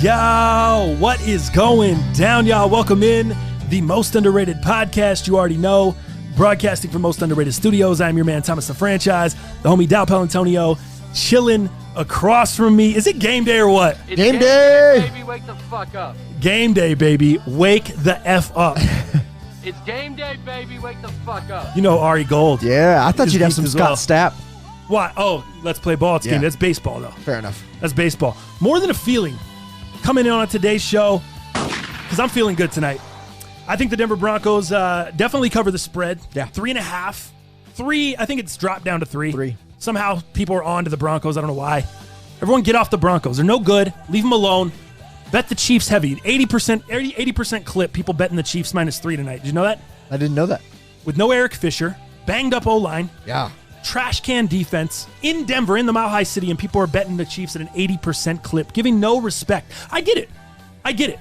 Yo, what is going down, y'all? Welcome in the Most Underrated Podcast. You already know, broadcasting from Most Underrated Studios. I'm your man, Thomas the Franchise, the homie Dow Palantonio, chilling across from me. Is it game day or what? It's game day, baby. Wake the fuck up. Game day, baby. Wake the F up. It's game day, baby. Wake the fuck up. You know Ari Gold. Yeah, I thought you'd have some as Scott well. Stapp. What? Oh, let's play ball. It's game. That's baseball, though. Fair enough. That's baseball. More than a feeling. Coming in on today's show, because I'm feeling good tonight. I think the Denver Broncos definitely cover the spread. Yeah. 3.5. 3, I think it's dropped down to 3. 3. Somehow people are on to the Broncos. I don't know why. Everyone get off the Broncos. They're no good. Leave them alone. Bet the Chiefs heavy. 80% clip. People betting the Chiefs -3 tonight. Did you know that? I didn't know that. With no Eric Fisher, banged up O-line, Yeah. trash can defense in Denver, in the Mile High City, and people are betting the Chiefs at an 80% clip, giving no respect. I get it.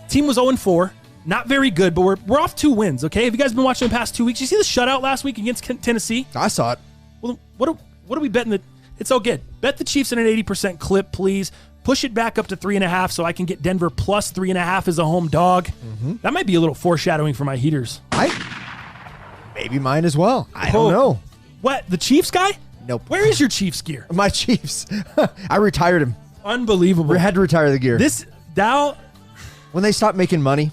Team was 0-4. Not very good, but we're off 2 wins, okay? Have you guys been watching the past 2 weeks? You see the shutout last week against Tennessee? I saw it. Well, what are we betting? It's all good. Bet the Chiefs at an 80% clip, please. Push it back up to 3.5 so I can get Denver plus 3.5 as a home dog. That might be a little foreshadowing for my heaters. Maybe mine as well. I don't know. What, the Chiefs guy? Nope. Where is your Chiefs gear? My Chiefs. I retired him. Unbelievable. I had to retire the gear. When they stop making money,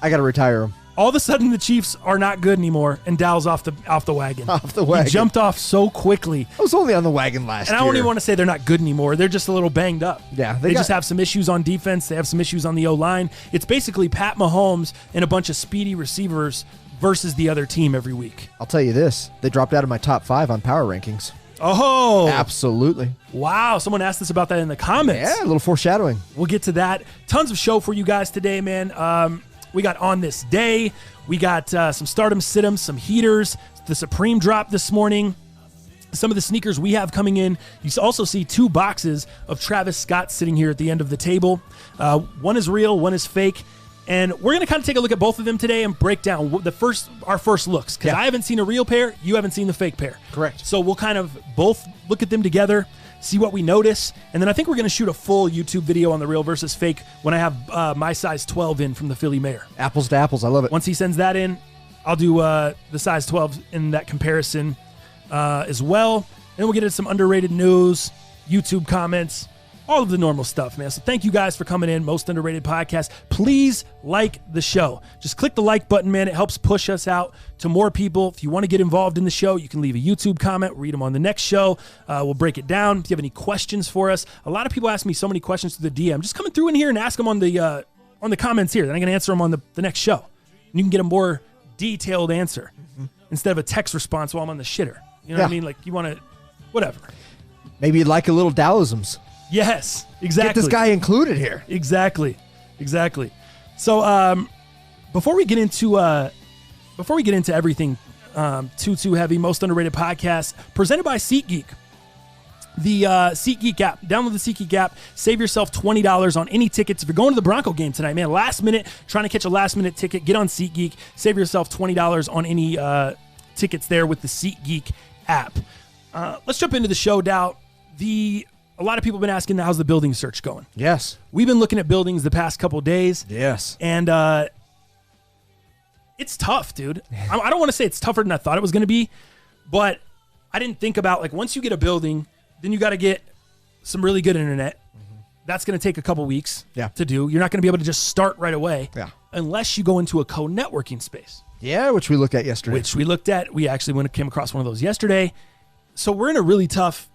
I got to retire them. all of a sudden the Chiefs are not good anymore, and Dow's off the wagon. Off the wagon. He jumped off so quickly. I was only on the wagon last year. And I don't even want to say they're not good anymore. They're just a little banged up. Yeah. They just have some issues on defense. They have some issues on the O-line. It's basically Pat Mahomes and a bunch of speedy receivers versus the other team every week. I'll tell you this. They dropped out of my top 5 on power rankings. Oh. Absolutely. Wow. Someone asked us about that in the comments. Yeah, a little foreshadowing. We'll get to that. Tons of show for you guys today, man. We got On This Day. We got some Stardom Sit-Ems, some heaters, the Supreme drop this morning. Some of the sneakers we have coming in. You also see 2 boxes of Travis Scott sitting here at the end of the table. One is real, one is fake. And we're going to kind of take a look at both of them today and break down our first looks. Because I haven't seen a real pair, you haven't seen the fake pair. Correct. So we'll kind of both look at them together, see what we notice, and then I think we're going to shoot a full YouTube video on the real versus fake when I have my size 12 in from the Philly Mayor. Apples to apples. I love it. Once he sends that in, I'll do the size 12 in that comparison as well. And then we'll get into some underrated news, YouTube comments, all of the normal stuff, man. So thank you guys for coming in. Most Underrated Podcast. Please like the show. Just click the like button, man. It helps push us out to more people. If you want to get involved in the show, you can leave a YouTube comment. Read them on the next show. We'll break it down. If you have any questions for us, a lot of people ask me so many questions through the DM. Just coming through in here and ask them on the comments here. Then I'm going to answer them on the next show. And you can get a more detailed answer instead of a text response while I'm on the shitter. You know what I mean? Like, you want to, whatever. Maybe you'd like a little Taoisms. Yes, exactly. Get this guy included here. Exactly. So before we get into everything too heavy, Most Underrated Podcast presented by Seat Geek. The Seat Geek app. Download the Seat Geek app. Save yourself $20 on any tickets. If you're going to the Bronco game tonight, man, last minute, trying to catch a last minute ticket, get on Seat Geek. Save yourself $20 on any tickets there with the Seat Geek app. Let's jump into the show, Dow. A lot of people have been asking, how's the building search going? Yes. We've been looking at buildings the past couple of days. Yes. And it's tough, dude. I don't want to say it's tougher than I thought it was going to be, but I didn't think about, like, once you get a building, then you got to get some really good internet. That's going to take a couple weeks to do. You're not going to be able to just start right away unless you go into a co-networking space. Yeah, which we looked at yesterday. We actually came across one of those yesterday. So we're in a really tough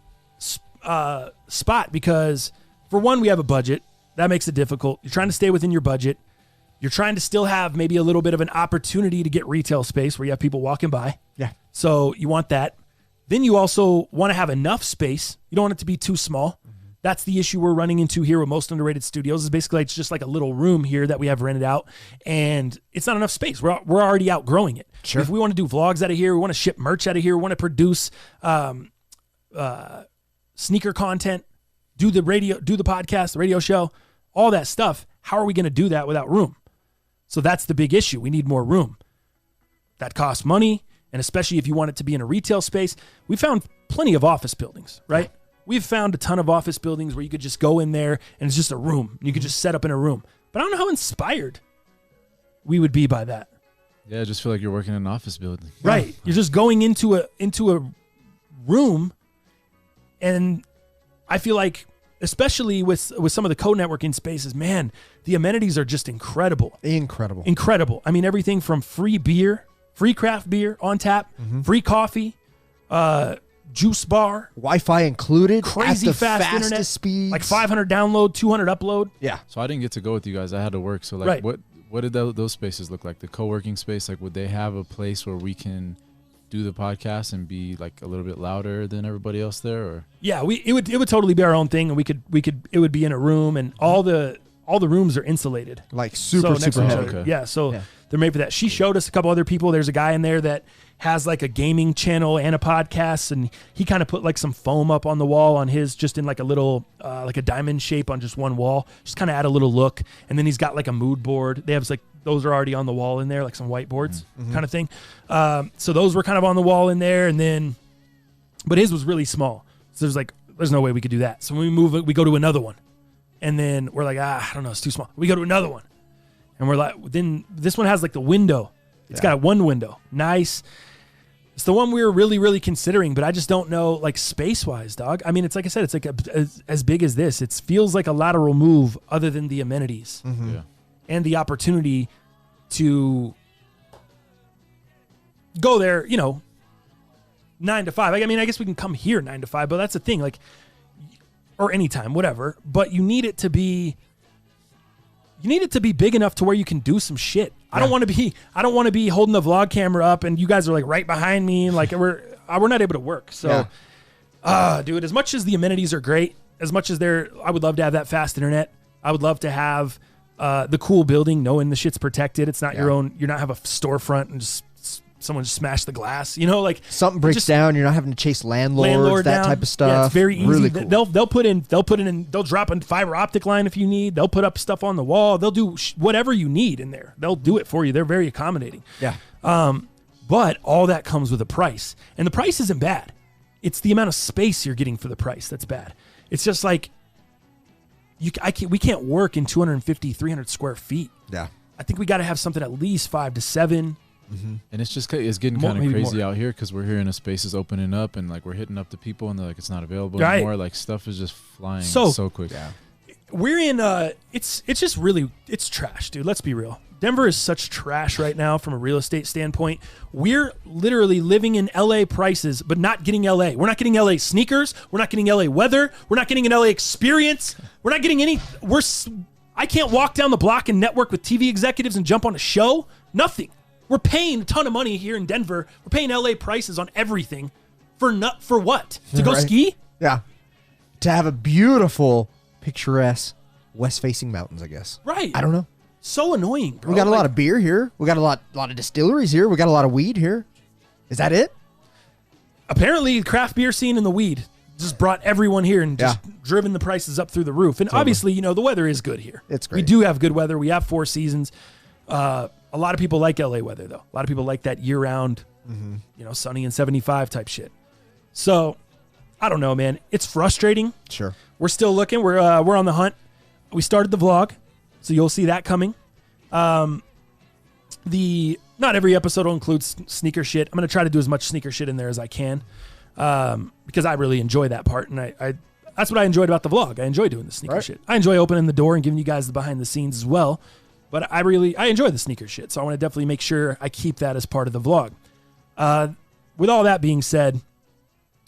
spot because, for one, we have a budget. That makes it difficult. You're trying to stay within your budget. You're trying to still have maybe a little bit of an opportunity to get retail space where you have people walking by. Yeah. So you want that. Then you also want to have enough space. You don't want it to be too small. That's the issue we're running into here with Most Underrated Studios. Is basically it's just like a little room here that we have rented out, and it's not enough space. We're already outgrowing it. Sure. If we want to do vlogs out of here, we want to ship merch out of here, we want to produce sneaker content, do the podcast, the radio show, all that stuff. How are we going to do that without room? So that's the big issue. We need more room. That costs money, and especially if you want it to be in a retail space. We found plenty of office buildings, right? we've found a ton of office buildings where you could just go in there and it's just a room. You could just set up in a room. But I don't know how inspired we would be by that. Yeah, I just feel like you're working in an office building. Right. You're just going into a room, and I feel like, especially with some of the co-networking spaces, man, the amenities are just incredible. Incredible. I mean, everything from free beer, free craft beer on tap, free coffee, juice bar, Wi-Fi included, crazy at the fast fastest internet, speeds, like 500 download, 200 upload. Yeah. So I didn't get to go with you guys. I had to work. So like, what did those spaces look like? The co-working space, like, would they have a place where we can do the podcast and be like a little bit louder than everybody else there? Or yeah, it would totally be our own thing, and we could it would be in a room, and all the rooms are insulated, like super next to each heavy. other. Yeah, so they're made for that. She showed us a couple other people. There's a guy in there that has like a gaming channel and a podcast, and he kind of put like some foam up on the wall on his, just in like a little like a diamond shape on just one wall, just kind of add a little look. And then he's got like a mood board. They have like, those are already on the wall in there, like some whiteboards kind of thing. So those were kind of on the wall in there, and then, but his was really small. So there's no way we could do that. So when we move it, we go to another one, and then we're like, I don't know, it's too small. We go to another one, and we're like, then this one has like the window. It's got one window. Nice. It's the one we were really, really considering, but I just don't know, like, space-wise, dog. I mean, it's like I said, it's like as big as this. It feels like a lateral move other than the amenities and the opportunity to go there, 9 to 5. I mean, I guess we can come here 9 to 5, but that's the thing, like, or anytime, whatever. But you need it to be big enough to where you can do some shit. I don't want to be holding the vlog camera up and you guys are like right behind me, and like we're not able to work. So, dude, as much as the amenities are great, as much as I would love to have that fast internet. I would love to have the cool building, knowing the shit's protected. It's not your own. You're not have a storefront and just someone just smashed the glass. Like something breaks down. You're not having to chase landlords, that type of stuff. Yeah, it's very easy. Really cool. They'll drop a fiber optic line if you need. They'll put up stuff on the wall. They'll do whatever you need in there. They'll do it for you. They're very accommodating. Yeah. But all that comes with a price, and the price isn't bad. It's the amount of space you're getting for the price that's bad. It's just like we can't work in 250, 300 square feet. Yeah. I think we got to have something at least 5 to 7. And it's getting kind of crazy out here because we're hearing the spaces opening up and like we're hitting up the people and they're like, it's not available anymore. Like stuff is just flying so quick. Yeah. We're in it's just really, it's trash, dude. Let's be real. Denver is such trash right now from a real estate standpoint. We're literally living in LA prices, but not getting LA. We're not getting LA sneakers. We're not getting LA weather. We're not getting an LA experience. We're not getting I can't walk down the block and network with TV executives and jump on a show. Nothing. We're paying a ton of money here in Denver. We're paying LA prices on everything for what? To go ski? Yeah. To have a beautiful, picturesque, west-facing mountains, I guess. Right. I don't know. So annoying, bro. We got a lot of beer here. We got a lot of distilleries here. We got a lot of weed here. Is that it? Apparently, the craft beer scene and the weed just brought everyone here and just driven the prices up through the roof. And obviously, the weather is good here. It's great. We do have good weather. We have 4 seasons. A lot of people like LA weather, though. A lot of people like that year-round, sunny and 75 type shit. So, I don't know, man. It's frustrating. Sure. We're still looking. We're on the hunt. We started the vlog, so you'll see that coming. Not every episode will include sneaker shit. I'm going to try to do as much sneaker shit in there as I can because I really enjoy that part, and I that's what I enjoyed about the vlog. I enjoy doing the sneaker shit. I enjoy opening the door and giving you guys the behind the scenes as well. But I enjoy the sneaker shit, so I want to definitely make sure I keep that as part of the vlog. With all that being said,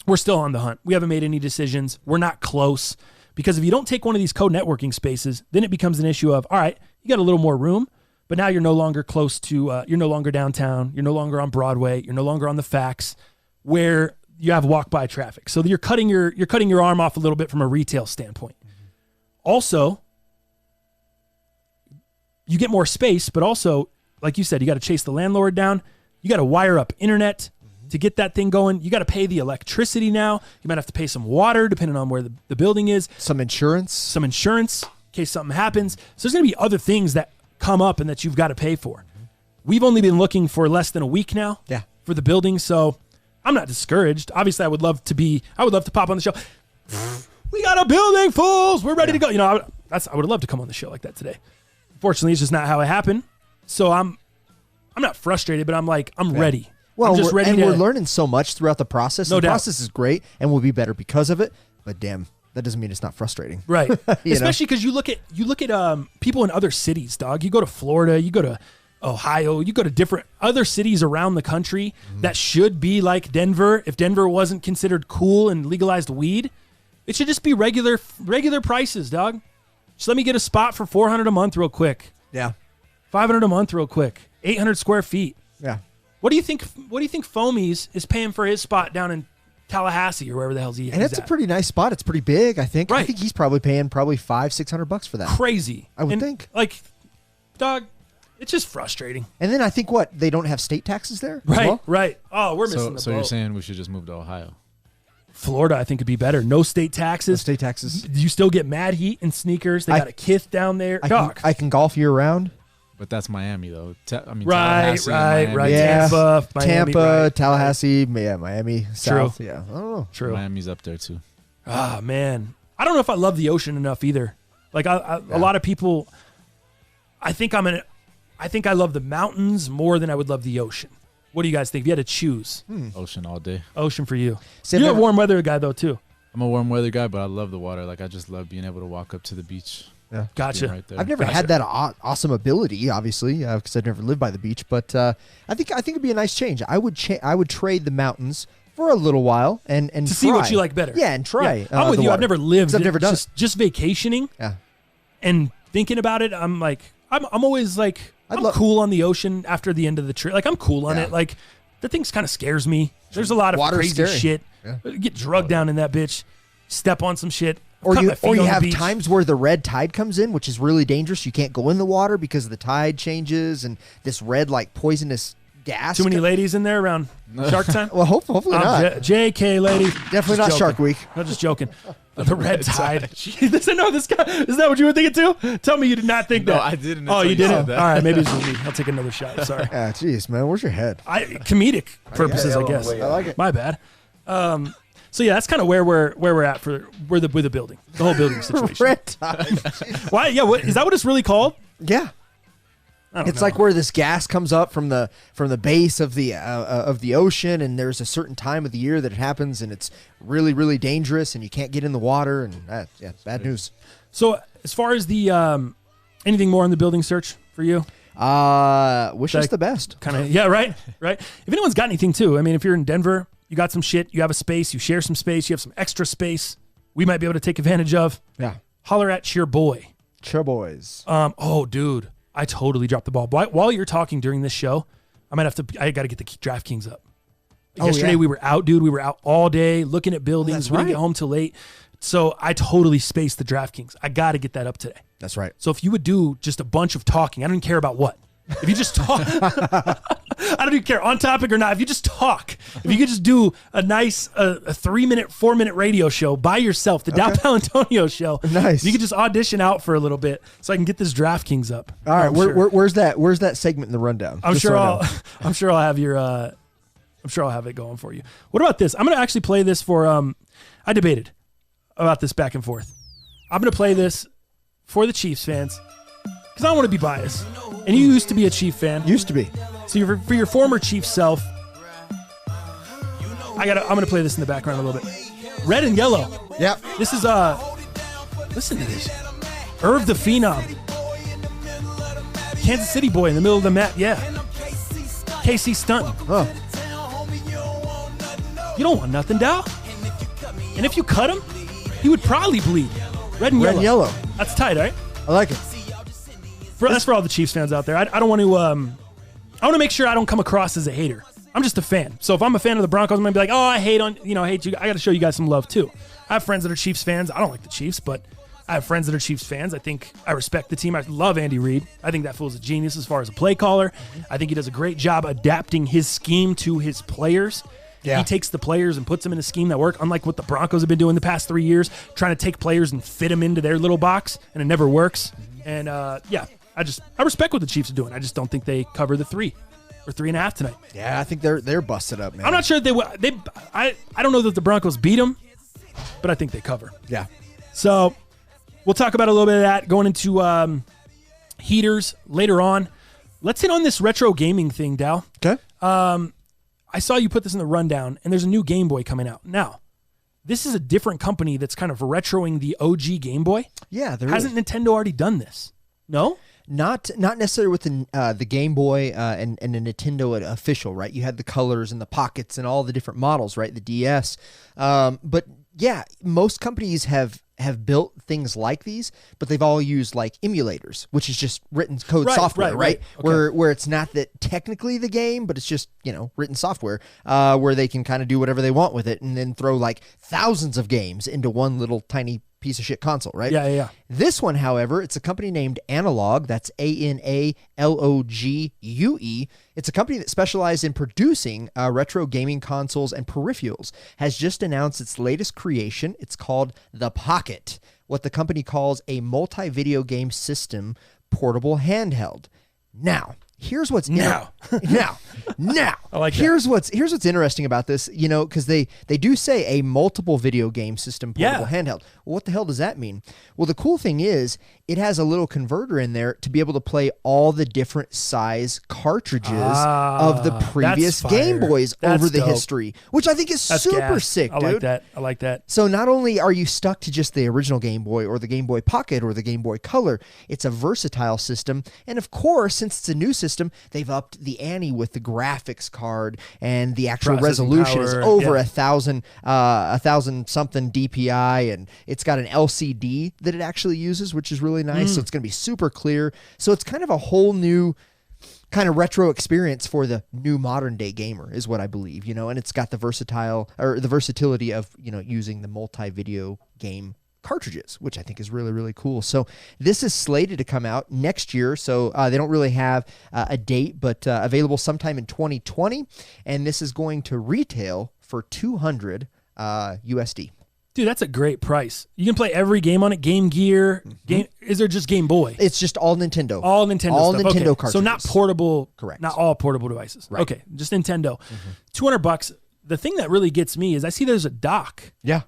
we're still on the hunt. We haven't made any decisions. We're not close, because if you don't take one of these co-networking spaces, then it becomes an issue of, all right, you got a little more room, but now you're no longer close to, you're no longer downtown, you're no longer on Broadway, you're no longer on the Facts, where you have walk-by traffic. So you're cutting your arm off a little bit from a retail standpoint. Also, you get more space, but also, like you said, you got to chase the landlord down. You got to wire up internet to get that thing going. You got to pay the electricity now. You might have to pay some water, depending on where the building is. Some insurance in case something happens. So there's going to be other things that come up and that you've got to pay for. We've only been looking for less than a week now for the building, so I'm not discouraged. Obviously, I would love to pop on the show. got a building, fools. We're ready to go. You know, I would love to come on the show like that today. Unfortunately, it's just not how it happened. So I'm not frustrated, but I'm like, I'm ready. Well, I'm just ready we're learning so much throughout the process. No the doubt. process is great, and we'll be better because of it. But damn, that doesn't mean it's not frustrating. Right. You Especially because you look at people in other cities, dog. You go to Florida, you go to Ohio, you go to different other cities around the country that should be like Denver. If Denver wasn't considered cool and legalized weed, it should just be regular prices, dog. Just let me get a spot for $400 a month real quick. Yeah. $500 a month real quick. 800 square feet. Yeah. What do you think Foamies is paying for his spot down in Tallahassee or wherever the hell he is? And it's a pretty nice spot. It's pretty big, I think. Right. I think he's probably paying $500-$600 for that. Crazy. I would think. Like, dog, it's just frustrating. And then I think they don't have state taxes there? Right, as well? right. Oh, we're missing the boat. So you're saying we should just move to Ohio? Florida, I think, would be better. No state taxes. No state taxes. You still get mad heat and sneakers. They got a kith down there. I can golf year round. But that's Miami, though. Right. Yeah. Tampa, Miami, right. Tallahassee, yeah, Miami, South. Yeah, I don't know. True. Miami's up there, too. Ah, man. I don't know if I love the ocean enough either. Like, a lot of people, I think I love the mountains more than I would love the ocean. What do you guys think? If you had to choose. Ocean all day. Ocean for you. See, You're a warm weather guy, though, too. I'm a warm weather guy, but I love the water. Like, I just love being able to walk up to the beach. Yeah. Gotcha. Right there. I've never had that awesome ability, obviously, because I've never lived by the beach. But I think it'd be a nice change. I would trade the mountains for a little while and to see what you like better. Yeah, and try. Yeah. I'm with you. Water. I've never lived. I've never done just vacationing. Yeah. And thinking about it, I'm like, I'm always like, I'm cool on the ocean after the end of the trip. Like, I'm cool on it. Like, the thing's kind of scares me. There's a lot of Water's crazy scary. shit. Yeah. Get drugged down in that bitch. Step on some shit. Or you have beach. times where the red tide comes in, which is really dangerous. You can't go in the water because the tide changes and this red, like, poisonous gas. Too many ladies in there around Shark Time? Well, hopefully not. JK, lady. Definitely not Shark Week. I'm just joking. The red tide. No, this guy. Is that what you were thinking too? Tell me you did not think that. No, I didn't. Oh, you didn't? All right, maybe it's me. I'll take another shot. Sorry. Yeah, jeez, man. Where's your head? Comedic purposes, I guess. I like it. My bad. So yeah, that's kind of where we're at with the building, the whole building situation. Red tide. Why? Yeah. What is that? What it's really called? Yeah. It's like where this gas comes up from the base of the ocean, and there's a certain time of the year that it happens, and it's really, really dangerous, and you can't get in the water, and bad news. So as far as the anything more on the building search for you? Wish us the best. Kind of, yeah, right. If anyone's got anything too, I mean, if you're in Denver, you got some shit, you have a space, you share some space, you have some extra space, we might be able to take advantage of. Yeah. Holler at Cheer Boy. Cheer Boys. Oh, dude, I totally dropped the ball. While you're talking during this show, I got to get the DraftKings up. Yesterday we were out, dude. We were out all day looking at buildings. We didn't get home till late. So I totally spaced the DraftKings. I got to get that up today. That's right. So if you would do just a bunch of talking, I don't care about what. If you just talk, I don't even care on topic or not. If you just talk, if you could just do a nice 3-minute, 4-minute radio show by yourself, the Dow Palantonio show. Nice. If you could just audition out for a little bit so I can get this DraftKings up. All right. Where's that segment in the rundown? I'm sure I'll have your. I'm sure I'll have it going for you. What about this? I'm going to actually play this for. I debated about this back and forth. I'm going to play this for the Chiefs fans because I don't want to be biased. And you used to be a Chief fan. Used to be. So for your former Chief self, I'm going to play this in the background a little bit. Red and yellow. Yep. This is listen to this. Irv the Phenom. Kansas City boy in the middle of the map. Yeah. KC Stunton. Oh. You don't want nothing, Dow. And if you cut him, he would probably bleed. Red and yellow. That's tight, right? I like it. That's for all the Chiefs fans out there. I don't want to. I want to make sure I don't come across as a hater. I'm just a fan. So if I'm a fan of the Broncos, I'm gonna be like, oh, I hate you. I got to show you guys some love too. I have friends that are Chiefs fans. I don't like the Chiefs, but I have friends that are Chiefs fans. I think I respect the team. I love Andy Reid. I think that fool's a genius as far as a play caller. I think he does a great job adapting his scheme to his players. Yeah. He takes the players and puts them in a scheme that work, unlike what the Broncos have been doing the past 3 years, trying to take players and fit them into their little box, and it never works. And, I respect what the Chiefs are doing. I just don't think they cover the 3 or 3.5 tonight. Yeah, I think they're busted up, man. I'm not sure they will. I don't know that the Broncos beat them, but I think they cover. Yeah. So we'll talk about a little bit of that going into heaters later on. Let's hit on this retro gaming thing, Dal. Okay. I saw you put this in the rundown, and there's a new Game Boy coming out. Now, this is a different company that's kind of retroing the OG Game Boy. Yeah, Hasn't Nintendo already done this? No? Not necessarily with the Game Boy and the Nintendo official, right? You had the colors and the pockets and all the different models, right? The DS. But yeah, most companies have built things like these, but they've all used like emulators, which is just written code software, right? Okay. Where it's not that technically the game, but it's just, written software, where they can kind of do whatever they want with it and then throw like thousands of games into one little tiny piece of shit console, right? Yeah. This one, however, it's a company named Analog. That's ANALOGUE. It's a company that specializes in producing retro gaming consoles and peripherals. Has just announced its latest creation. It's called the Pocket, what the company calls a multi-video game system portable handheld. Now, here's what's now. I like here's what's interesting about this, because they do say a multiple video game system portable handheld. Well, what the hell does that mean? Well, the cool thing is it has a little converter in there to be able to play all the different size cartridges of the previous Game Boys over the history, which I think is super sick, dude. I like that. So not only are you stuck to just the original Game Boy or the Game Boy Pocket or the Game Boy Color, it's a versatile system. And of course, since it's a new system, they've upped the ante with the graphics card, and the actual resolution is over 1,000 something DPI, and it's got an LCD that it actually uses, which is really nice. So it's going to be super clear. So it's kind of a whole new kind of retro experience for the new modern day gamer is what I believe, and it's got the versatility of, using the multi-video game cartridges, which I think is really, really cool. So this is slated to come out next year. So they don't really have a date, but available sometime in 2020. And this is going to retail for $200 USD. Dude, that's a great price. You can play every game on it. Game Gear. Is there just Game Boy? It's just all Nintendo. All Nintendo cartridges. So not portable. Correct. Not all portable devices. Right. Okay, just Nintendo. $200. The thing that really gets me is I see there's a dock. Yeah.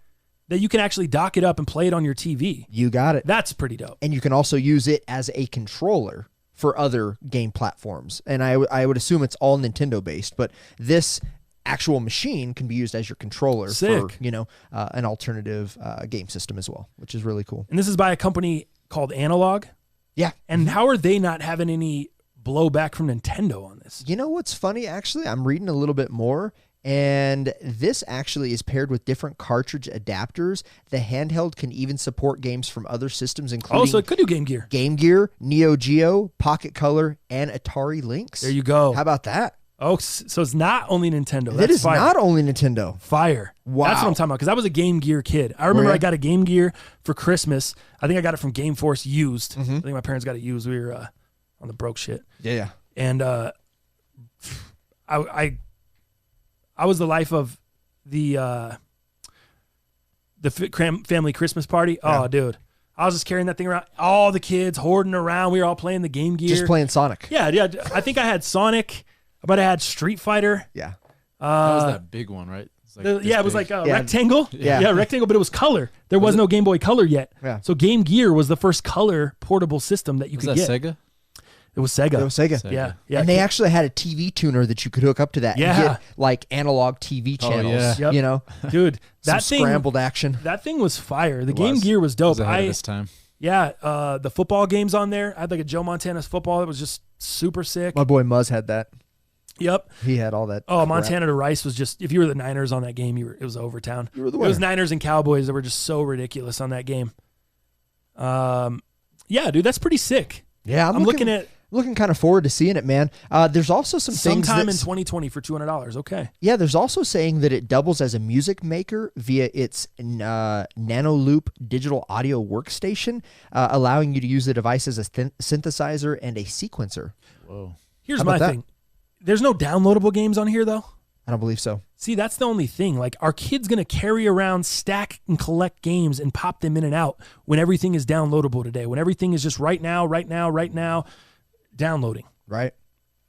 That you can actually dock it up and play it on your TV. You got it. That's pretty dope. And you can also use it as a controller for other game platforms. And I would assume it's all Nintendo based, but this actual machine can be used as your controller for, an alternative game system as well, which is really cool. And this is by a company called Analog. Yeah. And how are they not having any blowback from Nintendo on this? You know what's funny, actually? I'm reading a little bit more, and this actually is paired with different cartridge adapters. The handheld can even support games from other systems, including so it could do Game Gear, Neo Geo, Pocket Color, and Atari Lynx. There you go. How about that? Oh, so it's not only Nintendo. It is not only Nintendo. Fire. Wow. That's what I'm talking about, because I was a Game Gear kid. I remember I got a Game Gear for Christmas. I think I got it from Game Force used. I think my parents got it used. We were on the broke shit. Yeah. And I was the life of the family Christmas party. Oh, dude. I was just carrying that thing around. All the kids hoarding around. We were all playing the Game Gear. Just playing Sonic. Yeah. I think I had Sonic, but I had Street Fighter. Yeah. That was that big one, right? It was like a rectangle. Yeah, rectangle, but it was color. There was no Game Boy Color yet. Yeah. So Game Gear was the first color portable system that you could get. Sega? It was Sega. Yeah. And they actually had a TV tuner that you could hook up to that and get like analog TV channels, Dude, that thing, scrambled action. That thing was fire. The Game Gear was dope. It was ahead of its time. Yeah, the football games on there. I had like a Joe Montana's football that was just super sick. My boy Muzz had that. Yep. He had all that. Oh, crap. Montana to Rice was just, if you were the Niners on that game, it was Overtown. You were the winner. It was Niners and Cowboys that were just so ridiculous on that game. Yeah, dude, that's pretty sick. Yeah, I'm looking kind of forward to seeing it, man. There's also some things sometime in 2020 for $200. Okay. Yeah, there's also saying that it doubles as a music maker via its NanoLoop digital audio workstation, allowing you to use the device as a synthesizer and a sequencer. Whoa. Here's my thing. There's no downloadable games on here, though? I don't believe so. See, that's the only thing. Like, our kid's going to carry around, stack, and collect games and pop them in and out when everything is downloadable today, when everything is just right now, downloading. Right.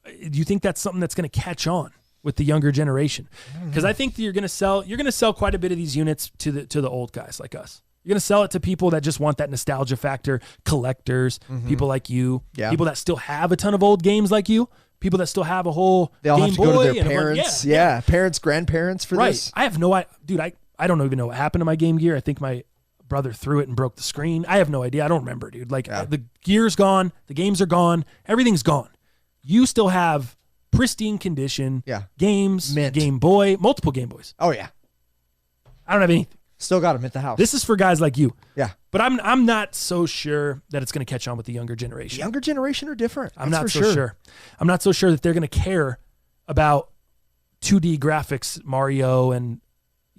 Do you think that's something that's going to catch on with the younger generation? Because I think that you're going to sell quite a bit of these units to the old guys like us. You're going to sell it to people that just want that nostalgia factor, collectors, people like you, people that still have a ton of old games like you, people that still have a whole They all Game have to Boy. go to their parents. Parents, grandparents for this. I have no idea. Dude, I don't even know what happened to my Game Gear. I think my brother threw it and broke the screen. I have no idea. I don't remember, dude. Like the gear's gone. The games are gone. Everything's gone. You still have pristine condition games, Mint. Game Boy, multiple Game Boys. Oh, yeah. I don't have anything. Still got them at the house. This is for guys like you. Yeah. But I'm not so sure that it's going to catch on with the younger generation. The younger generation are different. I'm not so sure. I'm not so sure that they're going to care about 2D graphics, Mario, and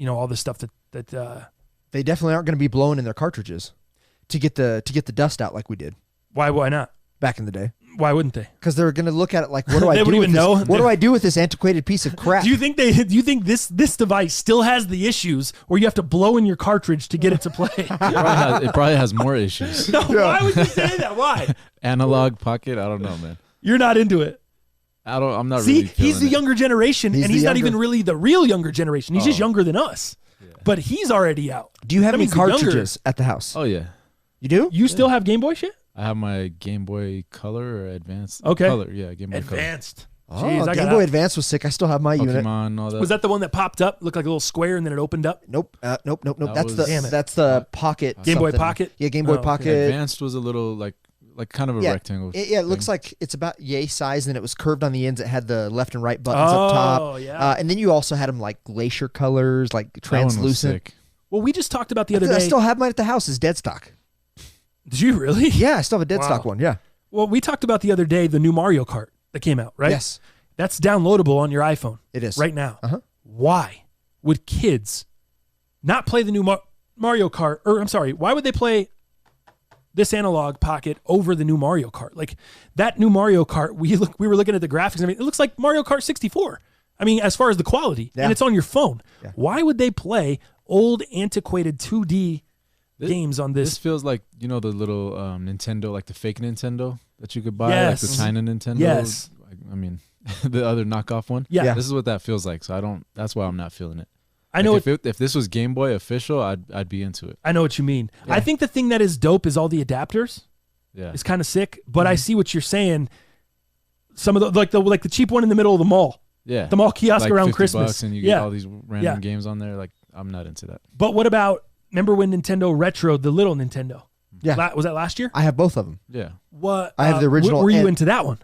all this stuff that they definitely aren't going to be blowing in their cartridges to get the dust out like we did. Why not? Back in the day. Why wouldn't they? Because they're going to look at it like, what do I They do wouldn't with even know. What do I do with this antiquated piece of crap? Do you think this device still has the issues where you have to blow in your cartridge to get it to play? It probably has more issues. No, why would you say that? Why? Analog pocket, I don't know, man. You're not into it. I'm not See, really he's the feeling it. younger generation, and he's not even really the real younger generation. He's just Oh. younger than us. Yeah. But he's already out. Do you have That any means the younger- cartridges at the house? Oh yeah, You do? You still have Game Boy shit? I have my Game Boy Color or Advanced. Okay. Color, yeah, Game Boy Advanced. Oh, Jeez, I Game got Boy out. Advance was sick. I still have my Color. unit. Pokemon, all that. Was that the one that popped up, looked like a little square, and then it opened up? Nope. Nope. That was- Damn it. That's the pocket. Game Boy something. Pocket? Yeah, Game Boy Oh, okay. Pocket. Advanced was a little like kind of a rectangle. It looks like it's about yay size, and it was curved on the ends. It had the left and right buttons up top. Oh, yeah. And then you also had them like glacier colors, like That one was translucent. sick. Well, we just talked about the other I day. still have mine at the house. It's dead stock. Did you really? Yeah, I still have a dead Wow. stock one. Yeah. Well, we talked about the other day the new Mario Kart that came out, right? Yes, That's downloadable on your iPhone it is. right now. Uh-huh. Why would kids not play the new Mario Kart? Or I'm sorry, why would they play this analog pocket over the new Mario Kart? Like that new Mario Kart, we were looking at the graphics. I mean, it looks like Mario Kart 64. I mean, as far as the quality, Yeah. and it's on your phone. Yeah. Why would they play old, antiquated 2D games on This this? feels like the little Nintendo, like the fake Nintendo that you could buy, Yes. like the China Nintendo. Yes. I mean, the other knockoff one. Yeah. This is what that feels like. So I don't. That's why I'm not feeling it. I know. If this was Game Boy official, I'd be into it. I know what you mean. Yeah. I think the thing that is dope is all the adapters. Yeah. It's kind of sick, but I see what you're saying. Some of the like the cheap one in the middle of the mall, Yeah. the mall kiosk like around $50 Christmas, and you get all these random games on there. Like I'm not into that. But what about? Remember when Nintendo retroed the little Nintendo? Yeah. Was that last year? I have both of them. Yeah. What? I have the original Were you and- into that one?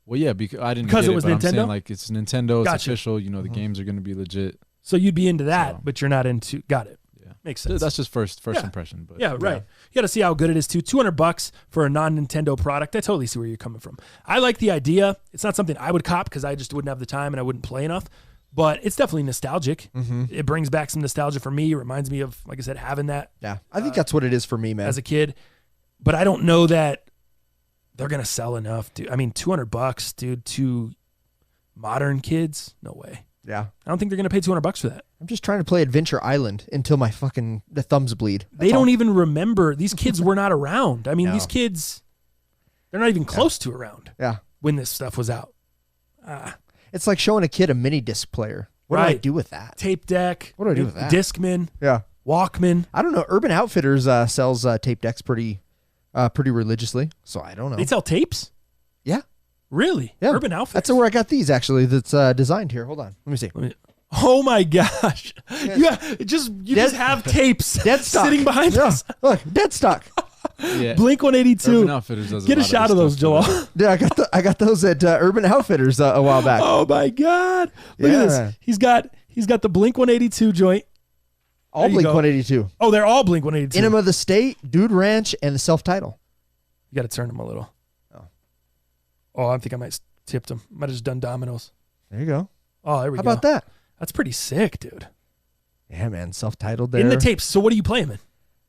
Well, yeah, because I didn't Because get it was but I'm Nintendo? saying, like it's Nintendo, it's Gotcha. official. The games are going to be legit. So you'd be into that, So- but you're not into. Got it. Yeah. Makes sense. That's just first Yeah. impression. But Yeah, right. You got to see how good it is too. $200 for a non-Nintendo product. I totally see where you're coming from. I like the idea. It's not something I would cop because I just wouldn't have the time and I wouldn't play enough. But it's definitely nostalgic. It brings back some nostalgia for me. It reminds me of, like I said, having that Yeah, I think that's what it is for me, man. as a kid. But I don't know that they're gonna sell enough, dude. I mean, $200, dude, to modern kids? No way. Yeah, I don't think they're gonna pay $200 for that. I'm just trying to play Adventure Island until the thumbs bleed. They don't even remember. These kids were not around. I mean, No. these kids, they're not even close to around Yeah, when this stuff was out. it's like showing a kid a mini disc player. What do I Right. do with that? Tape deck. What do I do with that? Discman, Yeah, Walkman. I don't know. Urban Outfitters sells tape decks pretty religiously, so I don't know. They sell tapes? Yeah. Really? Yeah. Urban Outfitters? That's where I got these actually. That's designed here. Hold on, let me see. Oh my gosh. You just have tapes Dead stock sitting behind Yeah. us. Look, dead stock. yeah. Blink Urban 182. Outfitters does Get a lot shot of those, stuff Joel. too. Yeah, I got those at Urban Outfitters a while back. Oh my God. Look Yeah. at this. He's got the Blink 182 joint. All there you Blink go. 182. Oh, they're all Blink 182. Enema of the State, Dude Ranch, and the self-title. You got to turn them a little. Oh. Oh, I think I might tipped them. Might have just done dominoes. There you go. Oh, there we How go. about that? That's pretty sick, dude. Yeah, man, self-titled there. In the tapes. So what do you play them in?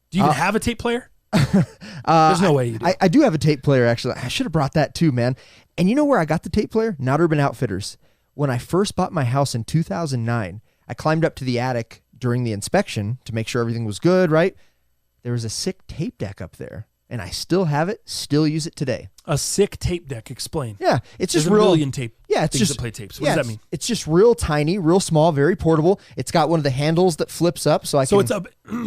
Do you even have a tape player? There's no way you do. I do have a tape player, actually. I should have brought that too, man. And you know where I got the tape player? Not Urban Outfitters. When I first bought my house in 2009, I climbed up to the attic during the inspection to make sure everything was good, right? There was a sick tape deck up there, and I still have it, still use it today. A sick tape deck. Explain. Yeah, it's just There's a real. million tape Yeah, it's things just that play tapes. What does that mean? It's just real tiny, real small, very portable. It's got one of the handles that flips up, so it's a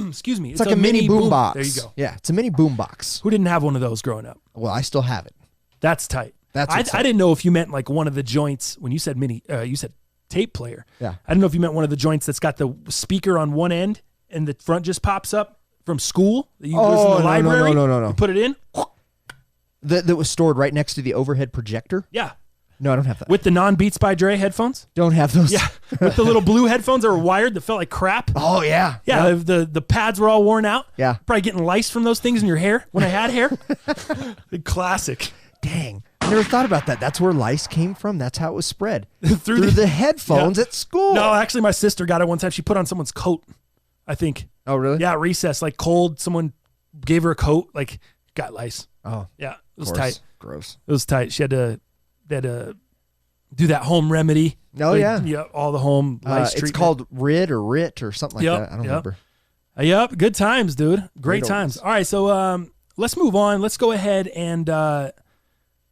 excuse me. It's like a mini boom box. There you go. Yeah, it's a mini boom box. Who didn't have one of those growing up? Well, I still have it. That's tight. I didn't know if you meant like one of the joints when you said you said tape player. Yeah. I don't know if you meant one of the joints that's got the speaker on one end and the front just pops up from school. That you listen to the library. No. You put it in. That was stored right next to the overhead projector. Yeah. No, I don't have that. With the non-Beats by Dre headphones? Don't have those. Yeah. With the little blue headphones that were wired that felt like crap. Oh, yeah. Yeah, the pads were all worn out. Yeah. Probably getting lice from those things in your hair when I had hair. The classic. Dang. I never thought about that. That's where lice came from. That's how it was spread. through the headphones at school. No, actually, my sister got it one time. She put on someone's coat, I think. Oh, really? Yeah, recess, like cold. Someone gave her a coat, like got lice. Oh. Yeah, it was tight. Gross. It was tight. They had to do that home remedy. Oh, yeah. Yeah, all the home lice treatment. It's called RIT or something like that. I don't remember. Yep, good times, dude. Great times. All right, so let's move on. Let's go ahead and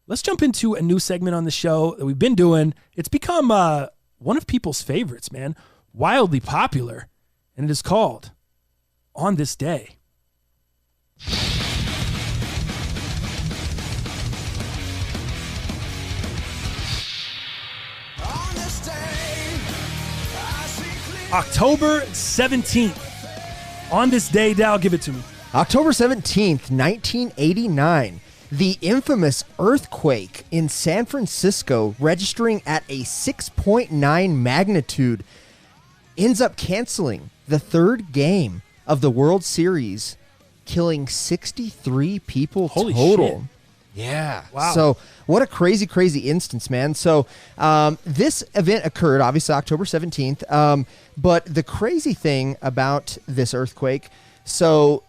let's jump into a new segment on the show that we've been doing. It's become one of people's favorites, man. Wildly popular. And it is called On This Day. October 17th. On this day, Dal, give it to me. October 17th, 1989. The infamous earthquake in San Francisco, registering at a 6.9 magnitude, ends up canceling the third game of the World Series, killing 63 people Holy total. Shit. Yeah. Wow. So what a crazy, crazy instance, man. So this event occurred, obviously, October 17th. But the crazy thing about this earthquake, so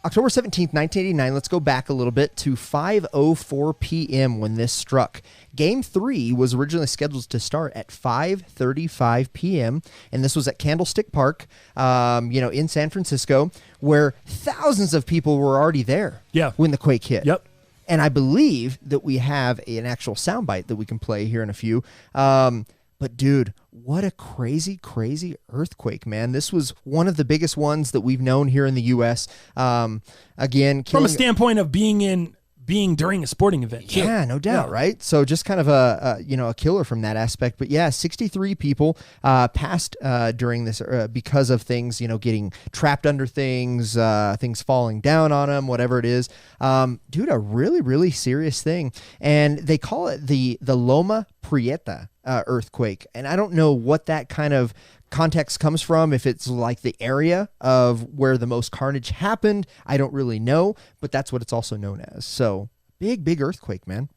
October 17th, 1989, let's go back a little bit to 5:04 p.m. when this struck. Game 3 was originally scheduled to start at 5:35 p.m., and this was at Candlestick Park, in San Francisco, where thousands of people were already there when the quake hit. Yep. And I believe that we have an actual soundbite that we can play here in a few. But dude, what a crazy, crazy earthquake, man. This was one of the biggest ones that we've known here in the U.S. Again, from a standpoint of being during a sporting event. Too. Yeah, no doubt, right? So just kind of a killer from that aspect. But yeah, 63 people passed during this because of things, getting trapped under things, things falling down on them, whatever it is. Dude, a really, really serious thing. And they call it the Loma Prieta earthquake. And I don't know what that kind of context comes from, if it's like the area of where the most carnage happened. I don't really know, but that's what it's also known as. So big earthquake, man.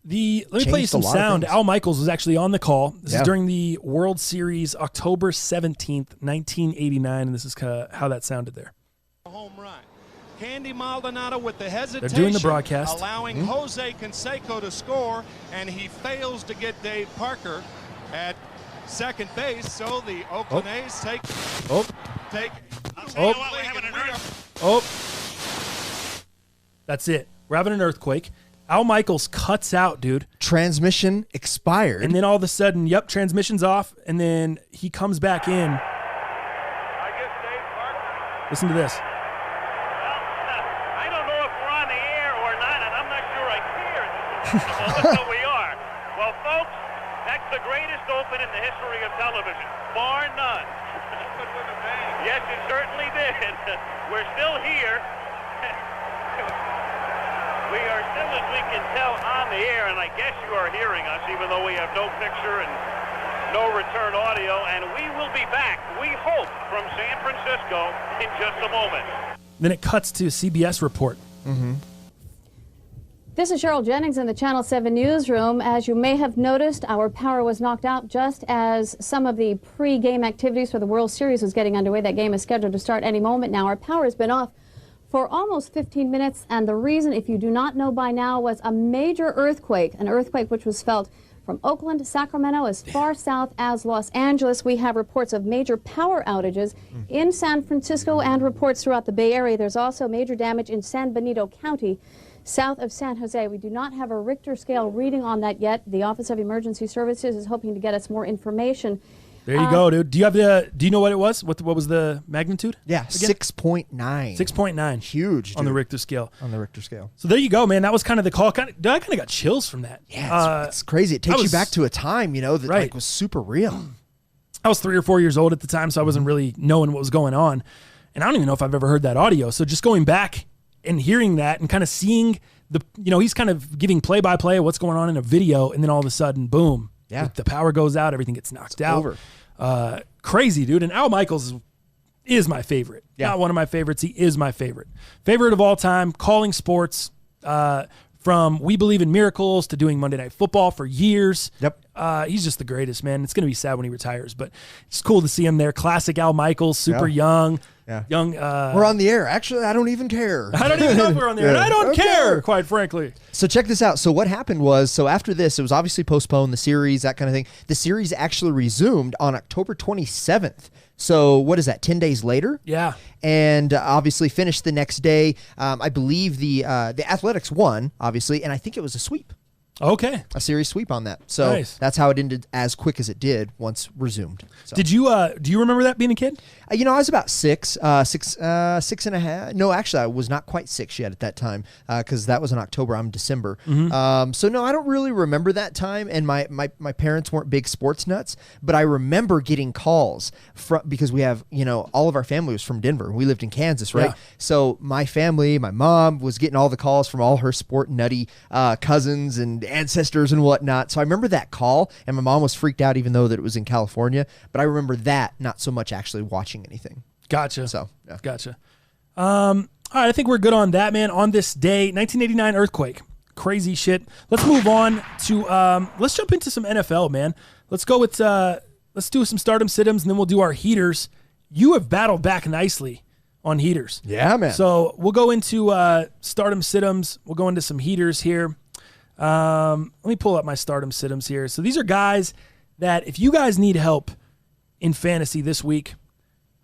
Let me play you some sound. Al Michaels was actually on the call. This is during the World Series, October 17th, 1989, and this is how that sounded there. Home run. Candy Maldonado with the hesitation. They're doing the broadcast. Allowing Jose Canseco to score, and he fails to get Dave Parker at second base, so the Oakland A's take. That's it. We're having an earthquake. Al Michaels cuts out, dude. Transmission expired. And then all of a sudden, transmission's off, and then he comes back in. I guess Dave Parker. Listen to this. I don't know if we're on the air or not, and I'm not sure I care at this moment, but we are. Well, folks, that's the greatest open in the history of television, bar none. Yes, it certainly did. We're still here. We are still, as we can tell, on the air, and I guess you are hearing us, even though we have no picture and no return audio, and we will be back, we hope, from San Francisco in just a moment. Then it cuts to a CBS report. Mm-hmm. This is Cheryl Jennings in the Channel 7 newsroom. As you may have noticed, our power was knocked out just as some of the pre-game activities for the World Series was getting underway. That game is scheduled to start any moment now. Our power has been off for almost 15 minutes, and the reason, if you do not know by now, was a major earthquake, an earthquake which was felt from Oakland to Sacramento, as far south as Los Angeles. We have reports of major power outages in San Francisco and reports throughout the Bay Area. There's also major damage in San Benito County. south of San Jose. We do not have a Richter scale reading on that yet. The Office of Emergency Services is hoping to get us more information. There you go, dude. Do you know what it was? What was the magnitude? Yeah, 6.9. 6.9. Huge, dude. On the Richter scale. On the Richter scale. So there you go, man. That was kind of the call. I kind of got chills from that. Yeah, it's crazy. It takes you back to a time, that like was super real. I was 3 or 4 years old at the time, so I wasn't really knowing what was going on. And I don't even know if I've ever heard that audio. So just going back and hearing that and kind of seeing he's kind of giving play-by-play of what's going on in a video, and then all of a sudden, boom, the power goes out, everything gets knocked out. Over. Crazy, dude. And Al Michaels is my favorite. Not one of my favorites. He is my favorite. Favorite of all time, calling sports, from We Believe in Miracles to doing Monday Night Football for years. Yep. He's just the greatest, man. It's going to be sad when he retires, but it's cool to see him there. Classic Al Michaels, super young. Yeah. Young. We're on the air. Actually, I don't even care. I don't even know if we're on the air. And I don't care, quite frankly. So check this out. So what happened was, after this, it was obviously postponed, the series, that kind of thing. The series actually resumed on October 27th. So what is that, 10 days later? Yeah. And obviously finished the next day. I believe the Athletics won, obviously, and I think it was a sweep. Okay. A series sweep on that. So that's how it ended as quick as it did once resumed. So. Did you, do you remember that being a kid? I was about 6 and a half. No, actually, I was not quite 6 yet at that time because that was in October. I'm December. Mm-hmm. So no, I don't really remember that time. And my parents weren't big sports nuts, but I remember getting calls because we have, all of our family was from Denver. We lived in Kansas, right? Yeah. So my family, my mom was getting all the calls from all her sport nutty cousins and ancestors and whatnot. So I remember that call, and my mom was freaked out even though that it was in California. But I remember that, not so much actually watching anything. Gotcha. So, yeah. Gotcha. All right, I think we're good on that, man. On this day, 1989 earthquake. Crazy shit. Let's move on to, let's jump into some NFL, man. Let's go with, let's do some stardom sit-ems, and then we'll do our heaters. You have battled back nicely on heaters. Yeah, man. So we'll go into stardom sit-ems. We'll go into some heaters here. Let me pull up my stardom sit-ems here. So these are guys that if you guys need help in fantasy this week,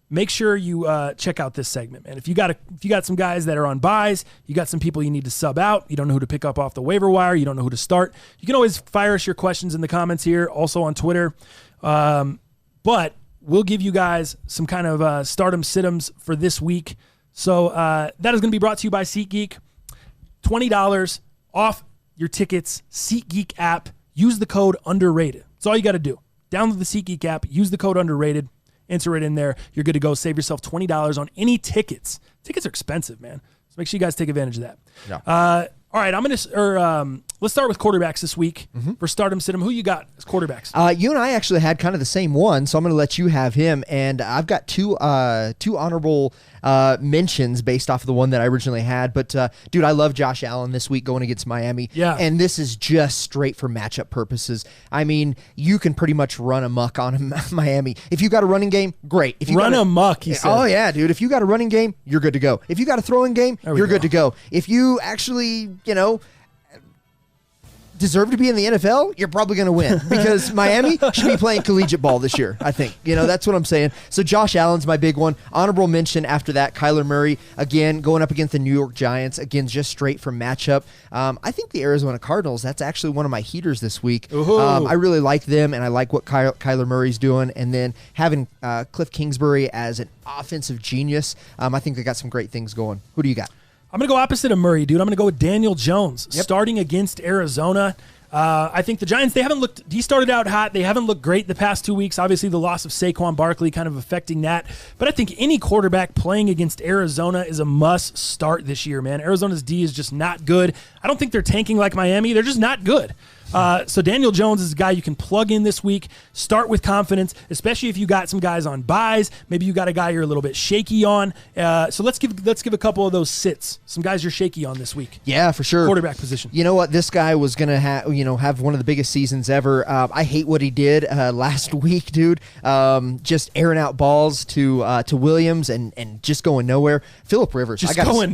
make sure you check out this segment, man. If you got some guys that are on buys, you got some people you need to sub out, you don't know who to pick up off the waiver wire, you don't know who to start, you can always fire us your questions in the comments here, also on Twitter. But we'll give you guys some kind of stardom sit-ems for this week. So that is going to be brought to you by Seat Geek. $20 off your tickets, Seat Geek app. Use the code underrated. That's all you got to do. Download the Seat Geek app. Use the code underrated. Enter it in there. You're good to go. Save yourself $20 on any tickets. Tickets are expensive, man. So make sure you guys take advantage of that. Yeah. All right, let's start with quarterbacks this week for stardom sit-em. Who you got as quarterbacks? You and I actually had kind of the same one, so I'm going to let you have him. And I've got two honorable mentions based off of the one that I originally had. But, dude, I love Josh Allen this week going against Miami. Yeah. And this is just straight for matchup purposes. I mean, you can pretty much run amok on Miami. If you got a running game, great. If you run amok, he said. Oh, yeah, dude. If you got a running game, you're good to go. If you got a throwing game, you're good to go. If you actually, deserve to be in the NFL, you're probably going to win because Miami should be playing collegiate ball this year, I think. That's what I'm saying. So Josh Allen's my big one. Honorable mention after that, Kyler Murray, again, going up against the New York Giants, again, just straight from matchup. I think the Arizona Cardinals, that's actually one of my heaters this week. I really like them, and I like what Kyler Murray's doing. And then having Cliff Kingsbury as an offensive genius, I think they got some great things going. Who do you got? I'm going to go opposite of Murray, dude. I'm going to go with Daniel Jones, starting against Arizona. I think the Giants, he started out hot. They haven't looked great the past 2 weeks. Obviously, the loss of Saquon Barkley kind of affecting that. But I think any quarterback playing against Arizona is a must start this year, man. Arizona's D is just not good. I don't think they're tanking like Miami. They're just not good. So Daniel Jones is a guy you can plug in this week. Start with confidence, especially if you got some guys on buys. Maybe you got a guy you're a little bit shaky on. So let's give a couple of those sits. Some guys you're shaky on this week. Yeah, for sure. Quarterback position. You know what? This guy was gonna have one of the biggest seasons ever. I hate what he did last week, dude. Just airing out balls to Williams and just going nowhere. Phillip Rivers, just going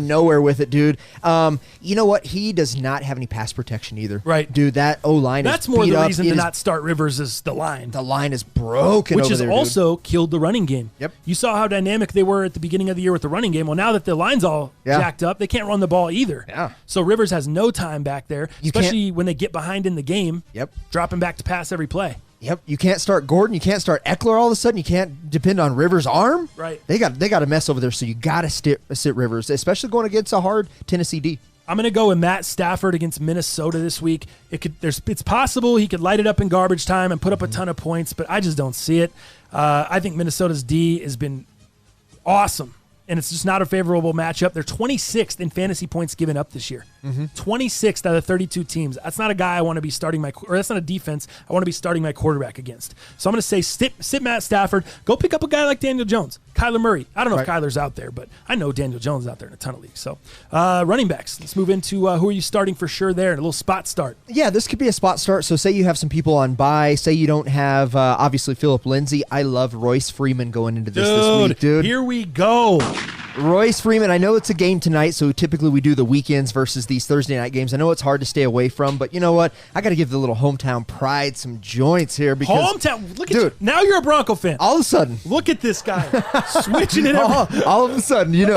nowhere with it, dude. You know what? He does not have any pass protection either. Right. Dude, that O-line is That's more beat the up. reason to not start Rivers is the line. The line is broken Which over has there, also killed the running game. Yep. You saw how dynamic they were at the beginning of the year with the running game. Well, now that the line's all jacked up, they can't run the ball either. Yeah. So Rivers has no time back there, especially when they get behind in the game. Yep. Dropping back to pass every play. Yep, you can't start Gordon. You can't start Eckler all of a sudden. You can't depend on Rivers' arm. Right. They got a mess over there, so you got to sit Rivers, especially going against a hard Tennessee D. I'm going to go with Matt Stafford against Minnesota this week. It's possible he could light it up in garbage time and put up a ton of points, but I just don't see it. I think Minnesota's D has been awesome, and it's just not a favorable matchup. They're 26th in fantasy points given up this year. 26th out of 32 teams. That's not a guy I want to be starting or that's not a defense I want to be starting my quarterback against. So I'm going to say sit Matt Stafford. Go pick up a guy like Daniel Jones, Kyler Murray. I don't know if Kyler's out there, but I know Daniel Jones is out there in a ton of leagues. So running backs. Let's move into who are you starting for sure there? A little spot start. Yeah, this could be a spot start. So say you have some people on bye. Say you don't have, obviously, Phillip Lindsay. I love Royce Freeman going into this week, dude. Here we go. Royce Freeman, I know it's a game tonight, so typically we do the weekends versus these Thursday night games. I know it's hard to stay away from, but you know what? I got to give the little hometown pride some joints here because hometown. Look at you. Now you're a Bronco fan. All of a sudden, look at this guy switching it. All of a sudden, dude.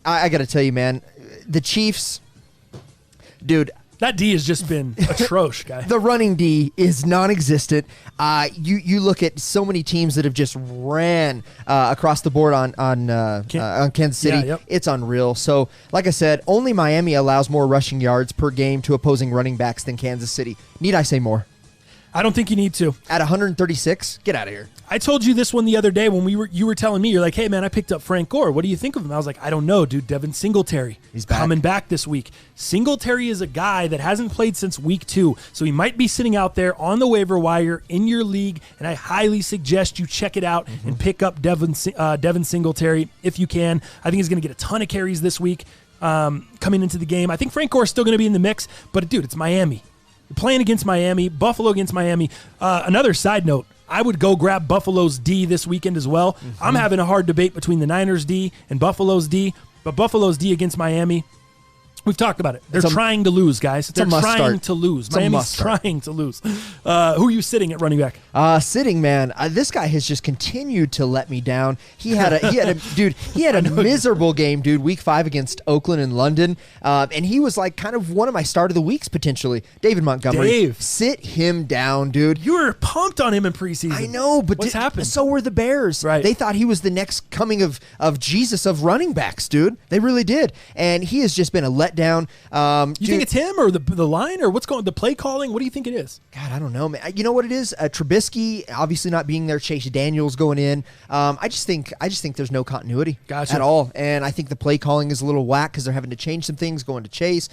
I got to tell you, man, the Chiefs, dude. That D has just been atrocious, guy. The running D is non-existent. You look at so many teams that have just ran across the board on Kansas City. Yeah, yep. It's unreal. So, like I said, only Miami allows more rushing yards per game to opposing running backs than Kansas City. Need I say more? I don't think you need to. At 136, get out of here. I told you this one the other day when you were telling me, you're like, hey, man, I picked up Frank Gore. What do you think of him? I was like, I don't know, dude. Devin Singletary. He's back. Coming back this week. Singletary is a guy that hasn't played since week 2, so he might be sitting out there on the waiver wire in your league, and I highly suggest you check it out and pick up Devin Singletary if you can. I think he's going to get a ton of carries this week coming into the game. I think Frank Gore is still going to be in the mix, but, dude, it's Miami. You're playing against Miami, Buffalo against Miami. Another side note, I would go grab Buffalo's D this weekend as well. I'm having a hard debate between the Niners D and Buffalo's D, but Buffalo's D against Miami, we've talked about it. They're trying to lose, guys. They're trying to lose. Miami's trying to lose. Who are you sitting at running back? Sitting, man. This guy has just continued to let me down. He had a miserable game, dude. Week 5 against Oakland and London, and he was like kind of one of my start of the weeks potentially. David Montgomery. Sit him down, dude. You were pumped on him in preseason. I know, but what's happened? So were the Bears. Right. They thought he was the next coming of Jesus of running backs, dude. They really did, and he has just been a letdown. You think it's him or the line or what's going the play calling? What do you think it is? God, I don't know, man. You know what it is? Trubisky obviously not being there. Chase Daniels going in. I just think there's no continuity at all, and I think the play calling is a little whack because they're having to change some things going to Chase.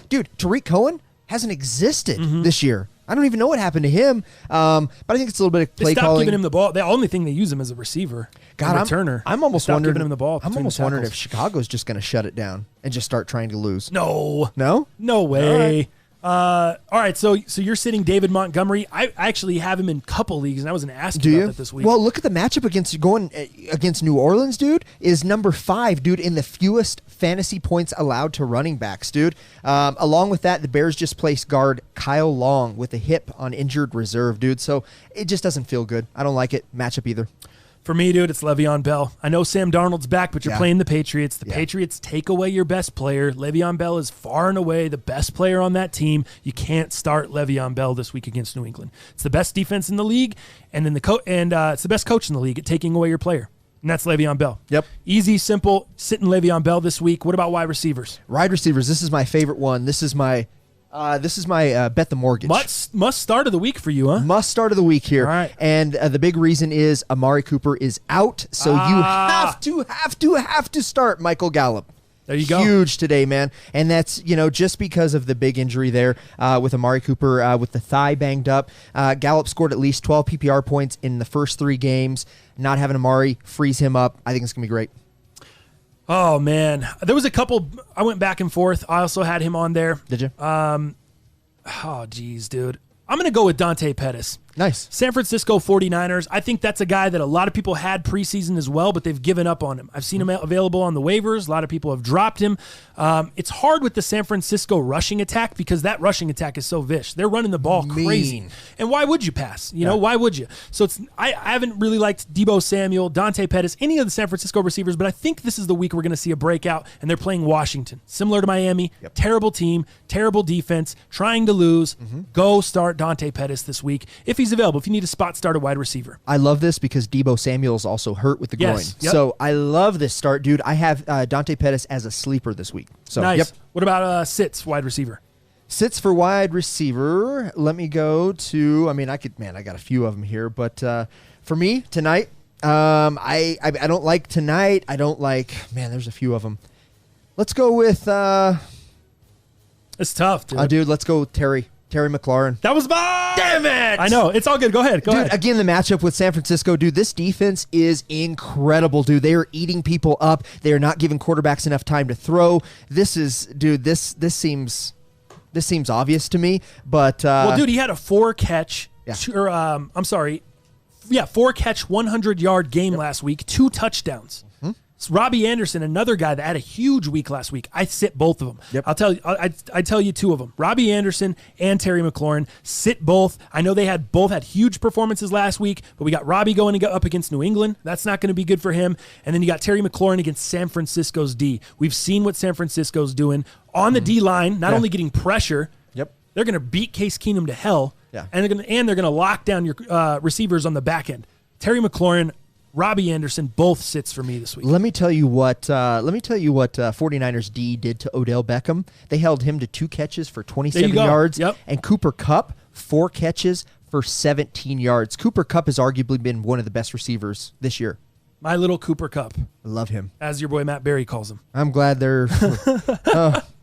Dude, Tariq Cohen hasn't existed this year. I don't even know what happened to him, but I think it's a little bit of play calling. Giving him the ball. The only thing they use him as a receiver. God, I'm almost wondering giving him the ball. I'm almost wondering if Chicago's just going to shut it down and just start trying to lose. No All way. All right, so you're sitting David Montgomery. I actually have him in a couple leagues, and I was going to ask you about that this week. Well, look at the matchup against New Orleans, dude. Is number 5, dude, in the fewest fantasy points allowed to running backs, dude. Along with that, the Bears just placed guard Kyle Long with a hip on injured reserve, dude. So it just doesn't feel good. I don't like it. Matchup either. For me, dude, it's Le'Veon Bell. I know Sam Darnold's back, but you're playing the Patriots. The Patriots take away your best player. Le'Veon Bell is far and away the best player on that team. You can't start Le'Veon Bell this week against New England. It's the best defense in the league, and it's the best coach in the league at taking away your player. And that's Le'Veon Bell. Yep. Easy, simple, sitting Le'Veon Bell this week. What about wide receivers? Wide receivers, this is my favorite one. This is my bet the mortgage. Must start of the week for you, huh? Must start of the week here. All right. And the big reason is Amari Cooper is out, so you have to start Michael Gallup. There you go. Huge today, man. And that's, just because of the big injury there with Amari Cooper with the thigh banged up. Gallup scored at least 12 PPR points in the first 3 games. Not having Amari frees him up. I think it's going to be great. Oh, man. There was a couple. I went back and forth. I also had him on there. Did you? Oh, geez, dude. I'm going to go with Dante Pettis. Nice. San Francisco 49ers. I think that's a guy that a lot of people had preseason as well, but they've given up on him. I've seen him available on the waivers. A lot of people have dropped him. It's hard with the San Francisco rushing attack because that rushing attack is so vicious. They're running the ball crazy. And why would you pass? You know, why would you? So I haven't really liked Deebo Samuel, Dante Pettis, any of the San Francisco receivers, but I think this is the week we're going to see a breakout, and they're playing Washington. Similar to Miami, terrible team, terrible defense, trying to lose. Go start Dante Pettis this week if he's available, if you need a spot start a wide receiver. I love this because Deebo Samuel's also hurt with the groin. So I love this start, dude. I have Dante Pettis as a sleeper this week. So nice. What about Sitz, wide receiver? Sits for wide receiver. Let me go to, I got a few of them here, but for me tonight, I don't like tonight. I don't like, there's a few of them. Let's go with, it's tough, dude. Dude, let's go with Terry McLaurin. That was mine! Damn it! I know. It's all good. Go ahead. Go ahead. Again, the matchup with San Francisco, dude, this defense is incredible, dude. They are eating people up. They are not giving quarterbacks enough time to throw. This seems obvious to me, but... well, dude, he had a 4-catch, 4-catch, 100-yard game last week, 2 touchdowns. It's Robbie Anderson, another guy that had a huge week last week. I sit both of them. I'll tell you. I tell you 2 of them. Robbie Anderson and Terry McLaurin. Sit both. I know they both had huge performances last week, but we got Robbie going up against New England. That's not going to be good for him. And then you got Terry McLaurin against San Francisco's D. We've seen what San Francisco's doing on the D line. Not only getting pressure. They're going to beat Case Keenum to hell. And they're going to lock down your receivers on the back end. Terry McLaurin, Robbie Anderson, both sits for me this week. Let me tell you what 49ers D did to Odell Beckham. They held him to 2 catches for 27 yards. And Cooper Kupp, 4 catches for 17 yards. Cooper Kupp has arguably been one of the best receivers this year. My little Cooper Kupp. I love him. As your boy Matt Berry calls him. I'm glad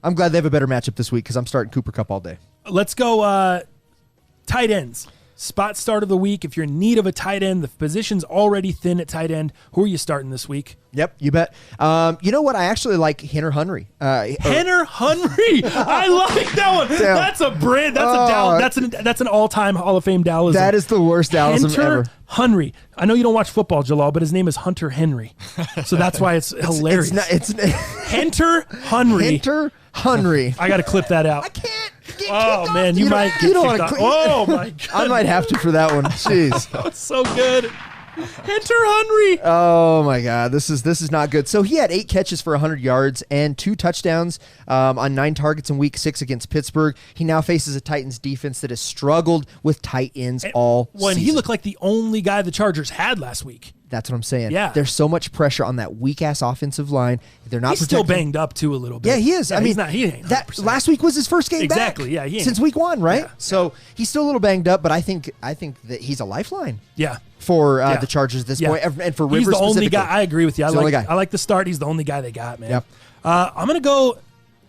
I'm glad they have a better matchup this week because I'm starting Cooper Kupp all day. Let's go tight ends. Spot start of the week. If you're in need of a tight end, the position's already thin at tight end. Who are you starting this week? Yep, you bet. You know what? I actually like Henry Hunry. Henry Hunry. I like that one. Damn. That's a brand. That's an all-time Hall of Fame Dallasism. That is the worst Dallasism ever. Henry. I know you don't watch football, Jalal, but his name is Hunter Henry, so that's why it's hilarious. Hunter Henry. Hunter Henry. I got to clip that out. I can't. Oh man, you might get kicked off. Oh my god, I might have to for that one. Jeez, that was so good. Hunter Henry. Oh my god, this is not good. So he had 8 catches for 100 yards and 2 touchdowns on 9 targets in Week 6 against Pittsburgh. He now faces a Titans defense that has struggled with tight ends all season. And he looked like the only guy the Chargers had last week. That's what I'm saying. Yeah. There's so much pressure on that weak-ass offensive line. They're not He's still banged up, too, a little bit. Yeah, he is. Yeah, he ain't 100%. Last week was his first game back. Exactly, yeah. Since week 1, right? Yeah. So he's still a little banged up, but I think that he's a lifeline. Yeah. For the Chargers at this point, and for Rivers He's the only guy. I agree with you. I like the start. He's the only guy they got, man. Yep. I'm going to go.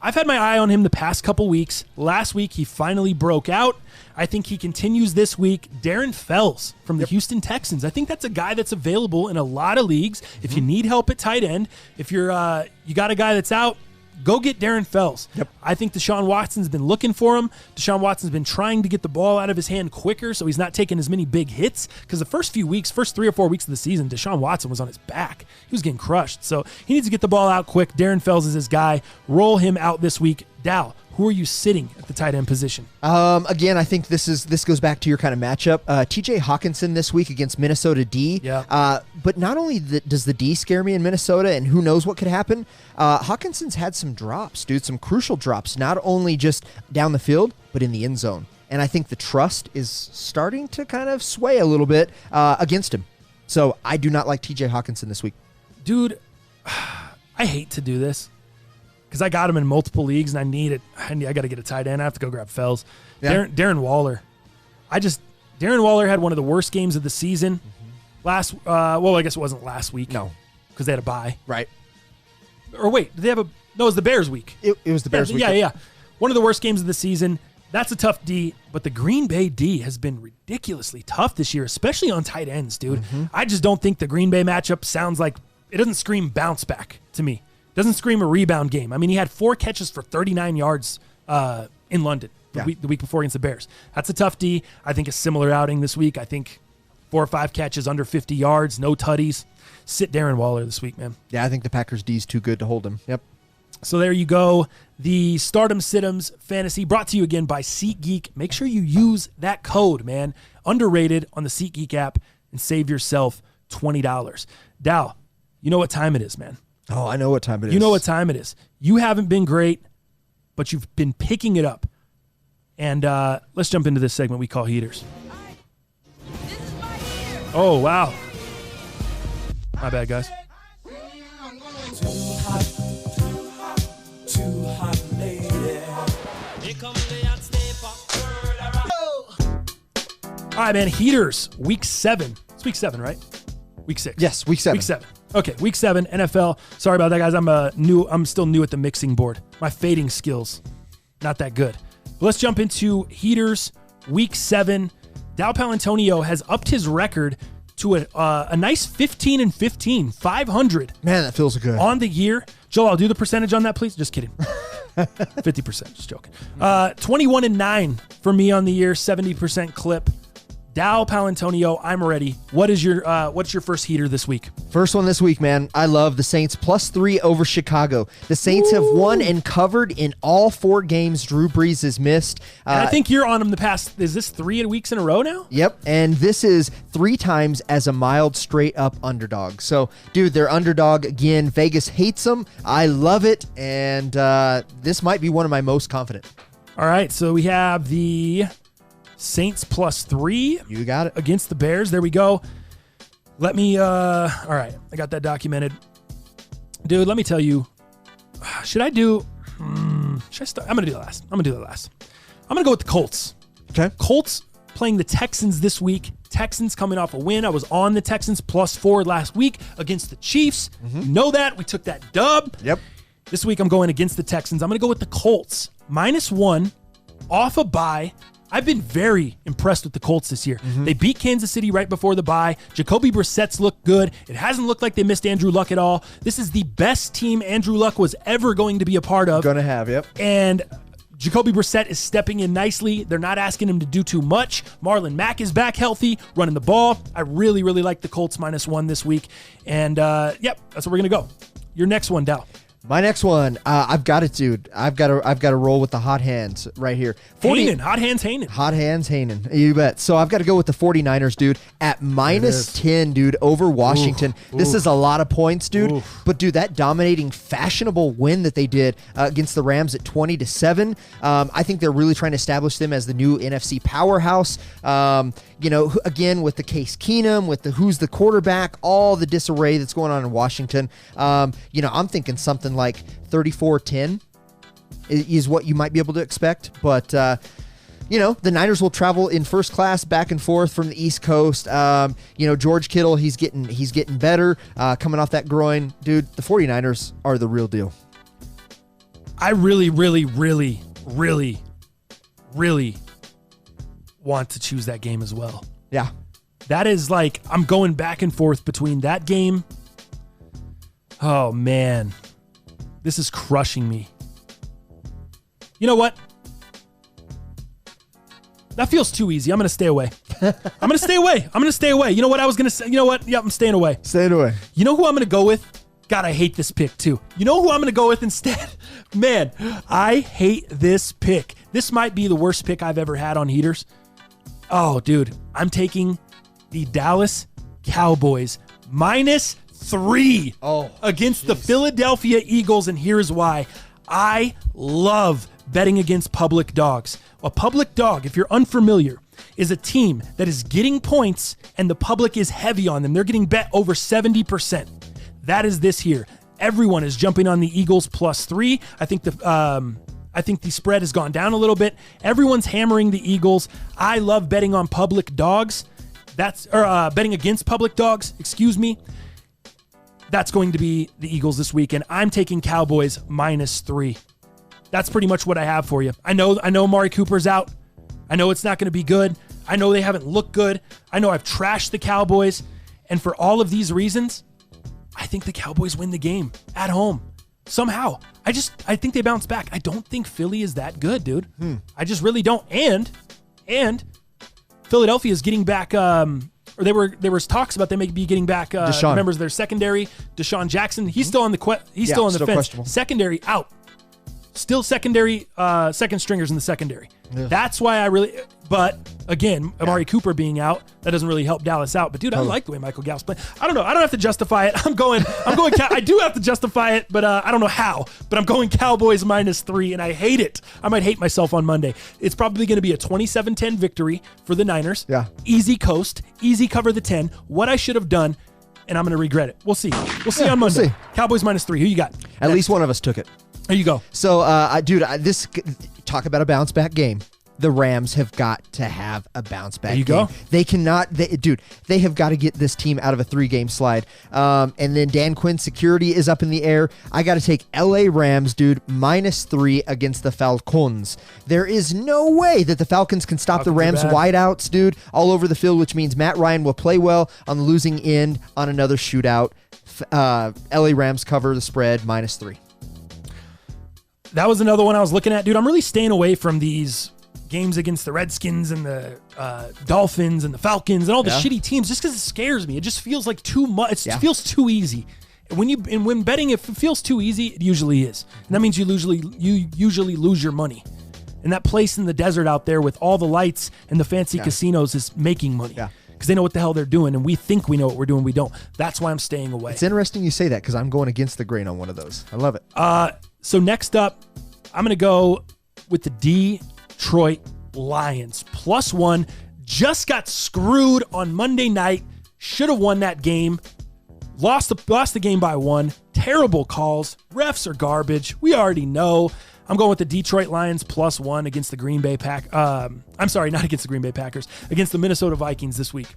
I've had my eye on him the past couple weeks. Last week, he finally broke out. I think he continues this week. Darren Fells from the Houston Texans. I think that's a guy that's available in a lot of leagues. If you need help at tight end, if you're you got a guy that's out, go get Darren Fells. Yep. I think Deshaun Watson's been looking for him. Deshaun Watson's been trying to get the ball out of his hand quicker so he's not taking as many big hits. Because the first 3 or 4 weeks of the season, Deshaun Watson was on his back. He was getting crushed. So he needs to get the ball out quick. Darren Fells is his guy. Roll him out this week. Dal, who are you sitting at the tight end position? Again, I think this goes back to your kind of matchup. T.J. Hawkinson this week against Minnesota D. Yeah. But not only does the D scare me in Minnesota, and who knows what could happen, Hawkinson's had some drops, dude, some crucial drops, not only just down the field, but in the end zone. And I think the trust is starting to kind of sway a little bit against him. So I do not like T.J. Hawkinson this week. Dude, I hate to do this. Because I got him in multiple leagues and I need it. I got to get a tight end. I have to go grab Fells. Yeah. Darren Waller. Darren Waller had one of the worst games of the season. I guess it wasn't last week. No. Because they had a bye. Right. Or wait, did they have no, it was the Bears week. It was the Bears week. Yeah. One of the worst games of the season. That's a tough D, but the Green Bay D has been ridiculously tough this year, especially on tight ends, dude. I just don't think the Green Bay matchup sounds like, it doesn't scream bounce back to me. Doesn't scream a rebound game. I mean, he had 4 catches for 39 yards in London. the week before against the Bears. That's a tough D. I think a similar outing this week. I think 4 or 5 catches under 50 yards, no tutties. Sit Darren Waller this week, man. Yeah, I think the Packers D is too good to hold him. Yep. So there you go. The Stardom Sit-Ems Fantasy brought to you again by Seat Geek. Make sure you use that code, man. Underrated on the Seat Geek app and save yourself $20. Dal, you know what time it is, man. Oh, I know what time it is. You know what time it is. You haven't been great, but you've been picking it up. And let's jump into this segment we call Heaters. Oh, wow. My bad, guys. All right, man. Heaters, week 7. It's week 7, right? Week 6. Yes, week 7. Week 7. Okay, week 7, NFL. Sorry about that, guys. I'm still new at the mixing board. My fading skills, not that good. But let's jump into Heaters, week 7. Dal Palantonio has upped his record to a nice 15-15, 500. Man, that feels good. On the year. Joel, I'll do the percentage on that, please. Just kidding. 50%, just joking. 21-9 for me on the year, 70% clip. Dal Palantonio, I'm ready. What's your first heater this week? First one this week, man. I love the Saints +3 over Chicago. The Saints have won and covered in all 4 games Drew Brees has missed. And I think you're on them the past, is this 3 weeks in a row now? Yep, and this is 3 times as a mild straight-up underdog. So, dude, they're underdog again. Vegas hates them. I love it, and this might be one of my most confident. All right, so we have the Saints +3. You got it. Against the Bears. There we go. Let me, all right. I got that documented. Dude, let me tell you. Should I start? I'm going to do that last. I'm going to go with the Colts. Okay. Colts playing the Texans this week. Texans coming off a win. I was on the Texans +4 last week against the Chiefs. You know that. We took that dub. Yep. This week I'm going against the Texans. I'm going to go with the Colts. -1 off a bye. I've been very impressed with the Colts this year. They beat Kansas City right before the bye. Jacoby Brissett's looked good. It hasn't looked like they missed Andrew Luck at all. This is the best team Andrew Luck was ever going to be a part of. Gonna have, yep. And Jacoby Brissett is stepping in nicely. They're not asking him to do too much. Marlon Mack is back healthy, running the ball. I really, really like the Colts -1 this week. And, yep, that's where we're going to go. Your next one, Dal. My next one, I've got it, dude. I've got to roll with the hot hands right here. Hot hands, Haanen. Hot hands, Haanen. You bet. So I've got to go with the 49ers, dude, at -10, dude, over Washington. This is a lot of points, dude. But, dude, that dominating, fashionable win that they did against the Rams at 20-7, I think they're really trying to establish them as the new NFC powerhouse. You know, again, with the Case Keenum, with the who's the quarterback, all the disarray that's going on in Washington. You know, I'm thinking something like 34-10 is what you might be able to expect. But, you know, the Niners will travel in first class back and forth from the East Coast. You know, George Kittle, he's getting better coming off that groin. Dude, the 49ers are the real deal. I really, really, really, really, really want to choose that game as well. Yeah. That is like, I'm going back and forth between that game. Oh, man. This is crushing me. You know what? That feels too easy. I'm going to stay away. I'm going to stay away. You know what I was going to say? You know what? Yeah, I'm staying away. Staying away. You know who I'm going to go with? God, I hate this pick too. You know who I'm going to go with instead? Man, I hate this pick. This might be the worst pick I've ever had on Heaters. Oh, dude, I'm taking the Dallas Cowboys -3 against the Philadelphia Eagles, and here's why. I love betting against public dogs. A public dog, if you're unfamiliar, is a team that is getting points and the public is heavy on them. They're getting bet over 70%. That is this here. Everyone is jumping on the Eagles +3. I think the spread has gone down a little bit. Everyone's hammering the Eagles. I love betting on public dogs. Betting against public dogs, excuse me. That's going to be the Eagles this weekend. I'm taking Cowboys -3. That's pretty much what I have for you. I know Amari Cooper's out. I know it's not going to be good. I know they haven't looked good. I know I've trashed the Cowboys. And for all of these reasons, I think the Cowboys win the game at home. somehow. I think they bounce back. I don't think Philly is that good, dude. I just really don't. And Philadelphia is getting back. Or there was talks about they may be getting back members of their secondary. Deshaun Jackson, he's still on the still on the fence. Secondary out. Still secondary, second stringers in the secondary. Yeah. That's why but again, Amari Cooper being out, that doesn't really help Dallas out. But dude, I like the way Michael Gallup's playing. I don't know. I don't have to justify it. I'm going. I do have to justify it, but I don't know how. But I'm going Cowboys -3, and I hate it. I might hate myself on Monday. It's probably going to be a 27-10 victory for the Niners. Yeah. Easy coast, easy cover the 10. What I should have done, and I'm going to regret it. We'll see. We'll see on Monday. Cowboys -3. Who you got? At least one of us took it. There you go. So, this talk about a bounce back game. The Rams have got to have a bounce back game. Go. They cannot, they have got to get this team out of a 3-game slide. And then Dan Quinn's security is up in the air. I got to take LA Rams, dude, -3 against the Falcons. There is no way that the Falcons can stop the Rams wideouts, dude, all over the field, which means Matt Ryan will play well on the losing end on another shootout. LA Rams cover the spread -3. That was another one I was looking at, dude. I'm really staying away from these games against the Redskins and the Dolphins and the Falcons and all the shitty teams just because it scares me. It just feels like too much. It feels too easy. When betting, if it feels too easy, it usually is. And that means you usually lose your money. And that place in the desert out there with all the lights and the fancy casinos is making money. Yeah. Because they know what the hell they're doing, and we think we know what we're doing. We don't. That's why I'm staying away. It's interesting you say that because I'm going against the grain on one of those. I love it. So next up, I'm going to go with the Detroit Lions. +1. Just got screwed on Monday night. Should have won that game. Lost the game by 1. Terrible calls. Refs are garbage. We already know. I'm going with the Detroit Lions +1 against the Green Bay Packers. I'm sorry, not against the Green Bay Packers. Against the Minnesota Vikings this week.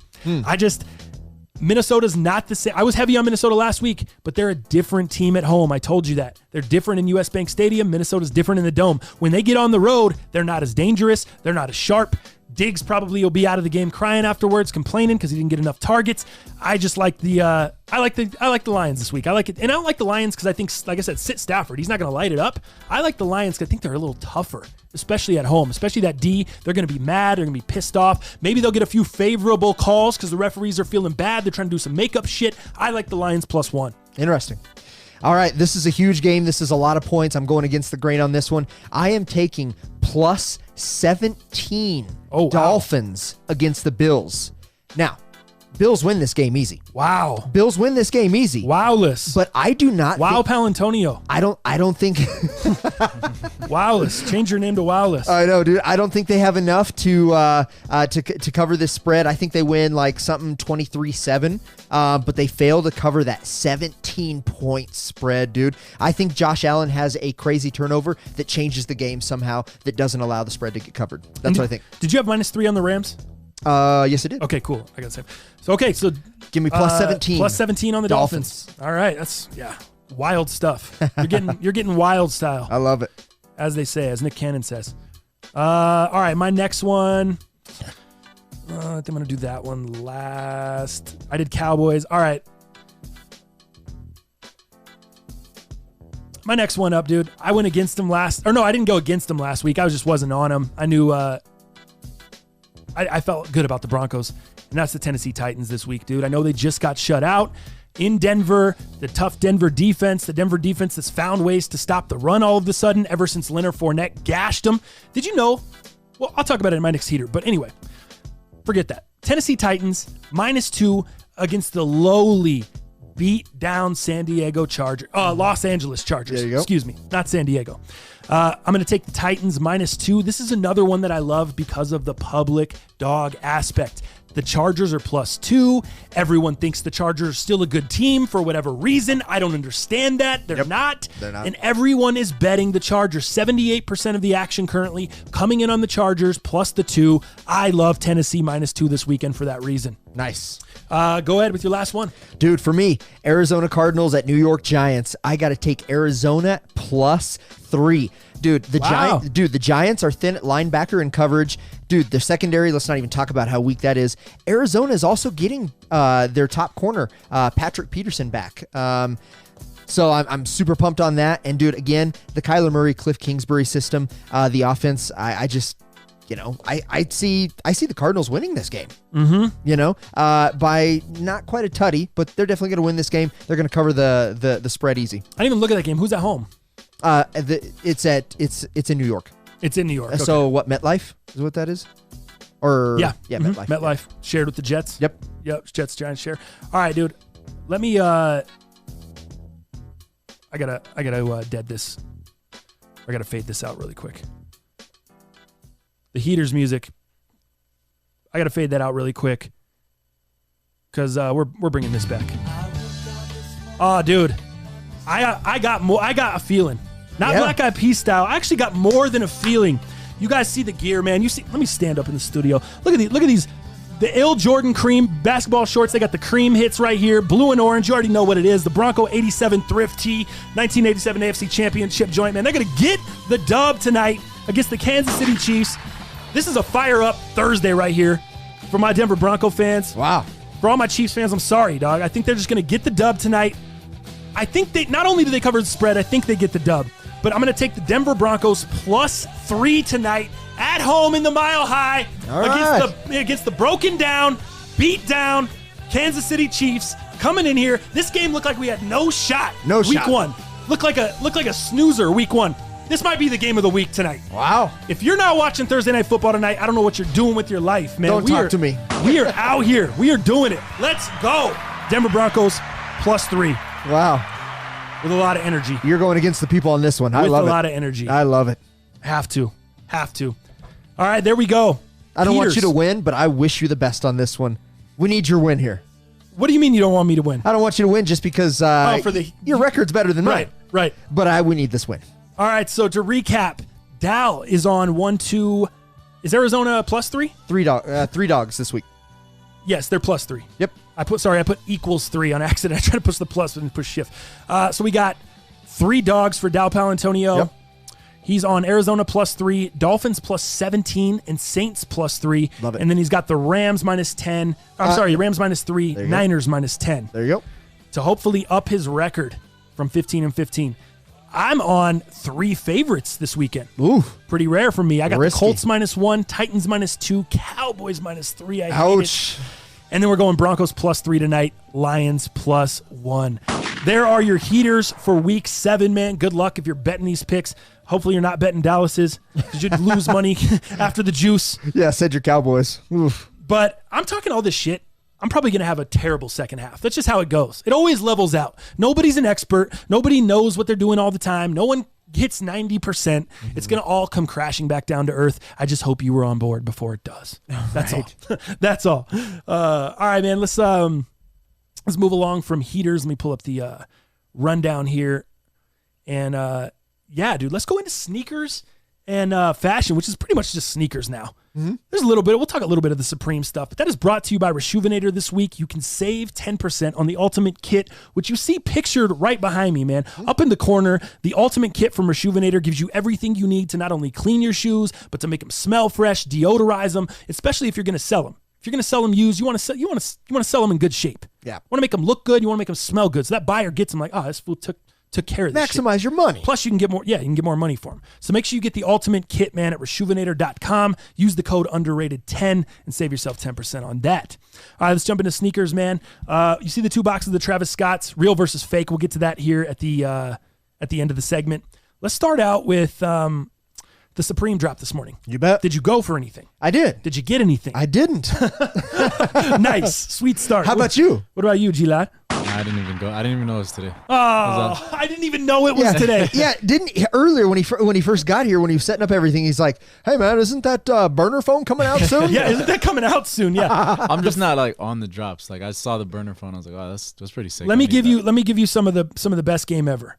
Minnesota's not the same. I was heavy on Minnesota last week, but they're a different team at home. I told you that. They're different in US Bank Stadium. Minnesota's different in the Dome. When they get on the road, they're not as dangerous. They're not as sharp. Diggs probably will be out of the game crying afterwards, complaining because he didn't get enough targets. I just like the I like the Lions this week. I like it, and I don't like the Lions because I think, like I said, sit Stafford. He's not going to light it up. I like the Lions because I think they're a little tougher, especially at home, especially that D. They're going to be mad. They're going to be pissed off. Maybe they'll get a few favorable calls because the referees are feeling bad. They're trying to do some makeup shit. I like the Lions +1. Interesting. All right, this is a huge game. This is a lot of points. I'm going against the grain on this one. I am taking +17 Dolphins against the Bills. Now, Bills win this game easy. Wow. Bills win this game easy. Wowless. But I do not Palantonio. I don't think Wowless. Change your name to Wowless. I know, dude. I don't think they have enough to cover this spread. I think they win like something 23-7. But they fail to cover that 17-point spread, dude. I think Josh Allen has a crazy turnover that changes the game somehow that doesn't allow the spread to get covered. That's what I think. Did you have -3 on the Rams? Yes, I did. Okay, cool. I got the same. So give me +17. +17 on the Dolphins. All right, that's wild stuff. You're getting wild style. I love it. As they say, as Nick Cannon says. All right, my next one. I think I'm going to do that one last. I did Cowboys. All right. My next one up, dude. I went against them last. Or no, I didn't go against them last week. I just wasn't on them. I knew I felt good about the Broncos. And that's the Tennessee Titans this week, dude. I know they just got shut out in Denver. The tough Denver defense. The Denver defense has found ways to stop the run all of a sudden ever since Leonard Fournette gashed them. Did you know? Well, I'll talk about it in my next heater. But anyway. Forget that. Tennessee Titans -2 against the lowly beat down Los Angeles Chargers. There you go. Excuse me, not San Diego. I'm going to take the Titans -2. This is another one that I love because of the public dog aspect. The Chargers are +2. Everyone thinks the Chargers are still a good team for whatever reason. I don't understand that. They're not. They're not. And everyone is betting the Chargers. 78% of the action currently coming in on the Chargers +2. I love Tennessee -2 this weekend for that reason. Nice. Go ahead with your last one. Dude, for me, Arizona Cardinals at New York Giants. I got to take Arizona +3. Dude, the Giants are thin at linebacker and coverage. Dude, the secondary, let's not even talk about how weak that is. Arizona is also getting their top corner, Patrick Peterson, back. So I'm super pumped on that. And dude, again, the Kyler Murray, Cliff Kingsbury system, the offense, I just, I see the Cardinals winning this game. By not quite a tutty, but they're definitely going to win this game. They're going to cover the spread easy. I didn't even look at that game. Who's at home? It's in New York. It's in New York. Okay. So what, MetLife is what that is? Or MetLife. MetLife shared with the Jets. Yep. Jets Giants share. All right, dude. Let me. I gotta dead this. I gotta fade this out really quick. The Heaters music. I gotta fade that out really quick because we're bringing this back. Oh, dude. I got a feeling. Not Black Eyed Peas style. I actually got more than a feeling. You guys see the gear, man. You see. Let me stand up in the studio. Look at these. The Ill Jordan Cream basketball shorts. They got the cream hits right here. Blue and orange. You already know what it is. The Bronco 87 Thrift Tee. 1987 AFC Championship joint, man. They're going to get the dub tonight against the Kansas City Chiefs. This is a fire-up Thursday right here for my Denver Bronco fans. Wow. For all my Chiefs fans, I'm sorry, dog. I think they're just going to get the dub tonight. I think they not only do they cover the spread, I think they get the dub. But I'm going to take the Denver Broncos +3 tonight at home in the Mile High against the broken down, beat down Kansas City Chiefs coming in here. This game looked like we had no shot. Week one. Looked like a snoozer week one. This might be the game of the week tonight. Wow. If you're not watching Thursday Night Football tonight, I don't know what you're doing with your life, man. Don't talk to me. We are out here. We are doing it. Let's go. Denver Broncos +3. Wow. With a lot of energy. You're going against the people on this one. I love it. With a lot of energy. I love it. Have to. All right, there we go. I don't want you to win, but I wish you the best on this one. We need your win here. What do you mean you don't want me to win? I don't want you to win just because your record's better than mine. Right. But we need this win. All right, so to recap, Dal is on 1-2. Is Arizona +3? Three dogs this week. Yes, they're +3. Yep. I put =3 on accident. I tried to push the plus and push shift. So we got 3 dogs for Dal Palantonio. Yep. He's on Arizona +3, Dolphins +17, and Saints +3. Love it. And then he's got the Rams -10. Rams -3, Niners -10. There you go. To hopefully up his record from 15-15. I'm on 3 favorites this weekend. Ooh. Pretty rare for me. I got Risky. the Colts -1, Titans -2, Cowboys -3. I hate Ouch. it. And then we're going Broncos +3 tonight, Lions +1. There are your heaters for week 7, man. Good luck if you're betting these picks. Hopefully you're not betting Dallas's because you'd lose money after the juice. Yeah, said your Cowboys. Oof. But I'm talking all this shit. I'm probably going to have a terrible second half. That's just how it goes. It always levels out. Nobody's an expert. Nobody knows what they're doing all the time. No one hits 90%. It's going to all come crashing back down to earth. I just hope you were on board before it does. That's all. That's all. All right, man. Let's move along from heaters. Let me pull up the rundown here. And dude, let's go into sneakers and fashion, which is pretty much just sneakers now. Mm-hmm. There's a little bit. We'll talk a little bit of the Supreme stuff, but that is brought to you by Resjuvenator this week. You can save 10% on the Ultimate Kit, which you see pictured right behind me, man. Up in the corner, the Ultimate Kit from Resjuvenator gives you everything you need to not only clean your shoes, but to make them smell fresh, deodorize them, especially if you're going to sell them. If you're going to sell them used, you want to sell them in good shape. Yeah. You want to make them look good. You want to make them smell good. So that buyer gets them like, oh, this fool took care of this Maximize shit. your money. Plus, you can get more. Yeah, you can get more money for them. So make sure you get the Ultimate Kit, man, at Resjuvenator.com. Use the code underrated10 and save yourself 10% on that. All right, let's jump into sneakers, man. You see the 2 boxes of the Travis Scotts, real versus fake. We'll get to that here at the end of the segment. Let's start out with the Supreme drop this morning. You bet. Did you go for anything? I did. Did you get anything? I didn't. Nice. Sweet start. How about you? What about you, G-Lad? I didn't even go. I didn't even know it was today. Oh, I didn't even know it was today. Yeah, earlier when he first got here, when he was setting up everything, he's like, "Hey man, isn't that burner phone coming out soon?" Yeah, isn't that coming out soon? Yeah. I'm just not like on the drops. Like I saw the burner phone, I was like, "Oh, that's pretty sick." Let me give you some of the best game ever.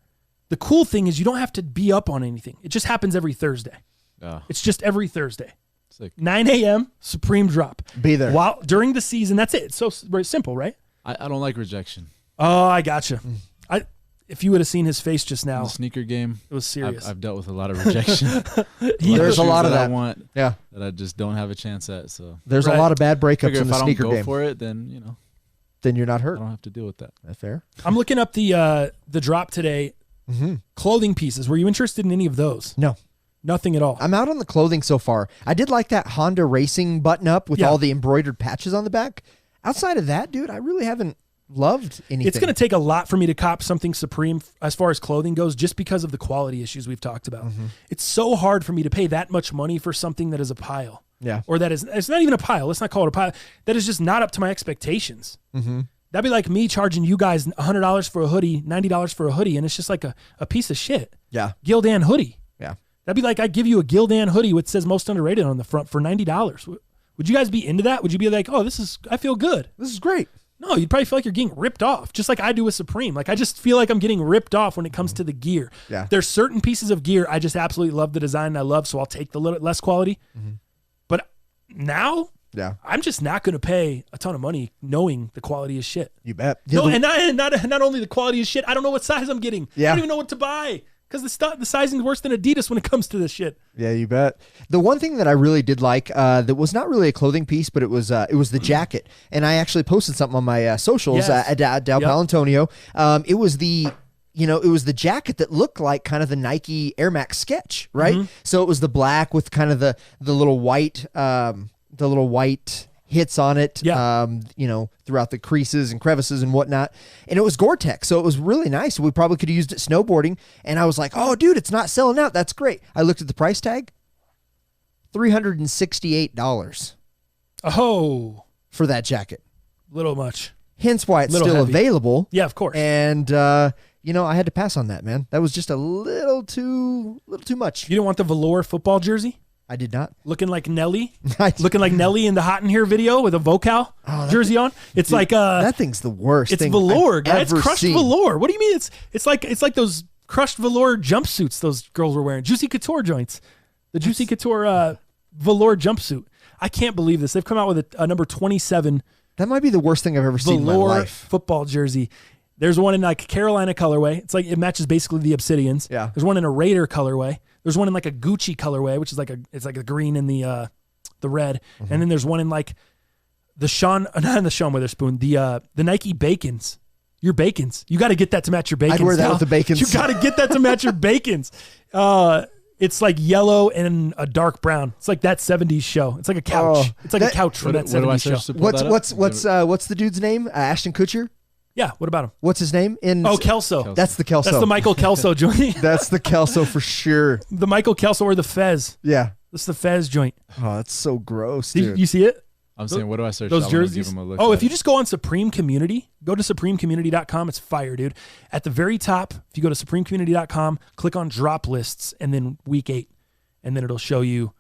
The cool thing is you don't have to be up on anything. It just happens every Thursday. It's just every Thursday. Sick. 9 a.m. Supreme drop. Be there. During the season, that's it. It's so very simple, right? I don't like rejection. Oh, I gotcha. If you would have seen his face just now, in the sneaker game, it was serious. I've dealt with a lot of rejection. There's a lot of that. I want. Yeah. That I just don't have a chance at. So there's a lot of bad breakups in the sneaker game. If I don't go for it, then Then you're not hurt. I don't have to deal with that. That's fair. I'm looking up the drop today. Mm-hmm. Clothing pieces. Were you interested in any of those? No. Nothing at all. I'm out on the clothing so far. I did like that Honda Racing button-up with all the embroidered patches on the back. Outside of that, dude, I really haven't loved anything. It's going to take a lot for me to cop something Supreme as far as clothing goes, just because of the quality issues we've talked about. Mm-hmm. It's so hard for me to pay that much money for something that is a pile. Yeah. Or that is, it's not even a pile. Let's not call it a pile. That is just not up to my expectations. Mm-hmm. That'd be like me charging you guys $100 for a hoodie, $90 for a hoodie, and it's just like a piece of shit. Yeah. Gildan hoodie. Yeah. That'd be like I give you a Gildan hoodie which says most underrated on the front for $90. Would you guys be into that? Would you be like, oh, I feel good. This is great. No, you'd probably feel like you're getting ripped off, just like I do with Supreme. Like I just feel like I'm getting ripped off when it comes to the gear. Yeah. There's certain pieces of gear I just absolutely love the design I love, so I'll take the little less quality. Mm-hmm. But now, yeah, I'm just not going to pay a ton of money knowing the quality is shit. You bet. No, and not only the quality is shit, I don't know what size I'm getting. Yeah. I don't even know what to buy because the sizing is worse than Adidas when it comes to this shit. Yeah, you bet. The one thing that I really did like that was not really a clothing piece, but it was the jacket, and I actually posted something on my socials at Dal Palantonio. It was the jacket that looked like kind of the Nike Air Max sketch, right? Mm-hmm. So it was the black with kind of the little white hits on it, throughout the creases and crevices and whatnot. And it was Gore-Tex, so it was really nice. We probably could have used it snowboarding. And I was like, oh, dude, it's not selling out. That's great. I looked at the price tag, $368. Oh. For that jacket. Little much. Hence why it's still heavy. Available. Yeah, of course. And, I had to pass on that, man. That was just a little too much. You didn't want the velour football jersey? I did not. Looking like Nelly? Looking like Nelly in the Hot in Here video with a vocal jersey on? It's like that thing's the worst. It's thing velour, guys. It's crushed velour. What do you mean? It's like those crushed velour jumpsuits those girls were wearing. Juicy Couture joints. The Juicy Couture velour jumpsuit. I can't believe this. They've come out with a number 27. That might be the worst thing I've ever seen in my life. Football jersey. There's one in like Carolina colorway. It's like it matches basically the Obsidians. Yeah. There's one in a Raider colorway. There's one in like a Gucci colorway, which is like a green and the red. Mm-hmm. And then there's one in like not in the Sean Witherspoon, the Nike Bacons. Your Bacons. You got to get that to match your Bacons. I'd wear that with the Bacons. You got to get that to match your Bacons. It's like yellow and a dark brown. It's like that 70s show. It's like a couch. It's like a couch from that 70s show. What's the dude's name? Ashton Kutcher? Yeah, what about him? What's his name? Kelso. That's the Kelso. That's the Michael Kelso joint. That's the Kelso for sure. The Michael Kelso or the Fez. Yeah. That's the Fez joint. Oh, that's so gross, dude. You see it? I'm saying, what do I search? Those jerseys? Give them a look if you just go on Supreme Community, go to supremecommunity.com. It's fire, dude. At the very top, if you go to supremecommunity.com, click on drop lists and then week 8. And then it'll show you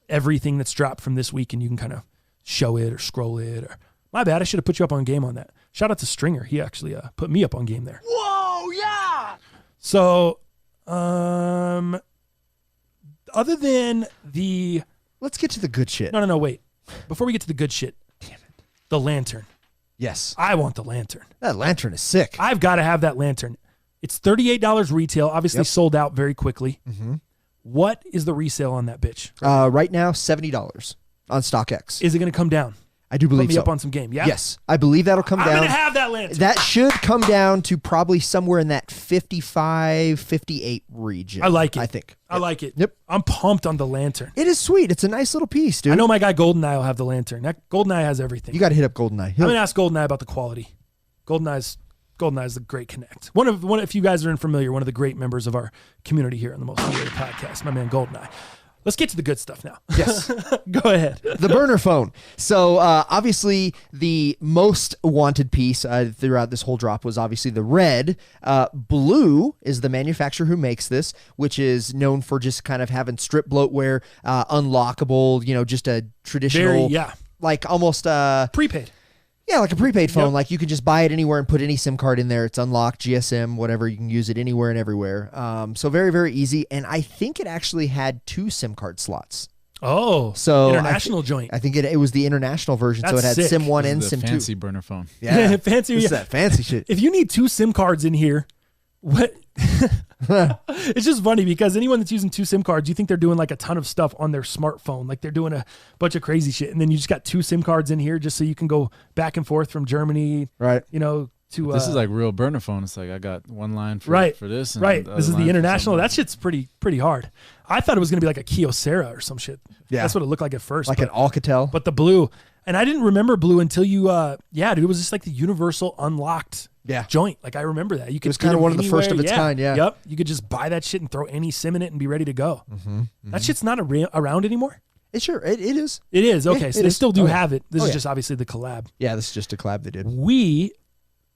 everything that's dropped from this week, and you can kind of show it or scroll it. Or my bad, I should have put you up on game on that. Shout out to Stringer. He actually put me up on game there. Whoa, yeah! So, other than the... Let's get to the good shit. No, wait. Before we get to the good shit. Damn it. The lantern. Yes. I want the lantern. That lantern is sick. I've got to have that lantern. It's $38 retail, obviously sold out very quickly. Mm-hmm. What is the resale on that bitch? Right now, $70 on StockX. Is it going to come down? I do believe Put me so. up on some game, yeah? Yes, I believe that'll come down. I'm going to have that lantern. That should come down to probably somewhere in that 55, 58 region. I like it. I think. I like it. Yep. I'm pumped on the lantern. It is sweet. It's a nice little piece, dude. I know my guy GoldenEye will have the lantern. GoldenEye has everything. You got to hit up GoldenEye. I'm going to ask GoldenEye about the quality. GoldenEye's the great connect. One of if you guys are unfamiliar, one of the great members of our community here on the Most Underrated Podcast, my man GoldenEye. Let's get to the good stuff now. Yes. Go ahead. The burner phone. So obviously the most wanted piece throughout this whole drop was obviously the red. Blue is the manufacturer who makes this, which is known for just kind of having strip bloatware, unlockable, just a traditional, like almost prepaid. Yeah, like a prepaid phone. Yep. Like you can just buy it anywhere and put any SIM card in there. It's unlocked, GSM, whatever. You can use it anywhere and everywhere. So very, very easy. And I think it actually had 2 SIM card slots. Oh, so international joint. I think it was the international version. That's so it had sick. SIM 1 and SIM 2. Fancy burner phone. Yeah, fancy. This is that fancy shit. If you need 2 SIM cards in here, what It's just funny because anyone that's using 2 SIM cards, you think they're doing like a ton of stuff on their smartphone. Like they're doing a bunch of crazy shit. And then you just got 2 SIM cards in here just so you can go back and forth from Germany. Right. You know, to this is like real burner phone. It's like I got one line for this. And right. the This is other the line for international. something. That shit's pretty hard. I thought it was going to be like a Kyocera or some shit. Yeah. That's what it looked like at first. Like an Alcatel. But the blue. And I didn't remember blue until you, dude, it was just like the universal unlocked joint. Like I remember that. You could it was kind of one of the first of its kind, yeah. Yep. You could just buy that shit and throw any SIM in it and be ready to go. That shit's not around anymore? It is. It is. Okay. Yeah, so they still do have it. This is yeah. just obviously the collab. Yeah, this is just a collab they did. We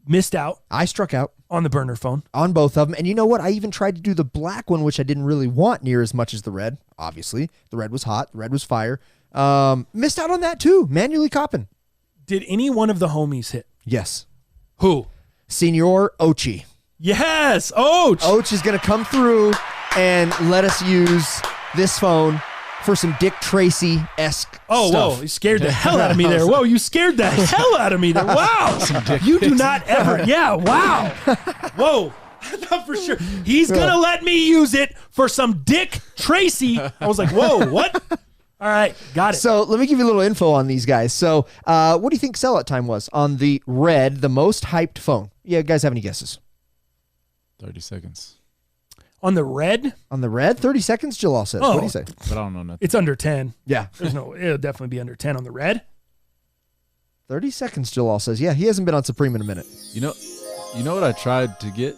missed out. I struck out. On the burner phone. On both of them. And you know what? I even tried to do the black one, which I didn't really want near as much as the red. Obviously. The red was hot. The red was fire. Missed out on that too. Manually copping. Did any one of the homies hit? Yes. Who? Senor Ochi. Yes. Och is going to come through and let us use this phone for some Dick Tracy-esque stuff. Whoa. You scared the hell out of me there. Whoa, you scared the hell out of me there. Wow. You do not ever. Yeah, wow. Whoa. I thought for sure he's going to let me use it for some Dick Tracy. I was like, whoa, what? All right, got it. So let me give you a little info on these guys. So what do you think sellout time was on the red, the most hyped phone? Yeah, guys have any guesses? 30 seconds. On the red? On the red, 30 seconds, Jalal says. What do you say? But I don't know nothing. It's under 10. Yeah. It'll definitely be under 10 on the red. 30 seconds, Jalal says. Yeah, he hasn't been on Supreme in a minute. You know what I tried to get?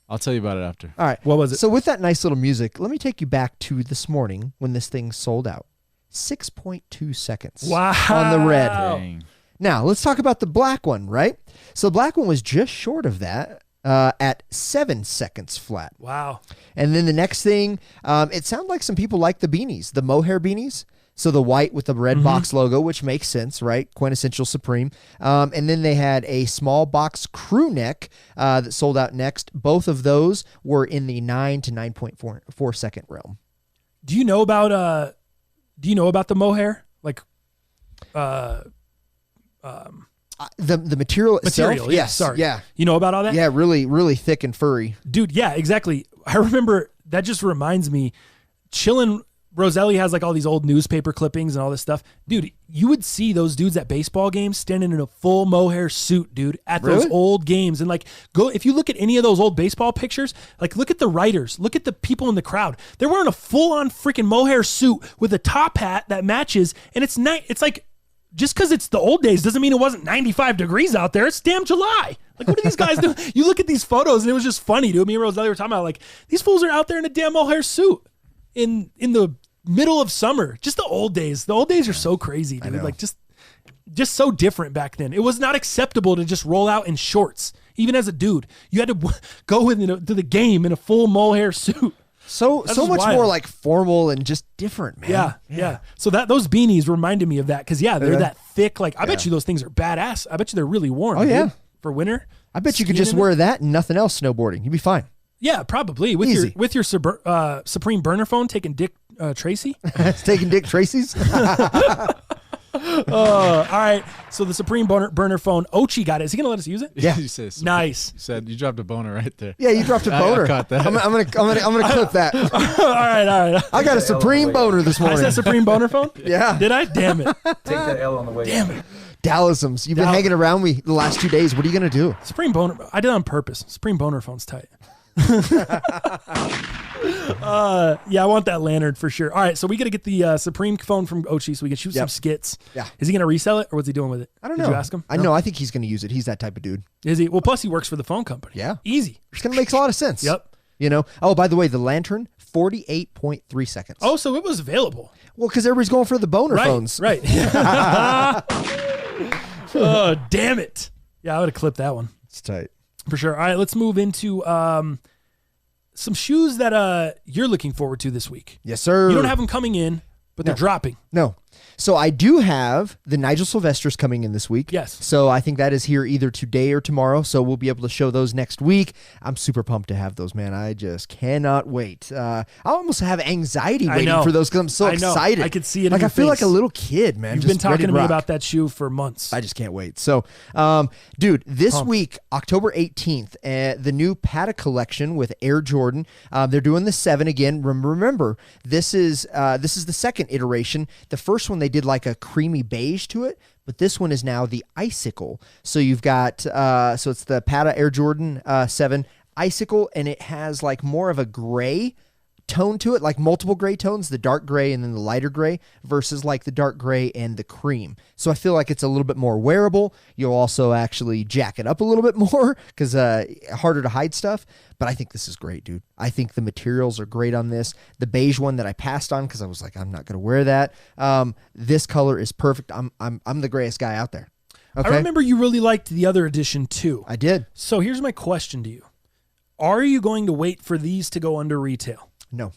I'll tell you about it after. All right. What was it? So with that nice little music, let me take you back to this morning when this thing sold out. 6.2 seconds. Wow. On the red. Dang. Now, let's talk about the black one, right? So the black one was just short of that at 7 seconds flat. Wow. And then the next thing, it sounded like some people like the beanies, the mohair beanies. So the white with the red box logo, which makes sense, right? Quintessential Supreme. And then they had a small box crew neck that sold out next. Both of those were in the 9 to 9.4 second realm. Do you know about the mohair? Like the material itself? Material, yes. Sorry. Yeah. You know about all that? Yeah, really, really thick and furry. Dude, yeah, exactly. I remember that just reminds me, chillin'. Roselli has like all these old newspaper clippings and all this stuff. Dude, you would see those dudes at baseball games standing in a full mohair suit, dude, at those old games. And like, if you look at any of those old baseball pictures, like look at the writers, look at the people in the crowd. They're wearing a full on freaking mohair suit with a top hat that matches. And it's like, just because it's the old days doesn't mean it wasn't 95 degrees out there. It's damn July. Like, what are these guys doing? You look at these photos and it was just funny, dude. Me and Roselli were talking about like, these fools are out there in a damn mohair suit in the middle of summer. Just the old days. The old days are so crazy, dude. Like just so different back then. It was not acceptable to just roll out in shorts. Even as a dude, you had to go to the game in a full mohair suit. So much more like formal and just different, man. Yeah. So those beanies reminded me of that because they're that thick. Like I bet you those things are badass. I bet you they're really warm. Oh yeah, dude, for winter. I bet you could just wear that and nothing else snowboarding. You'd be fine. Yeah, probably with your Supreme burner phone taking Dick Tracy. Taking Dick Tracy's. All right. So the Supreme burner phone, Ochi got it. Is he gonna let us use it? Yeah. Nice. You said you dropped a boner right there. Yeah, you dropped a boner. I caught that. I'm gonna clip that. All right. I got a Supreme boner this morning. Is that Supreme boner phone? Yeah. Did I? Damn it. Take that L on the way. Damn it. Dallasums. You've been hanging around me the last 2 days. What are you gonna do? Supreme boner. I did it on purpose. Supreme boner phone's tight. Yeah, I want that lantern for sure. All right, so we got to get the Supreme phone from Ochi so we can shoot some skits. Yeah. Is he going to resell it or what's he doing with it? I don't know. Did you ask him? I know. I think he's going to use it. He's that type of dude. Is he? Well, plus he works for the phone company. Yeah. Easy. It's going to make a lot of sense. Yep. You know? Oh, by the way, the lantern, 48.3 seconds. Oh, so it was available. Well, because everybody's going for the boner phones. Right. Oh, damn it. Yeah, I would have clipped that one. It's tight. For sure. All right, let's move into some shoes that you're looking forward to this week. Yes, sir. You don't have them coming in, but they're dropping. No. So I do have the Nigel Sylvesters coming in this week. Yes. So I think that is here either today or tomorrow. So we'll be able to show those next week. I'm super pumped to have those, man. I just cannot wait. I almost have anxiety waiting for those because I'm so excited. I could see it. Like in I feel like a little kid, man. You've been talking to me about that shoe for months. I just can't wait. So, dude, this week, October 18th, the new Pata collection with Air Jordan. They're doing the 7 again. Remember, this is the second iteration. The first one they did like a creamy beige to it, but this one is now the Icicle. So you've got so it's the Pata Air Jordan 7 Icicle, and it has like more of a gray tone to it, like multiple gray tones, the dark gray and then the lighter gray versus like the dark gray and the cream. So I feel like it's a little bit more wearable. You'll also actually jack it up a little bit more because harder to hide stuff. But I think this is great, dude. I think the materials are great on this. The beige one that I passed on because I was like, I'm not going to wear that. This color is perfect. I'm the grayest guy out there. Okay? I remember you really liked the other edition too. I did. So here's my question to you. Are you going to wait for these to go under retail? No.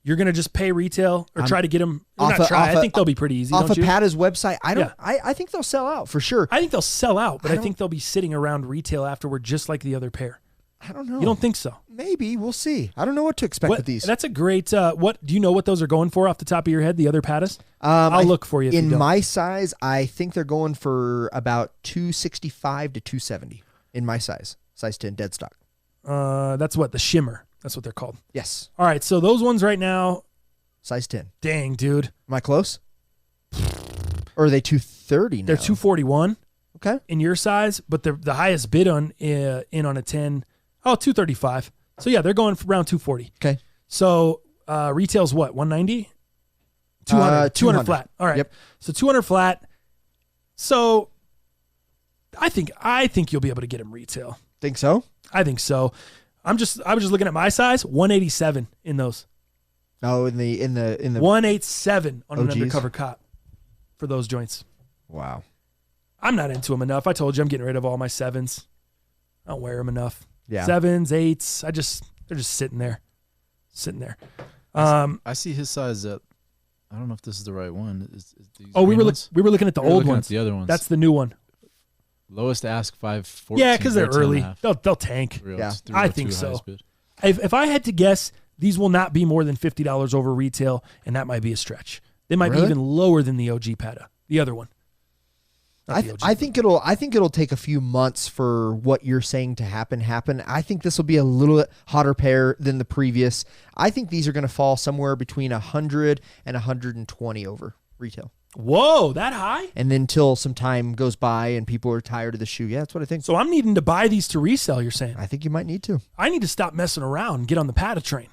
You're going to just pay retail or try to get them? I think they'll be pretty easy, off don't you? of Pata's website. I think they'll sell out for sure. I think they'll sell out, but I think they'll be sitting around retail afterward just like the other pair. I don't know. You don't think so? Maybe. We'll see. I don't know what to expect with these. That's a great, what do you know what those are going for off the top of your head, the other Patas? I'll look for you if you don't. In my size, I think they're going for about $265 to $270 in my size 10 dead stock. That's what, the shimmer. That's what they're called. Yes. All right, so those ones right now. Size 10. Dang, dude. Am I close? Or are they 230 now? They're 241. Okay. In your size, but the highest bid on in on a 10, 235. So yeah, they're going for around 240. Okay. So retail's what, 190? 200 flat. All right. Yep. So 200 flat. So I think you'll be able to get them retail. Think so? I think so. I was just looking at my size, 187 in those. Oh, in the 187 on OGs? an undercover cop for those joints. Wow. I'm not into them enough. I told you I'm getting rid of all my 7s. I don't wear them enough. Yeah. 7s, 8s. They're just sitting there. I see his size at, I don't know if this is the right one. We were looking at the old ones. The other ones. That's the new one. Lowest ask 514. Yeah, because they're early. They'll tank. Yeah, I think so. If I had to guess, these will not be more than $50 over retail, and that might be a stretch. They might be even lower than the OG Pata, the other one. I think it'll take a few months for what you're saying to happen. I think this will be a little bit hotter pair than the previous. I think these are going to fall somewhere between 100 and 120 over retail. Whoa, that high? And then till some time goes by and people are tired of the shoe. Yeah, that's what I think. So I'm needing to buy these to resell, you're saying? I think you might need to. I need to stop messing around and get on the Pata train.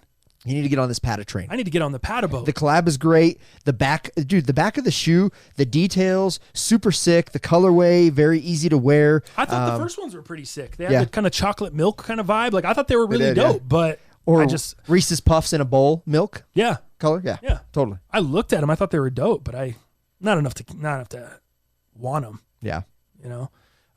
You need to get on this Pata train. I need to get on the Pata boat. The collab is great. The back of the shoe, the details, super sick. The colorway, very easy to wear. I thought the first ones were pretty sick. They had the kind of chocolate milk kind of vibe. Like I thought they were really dope, but Reese's Puffs in a bowl milk. Yeah. Color. Yeah. Totally. I looked at them. I thought they were dope, but not enough to want them. Yeah. You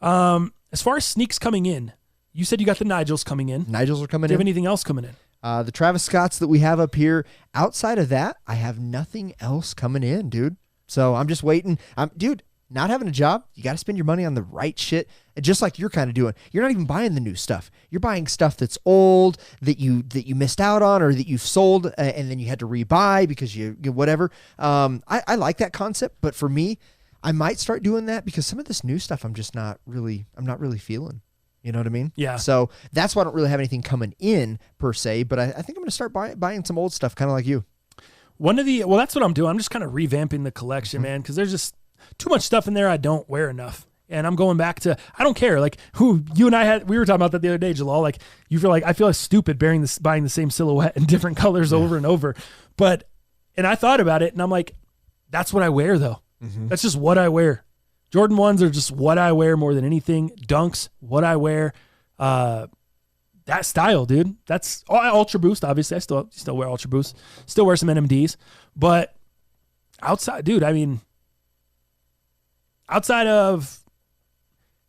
know. As far as sneaks coming in, you said you got the Nigels coming in. Nigels are coming in. Do you have anything else coming in? The Travis Scotts that we have up here. Outside of that, I have nothing else coming in, dude. So I'm just waiting. Dude, not having a job, you got to spend your money on the right shit. Just like you're kind of doing. You're not even buying the new stuff. You're buying stuff that's old that you missed out on or that you've sold and then you had to rebuy because you whatever. I like that concept, but for me, I might start doing that because some of this new stuff I'm not really feeling. You know what I mean? Yeah. So that's why I don't really have anything coming in per se, but I think I'm going to start buying some old stuff, kind of like you. That's what I'm doing. I'm just kind of revamping the collection, man, because there's just too much stuff in there I don't wear enough. And I'm going back to, I don't care. Like you and I we were talking about that the other day, Jalal. Like I feel like stupid buying the same silhouette in different colors over and over. And I thought about it and I'm like, that's what I wear though. Mm-hmm. That's just what I wear. Jordan 1s are just what I wear more than anything. Dunks, what I wear. That style, dude. That's Ultra Boost, obviously. I still wear Ultra Boost. Still wear some NMDs. But outside, dude, I mean, outside of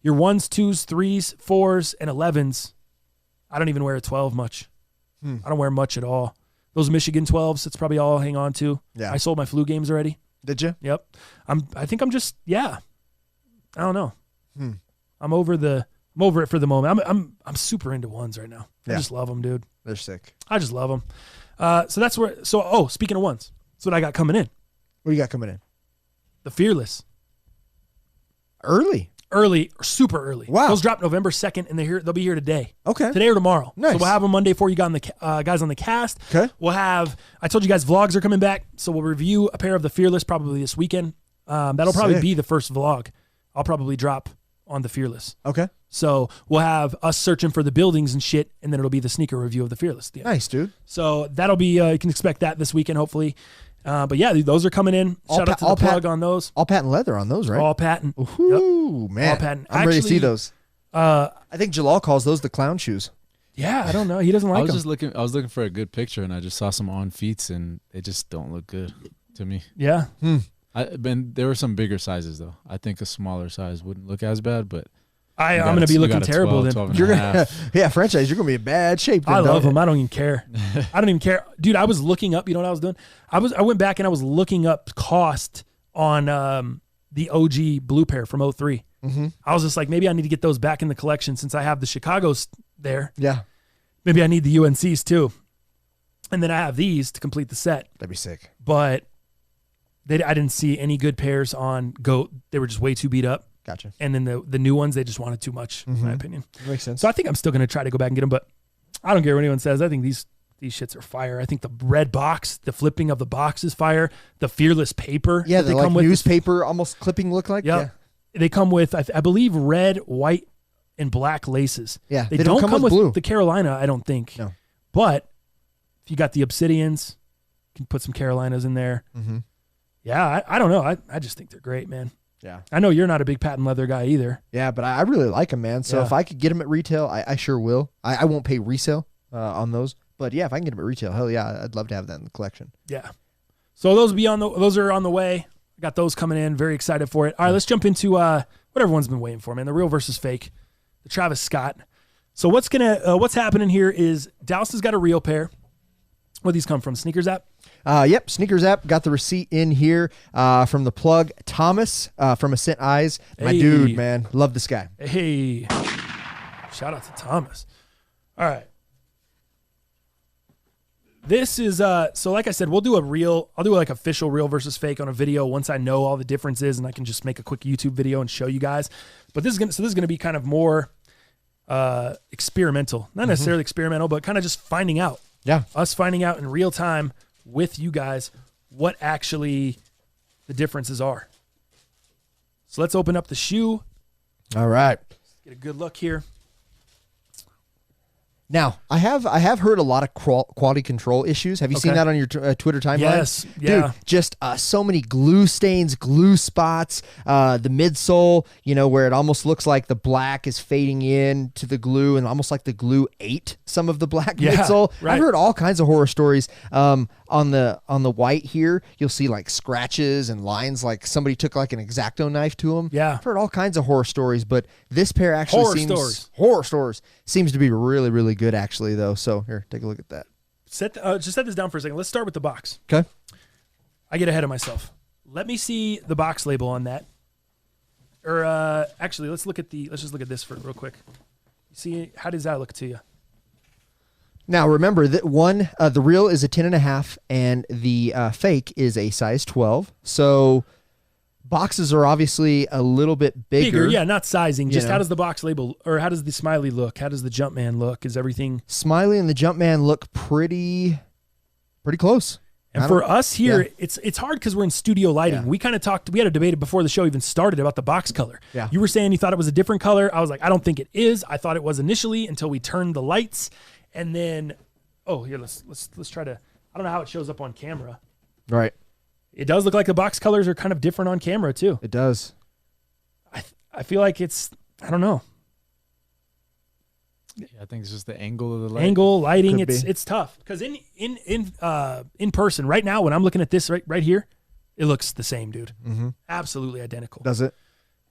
your 1s, 2s, 3s, 4s, and 11s, I don't even wear a 12 much. I don't wear much at all. Those Michigan 12s, that's probably all I'll hang on to. Yeah. I sold my flu games already. Did you? Yep. I think I'm just I don't know. I'm over it for the moment. I'm super into ones right now. I just love them, dude. They're sick. I just love them. So that's where. So speaking of ones, that's what I got coming in. What do you got coming in? The Fearless. Early, super early. Wow. Those drop November 2nd, and they'll be here today. Okay. Today or tomorrow. Nice. So we'll have them Monday for you guys on the cast. Okay. We'll have. I told you guys vlogs are coming back, so we'll review a pair of the Fearless probably this weekend. That'll probably Sick. be the first vlog I'll probably drop on the Fearless. Okay. So we'll have us searching for the buildings and shit, and then it'll be the sneaker review of the Fearless. Yeah. Nice, dude. So that'll be. You can expect that this weekend, hopefully. But yeah, those are coming in. Shout out to the plug on those. All patent leather on those, right? All patent. Ooh, man. All patent. I'm ready to see those. I think Jalal calls those the clown shoes. Yeah, I don't know. He doesn't like them. I was looking for a good picture, and I just saw some on feets, and they just don't look good to me. Yeah. There were some bigger sizes though. I think a smaller size wouldn't look as bad, but I'm going to be looking terrible then. You're gonna, franchise. You're going to be in bad shape. Then, I love them. I don't even care. I don't even care, dude. I was looking up. You know what I was doing? I went back and I was looking up cost on the OG blue pair from 03. Mm-hmm. I was just like, maybe I need to get those back in the collection since I have the Chicago's there. Yeah. Maybe I need the UNCs too. And then I have these to complete the set. That'd be sick. But I didn't see any good pairs on GOAT. They were just way too beat up. Gotcha. And then the new ones, they just wanted too much, in my opinion. Makes sense. So I think I'm still going to try to go back and get them, but I don't care what anyone says. I think these shits are fire. I think the red box, the flipping of the box is fire. The Fearless paper. Yeah, they like come with newspaper almost clipping look like. Yep. Yeah. They come with, I believe, red, white, and black laces. Yeah. They don't come with blue. The Carolina, I don't think. No. But if you got the Obsidians, you can put some Carolinas in there. Mm-hmm. Yeah, I don't know. I just think they're great, man. Yeah. I know you're not a big patent leather guy either. Yeah, but I really like them, man. So if I could get them at retail, I sure will. I won't pay resale on those. But yeah, if I can get them at retail, hell yeah, I'd love to have that in the collection. Yeah. So those are on the way. I got those coming in. Very excited for it. All right, let's jump into what everyone's been waiting for, man. The real versus fake. The Travis Scott. So what's happening here is Dallas has got a real pair. Where these come from? Sneakers app? Yep, Sneakers app. Got the receipt in here from the plug. Thomas from Ascent Eyes. My dude, man. Love this guy. Hey. Shout out to Thomas. All right. This is, so like I said, I'll do like official real versus fake on a video once I know all the differences and I can just make a quick YouTube video and show you guys. But this is going to be kind of more experimental. Not necessarily experimental, but kind of just finding out. Yeah. Us finding out in real time with you guys what actually the differences are. So let's open up the shoe. All right. Get a good look here. Now, I have heard a lot of quality control issues. Have you seen that on your Twitter timeline? Yes. Yeah. Dude, just so many glue stains, glue spots, the midsole, where it almost looks like the black is fading in to the glue and almost like the glue ate some of the black midsole. Right. I've heard all kinds of horror stories. On the white here, you'll see like scratches and lines like somebody took like an X-Acto knife to them. Yeah. I've heard all kinds of horror stories, but this pair actually seems to be really, really good actually though. So here, take a look at that. Just set this down for a second. Let's start with the box. Okay. I get ahead of myself. Let me see the box label on that. Or actually, let's just look at this real quick. See, how does that look to you? Now remember that the real is a 10.5 and the fake is a size 12. So boxes are obviously a little bit bigger. Yeah, not sizing. Just how does the box label, or how does the Smiley look? How does the Jumpman look? Is everything Smiley and the Jumpman look pretty close. And for us here, it's hard because we're in studio lighting. Yeah. We had a debate before the show even started about the box color. Yeah. You were saying you thought it was a different color. I was like, I don't think it is. I thought it was initially until we turned the lights. And then, here, let's try to, I don't know how it shows up on camera. Right. It does look like the box colors are kind of different on camera too. It does. I feel like I don't know. Yeah, I think it's just the angle of the light. Angle, lighting, it's tough. Because in person, right now, when I'm looking at this right here, it looks the same, dude. Mm-hmm. Absolutely identical. Does it?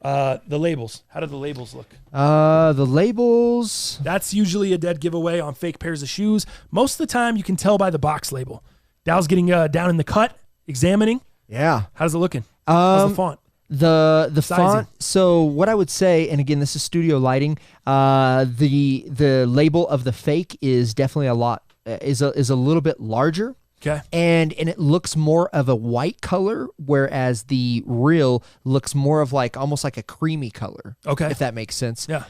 The labels. How do the labels look? The labels. That's usually a dead giveaway on fake pairs of shoes. Most of the time, you can tell by the box label. Dow's getting down in the cut, examining. Yeah. How's it looking? How's the font? The Sizing. font. So what I would say, and again, this is studio lighting. The label of the fake is definitely is a little bit larger. Okay. And it looks more of a white color, whereas the real looks more of almost like a creamy color. Okay. If that makes sense. Yeah.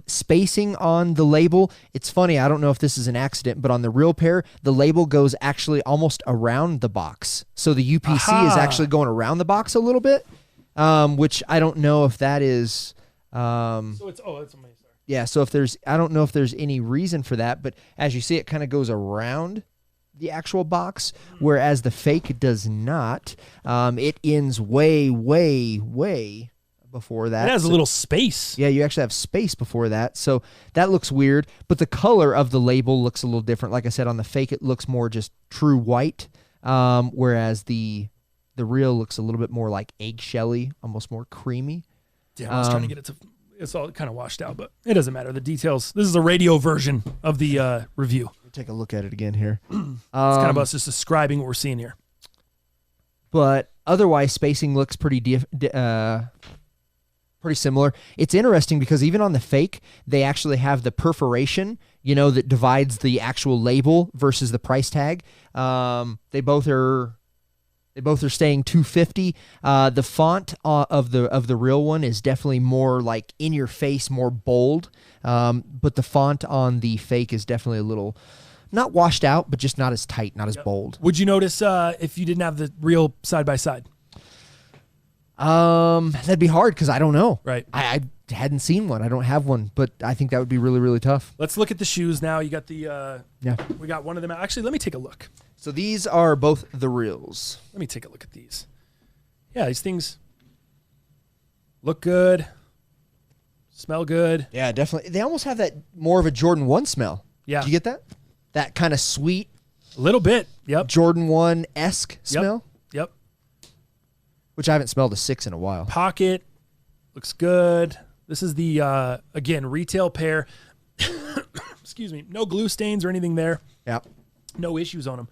Spacing on the label, it's funny, I don't know if this is an accident, but on the real pair, the label goes actually almost around the box. So the UPC is actually going around the box a little bit, which I don't know if that is... so it's amazing. Yeah, so I don't know if there's any reason for that, but as you see, it kind of goes around the actual box, whereas the fake does not. It ends way, way, way before that. It has a little space. Yeah, you actually have space before that, so that looks weird. But the color of the label looks a little different. Like I said, on the fake, it looks more just true white, whereas the real looks a little bit more like eggshelly, almost more creamy. Damn, I was trying to get it to... It's all kind of washed out, but it doesn't matter. The details. This is a radio version of the review. Take a look at it again here. It's kind of us just describing what we're seeing here. But otherwise, spacing looks pretty similar. It's interesting because even on the fake, they actually have the perforation, that divides the actual label versus the price tag. They both are staying $250. The font of the real one is definitely more like in your face, more bold. But the font on the fake is definitely a little not washed out, but just not as tight, not as bold. Would you notice if you didn't have the real side by side? That'd be hard because I don't know. Right. I hadn't seen one. I don't have one, but I think that would be really, really tough. Let's look at the shoes now. You got the yeah. We got one of them. Actually, let me take a look. So these are both the reals. Let me take a look at these. Yeah, these things look good. Smell good. Yeah, definitely. They almost have that more of a Jordan 1 smell. Yeah. Do you get that? That kind of sweet. A little bit. Yep. Jordan 1-esque smell. Yep. Which I haven't smelled a 6 in a while. Pocket. Looks good. This is the, again, retail pair. Excuse me. No glue stains or anything there. Yep. No issues on them.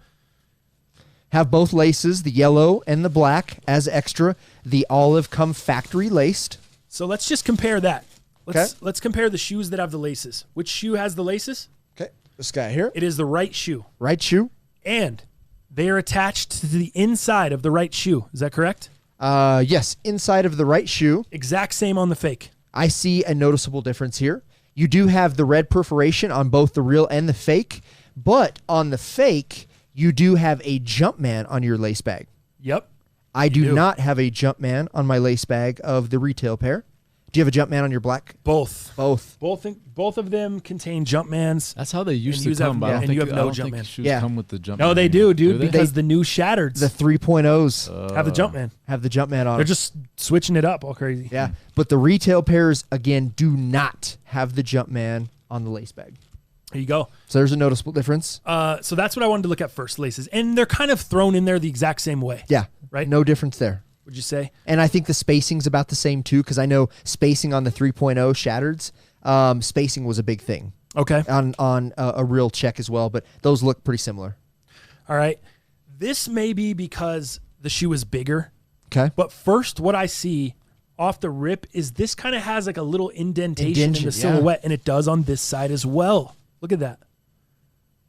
Have both laces, the yellow and the black, as extra. The olive come factory laced. So let's just compare that. Let's compare the shoes that have the laces. Which shoe has the laces? Okay. This guy here. It is the right shoe. Right shoe. And they are attached to the inside of the right shoe. Is that correct? Yes. Inside of the right shoe. Exact same on the fake. I see a noticeable difference here. You do have the red perforation on both the real and the fake, but on the fake, you do have a Jumpman on your lace bag. Yep. I do not have a Jumpman on my lace bag of the retail pair. Do you have a Jumpman on your black? Both. Both of them contain Jumpmans. That's how they used to come. And you have no Jumpman. Jumpman. Shoes come with the Jumpman. No, they do, dude, they? because the new Shattereds, the 3.0s have the Jumpman. Have the Jumpman on. They're just switching it up all crazy. Yeah, but the retail pairs, again, do not have the Jumpman on the lace bag. There you go. So there's a noticeable difference. So that's what I wanted to look at first, laces. And they're kind of thrown in there the exact same way. Yeah. Right? No difference there. Would you say? And I think the spacing's about the same too, because I know spacing on the 3.0 Shattereds, spacing was a big thing. Okay. On a real check as well, but those look pretty similar. All right. This may be because the shoe is bigger. Okay. But first, what I see off the rip is this kind of has like a little indentation in the silhouette, and it does on this side as well. Look at that.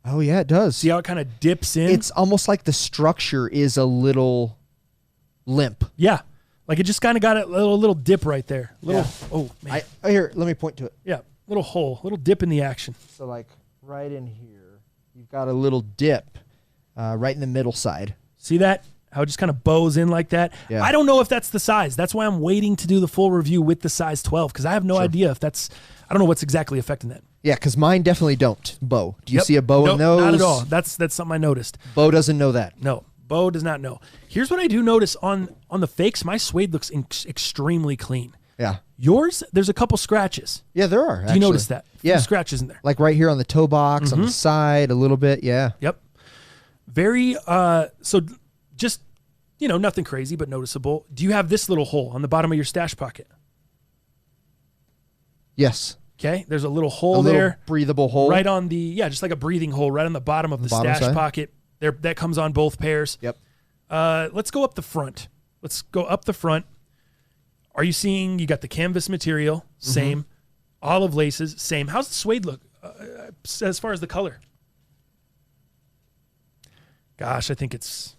Oh, yeah, it does. See how it kind of dips in? It's almost like the structure is a little limp. Yeah. Like it just kind of got a little dip right there. Oh, man. Here, let me point to it. Yeah. Little hole, little dip in the action. So like right in here, you've got a little dip right in the middle side. See that? How it just kind of bows in like that? Yeah. I don't know if that's the size. That's why I'm waiting to do the full review with the size 12, because I have no idea if that's, I don't know what's exactly affecting that. Yeah, because mine definitely don't bow. Do you see a bow in those? Not at all. That's something I noticed. Bo doesn't know that. No, Bo does not know. Here's what I do notice on the fakes. My suede looks extremely clean. Yeah. Yours, there's a couple scratches. Yeah, there are. Do you notice that? Yeah. Scratches in there. Like right here on the toe box, on the side, a little bit. Yeah. Yep. Very, so just, nothing crazy, but noticeable. Do you have this little hole on the bottom of your stash pocket? Yes. Okay. There's a little hole little there. Breathable hole. Right on just like a breathing hole right on the bottom of the stash side. pocket. There, that comes on both pairs. Yep. Let's go up the front. Are you seeing, you got the canvas material, same. Olive laces, same. How's the suede look as far as the color? Gosh, I think it's...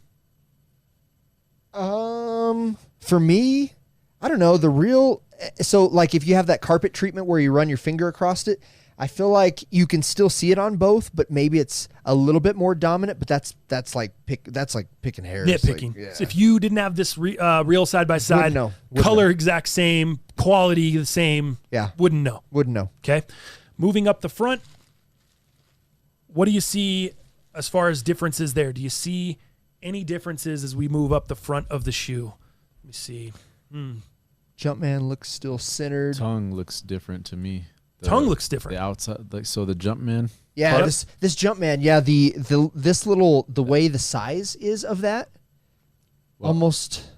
For me, I don't know. The real... So, like, if you have that carpet treatment where you run your finger across it, I feel like you can still see it on both, but maybe it's a little bit more dominant. But that's like picking hairs. Nitpicking. Like, yeah. So if you didn't have this real side by side, Wouldn't color know. exact same, quality the same, wouldn't know. Okay, moving up the front. What do you see as far as differences there? Do you see any differences as we move up the front of the shoe? Let me see. Jumpman looks still centered. Tongue looks different to me. Tongue looks different. The outside, like, so the Jumpman. Yeah, this Jumpman. Yeah, the way the size is of that, almost.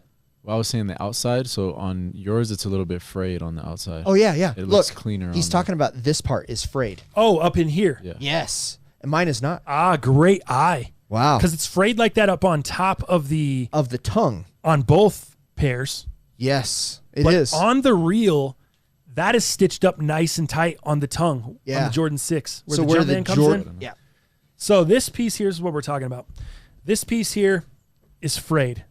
Well, I was saying the outside. So on yours, it's a little bit frayed on the outside. Oh yeah. It looks cleaner. He's talking about this part is frayed. Oh, up in here. Yeah. Yes, and mine is not. Great eye. Wow. Because it's frayed like that up on top of the tongue on both pairs. Yes, it is. On the reel, that is stitched up nice and tight on the tongue on the Jordan 6, where the Jumpman comes in. Yeah. So this piece here is what we're talking about. This piece here is frayed.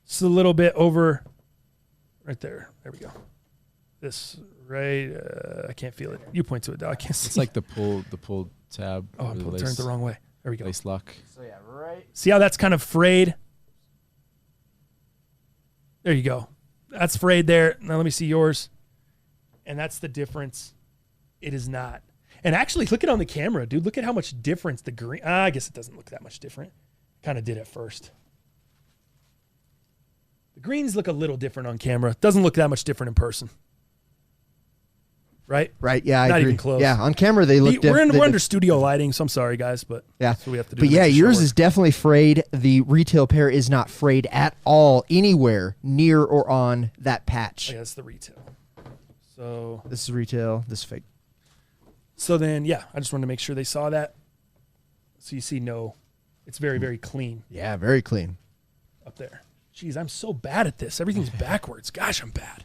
It's a little bit over right there. There we go. This right, I can't feel it. You point to it, though. I can't see. It's like the pull tab. Oh, I turned it the wrong way. There we go. Lace lock. So yeah, right. See how that's kind of frayed? There you go. That's frayed there. Now let me see yours. And that's the difference. It is not. And actually, look at it on the camera, dude. Look at how much difference the green... I guess it doesn't look that much different. Kind of did at first. The greens look a little different on camera. Doesn't look that much different in person. Right? Right, yeah, I Not agree. even close. Yeah, on camera they look different. We're under studio lighting, so I'm sorry, guys, but that's what we have to do. But yeah, yours is definitely frayed. The retail pair is not frayed at all anywhere near or on that patch. Oh, yeah, that's the retail. So this is retail, this is fake. So then, yeah, I just wanted to make sure they saw that. So you see, no, it's very, very clean. Yeah, very clean. Up there. Jeez, I'm so bad at this. Everything's backwards. Gosh, I'm bad.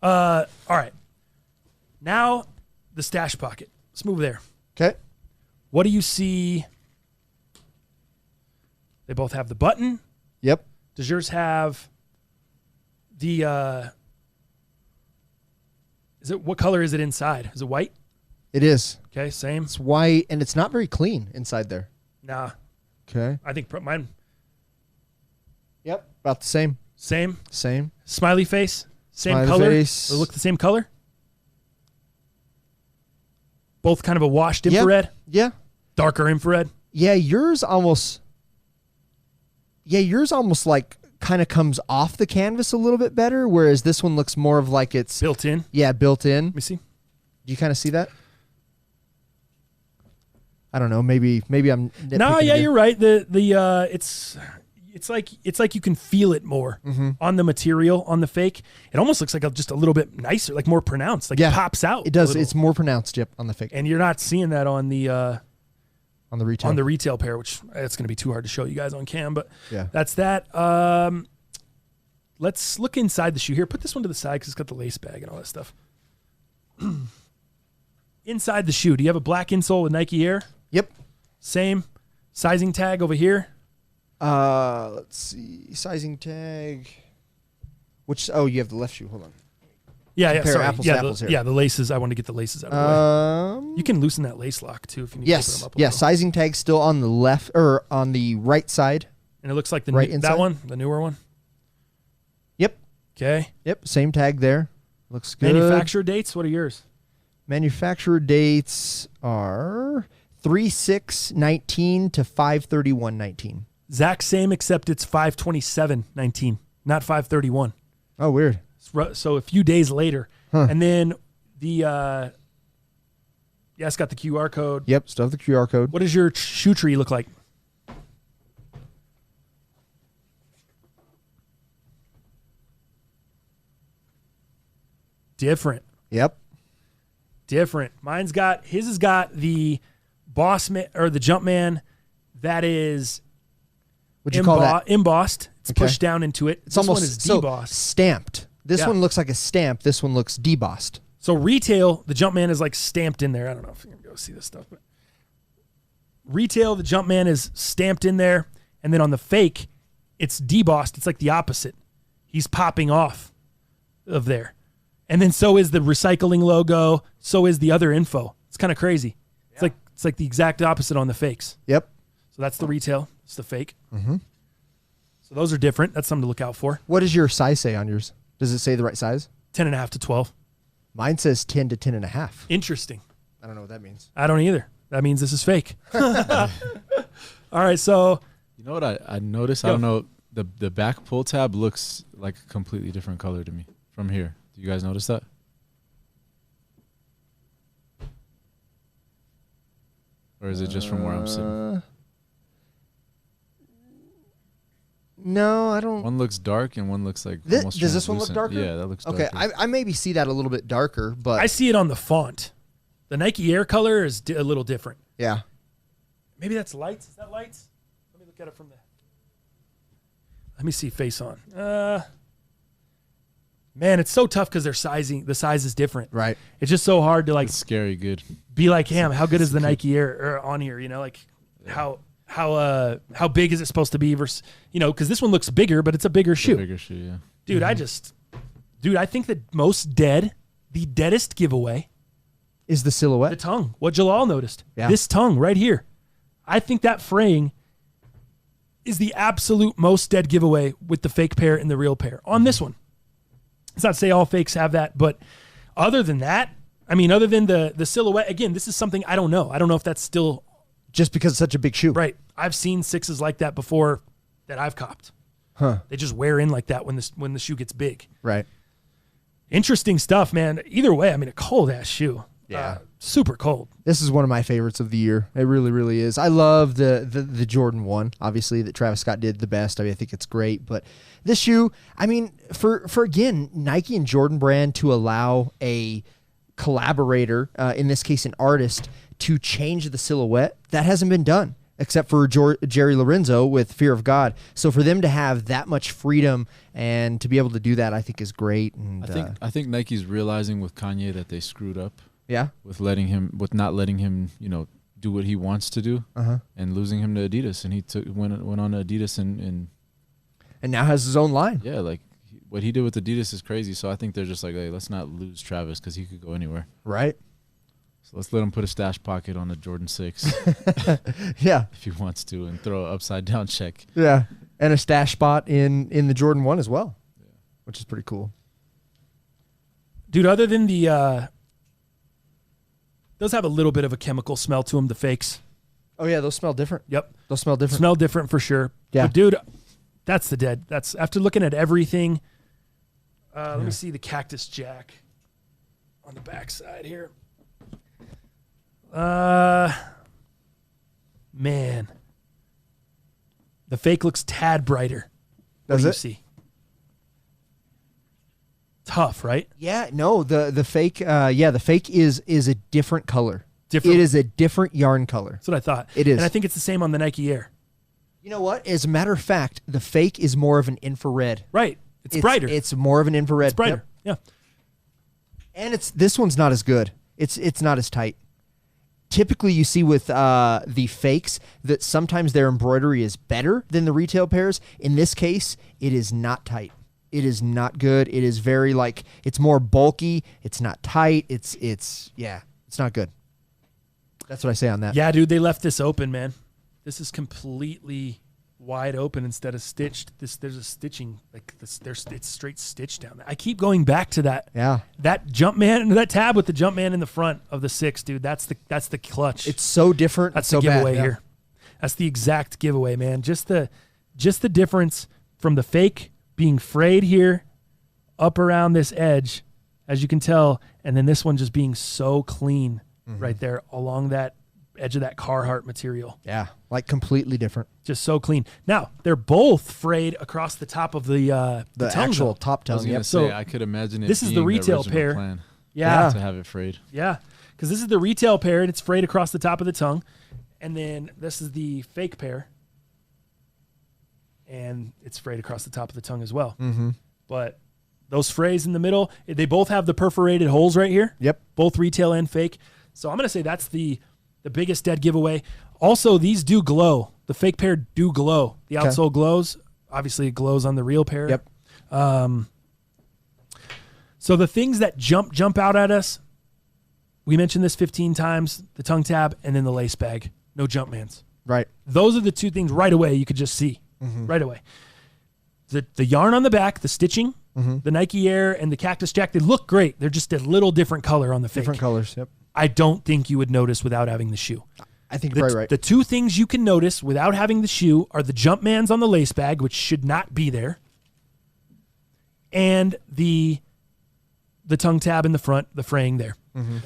All right. Now, the stash pocket. Let's move there. Okay. What do you see? They both have the button. Yep. Does yours have the... what color is it inside? Is it white? It is. Okay, same. It's white, and it's not very clean inside there. Nah. Okay. I think mine... Yep. About the same. Same? Same. Smiley face? Same Smiley color? face. They look the same color? Both kind of a washed infrared? Yeah. Darker infrared? Yeah, yours almost like kind of comes off the canvas a little bit better, whereas this one looks more of like it's built in. Yeah, built in. Let me see. Do you kind of see that? I don't know. Maybe I'm. No, yeah, you're right. It's like you can feel it more on the material on the fake. It almost looks like just a little bit nicer, like more pronounced. Like it pops out. It does. It's more pronounced. Yep, on the fake. And you're not seeing that on the retail pair, which it's going to be too hard to show you guys on cam. But yeah, that's that. Let's look inside the shoe here. Put this one to the side because it's got the lace bag and all that stuff. Inside the shoe, do you have a black insole with Nike Air? Yep. Same. Sizing tag over here. Let's see. Sizing tag. You have the left shoe. Hold on. Yeah, sorry. Apples to apples here. Yeah, the laces. I want to get the laces out of the way. You can loosen that lace lock too if you need to open them up a little. Sizing tag still on the left or on the right side. And it looks like that one, the newer one. Yep. Okay. Yep. Same tag there. Looks good. Manufacturer dates. What are yours? Manufacturer dates are 3/6/19 to 5/31/19. Exact same, except it's 5/27/19, not 5/31. Oh, weird. So a few days later, and then the it's got the QR code. Yep, still have the QR code. What does your shoe tree look like? Different. Yep. Different. His has got the Bossman or the Jumpman that is Would you call that? Embossed. It's Okay. pushed down into it. It's This almost one is so debossed. stamped. This Yeah. one looks like a stamp. This one looks debossed. So retail, the Jumpman is like stamped in there. I don't know if you can go see this stuff, but retail, the Jumpman is stamped in there, and then on the fake, it's debossed. It's like the opposite. He's popping off of there. And then so is the recycling logo, so is the other info. It's kind of crazy. Yeah. It's like the exact opposite on the fakes. Yep. So that's the retail. It's the fake. Mm-hmm. So those are different. That's something to look out for. What does your size say on yours? Does it say the right size? 10.5 to 12. Mine says 10 to 10.5. Interesting. I don't know what that means. I don't either. That means this is fake. All right, so. You know what I noticed? Go. I don't know. The back pull tab looks like a completely different color to me from here. Do you guys notice that? Or is it just from where I'm sitting? No, I don't. One looks dark and one looks like almost Does this one look translucent. darker? Yeah, that looks darker. Okay, I maybe see that a little bit darker, but I see it on the font. The Nike Air color is a little different. yeah. Maybe that's lights. Is that lights? Let me look at it from the. Let me see face on. Man, it's so tough because the size is different. Right. It's just so hard to like It's scary good. be like, damn, how good is the Nike Air on here? You know, like how big is it supposed to be versus, you know, because this one looks bigger, but it's a bigger shoe. Bigger shoe, yeah. Dude, I think the the deadest giveaway Is the silhouette? the tongue. What Jalal noticed. Yeah. This tongue right here. I think that fraying is the absolute most dead giveaway with the fake pair and the real pair on this one. It's not to say all fakes have that, but other than that, I mean, other than the silhouette, again, this is something I don't know. I don't know if that's still Just because it's such a big shoe. right. I've seen 6's like that before that I've copped. Huh. They just wear in like that when the shoe gets big. Right. Interesting stuff, man. Either way, I mean, a cold ass shoe. Yeah. Super cold. This is one of my favorites of the year. It really, really is. I love the Jordan 1, obviously, that Travis Scott did the best. I mean, I think it's great. But this shoe, I mean, for again, Nike and Jordan brand to allow a collaborator, in this case an artist, to change the silhouette, that hasn't been done except for Jerry Lorenzo with Fear of God. So for them to have that much freedom and to be able to do that, I think is great. And I think Nike's realizing with Kanye that they screwed up. Yeah. With not letting him, you know, do what he wants to do, and losing him to Adidas, and he went on to Adidas and now has his own line. Yeah, like what he did with Adidas is crazy. So I think they're just like, hey, let's not lose Travis because he could go anywhere. Right. So let's let him put a stash pocket on a Jordan 6. Yeah. If he wants to, and throw an upside down check. Yeah. And a stash spot in the Jordan 1 as well, which is pretty cool. Dude, other than the those have a little bit of a chemical smell to them, the fakes. Oh, yeah, those smell different. Yep. Those smell different. Smell different for sure. Yeah. But dude, that's the dead. That's after looking at everything. Let me see the Cactus Jack on the backside here. Man. The fake looks tad brighter. What Does do you it? see? Tough, right? Yeah, no, the fake the fake is a different color. Different. It is a different yarn color. That's what I thought. It is. And I think it's the same on the Nike Air. You know what? As a matter of fact, the fake is more of an infrared. Right. It's brighter. It's more of an infrared. It's brighter. Yep. Yeah. And this one's not as good. It's not as tight. Typically, you see with the fakes that sometimes their embroidery is better than the retail pairs. In this case, it is not tight. It is not good. It is very it's more bulky. It's not tight. It's not good. That's what I say on that. Yeah, dude, they left this open, man. This is completely wide open instead of stitched. There's a stitching it's straight stitched down there. I keep going back to that. Yeah. That Jumpman, that tab with the Jumpman in the front of the 6, dude. That's the clutch. It's so different. That's so the giveaway bad. here. That's the exact giveaway, man. Just the difference from the fake being frayed here up around this edge, as you can tell, and then this one just being so clean right there along that edge of that Carhartt material. Yeah, completely different. Just so clean. Now, they're both frayed across the top of the tongue, actual though. top I was tongue. gonna Yep. say, So, I could imagine it. this is the being retail original pair. plan Yeah. to have it frayed. Yeah, because this is the retail pair, and it's frayed across the top of the tongue. And then this is the fake pair. and it's frayed across the top of the tongue as well. Mm-hmm. But those frays in the middle, they both have the perforated holes right here. Yep. Both retail and fake. So I'm going to say that's the biggest dead giveaway. Also, these do glow. The fake pair do glow. The outsole glows. Obviously, it glows on the real pair. Yep. So the things that jump out at us, we mentioned this 15 times, the tongue tab and then the lace bag. No Jumpmans. Right. Those are the two things right away you could just see. Right away. The yarn on the back, the stitching, the Nike Air, and the Cactus Jack, they look great. They're just a little different color on the fake. Different colors, yep. I don't think you would notice without having the shoe. I think you're probably right. The two things you can notice without having the shoe are the Jumpmans on the lace bag, which should not be there, and the tongue tab in the front, the fraying there.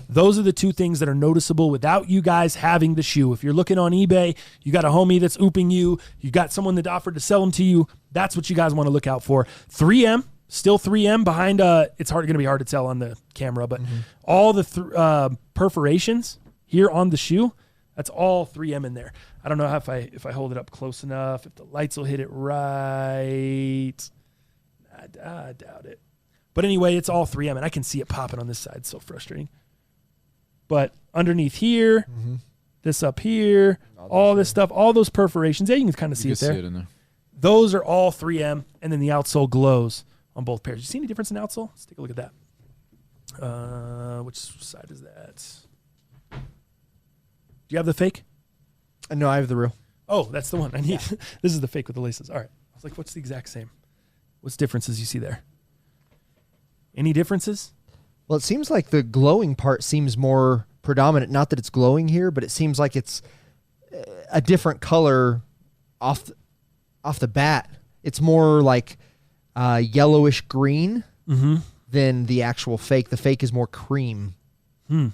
Those are the two things that are noticeable without you guys having the shoe. If you're looking on eBay, you got a homie that's ooping you, you got someone that offered to sell them to you, that's what you guys want to look out for. 3M, still 3M behind, it's going to be hard to tell on the camera, but all the perforations here on the shoe, that's all 3M in there. I don't know if I hold it up close enough, if the lights will hit it right. I doubt it. But anyway, it's all 3M, and I can see it popping on this side. It's so frustrating. But underneath here, this up here, all this stuff, all those perforations, yeah, you can kind of see it there. See it in there. Those are all 3M, and then the outsole glows on both pairs. You see any difference in the outsole? Let's take a look at that. Which side is that? Do you have the fake? No, I have the real. Oh, that's the one I need. This is the fake with the laces. All right. I was like, what's the exact same? What's differences you see there? Any differences? Well, it seems like the glowing part seems more predominant. Not that it's glowing here, but it seems like it's a different color off the bat. It's more like yellowish green than the actual fake. The fake is more cream. I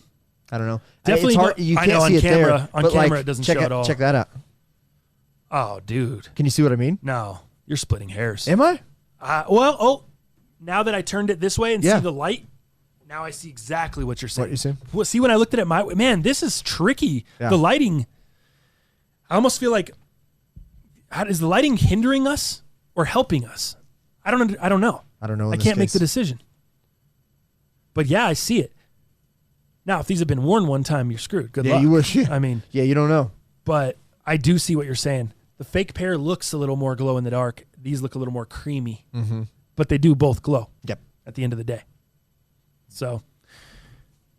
don't know. Definitely, it's hard. You can't see on it camera. there. On but camera, it doesn't show at all. Check that out. Oh, dude. Can you see what I mean? No, you're splitting hairs. Am I? Now that I turned it this way and see the light, now I see exactly what you're saying. What you saying? Well, see, when I looked at it man, this is tricky. Yeah. The lighting, I almost feel like, is the lighting hindering us or helping us? I don't know. I don't know. I can't make the decision. But yeah, I see it. Now, if these have been worn one time, you're screwed. Good luck. You wish. I mean, you don't know. But I do see what you're saying. The fake pair looks a little more glow in the dark. These look a little more creamy. But they do both glow. Yep. At the end of the day. So,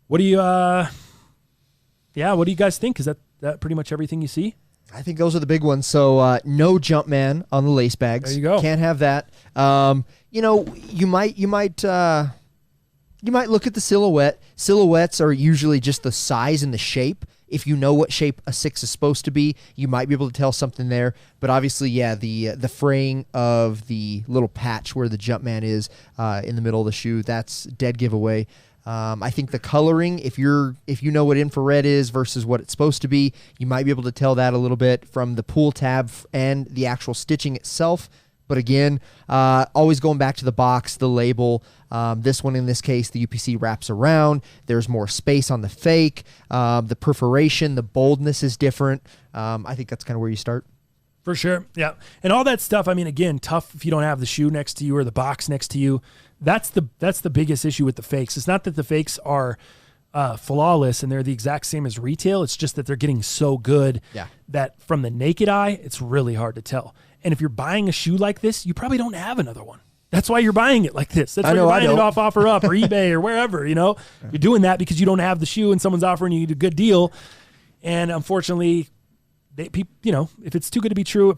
what do you guys think? Is that pretty much everything you see? I think those are the big ones. So, no Jumpman on the lace bags. There you go. Can't have that. You might look at the silhouette. Silhouettes are usually just the size and the shape. If you know what shape a 6 is supposed to be, you might be able to tell something there. But obviously, the fraying of the little patch where the Jumpman is in the middle of the shoe, that's dead giveaway. I think the coloring, if you know what infrared is versus what it's supposed to be, you might be able to tell that a little bit from the pull tab and the actual stitching itself. But again, always going back to the box, the label. This one, in this case, the UPC wraps around. There's more space on the fake. The perforation, the boldness is different. I think that's kind of where you start. For sure, yeah. And all that stuff, I mean, again, tough if you don't have the shoe next to you or the box next to you. That's the biggest issue with the fakes. It's not that the fakes are flawless and they're the exact same as retail. It's just that they're getting so good that from the naked eye, it's really hard to tell. And if you're buying a shoe like this, you probably don't have another one. That's why you're buying it like this. That's why you're buying it off OfferUp or eBay or wherever, You're doing that because you don't have the shoe and someone's offering you a good deal. And unfortunately, if it's too good to be true, it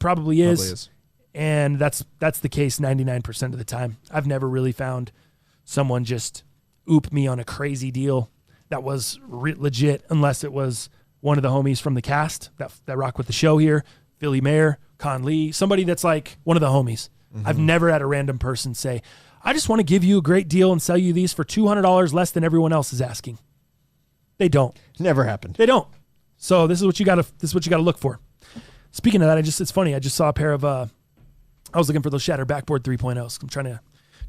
probably is. And that's the case 99% of the time. I've never really found someone just oop me on a crazy deal that was legit, unless it was one of the homies from the cast that rock with the show here, Philly Mayer, Con Lee, somebody that's like one of the homies. I've never had a random person say, I just want to give you a great deal and sell you these for $200 less than everyone else is asking. They don't. Never happened. They don't. So this is what you got to look for. Speaking of that, it's funny. I just saw a pair of I was looking for those Shatter Backboard 3.0s. I'm trying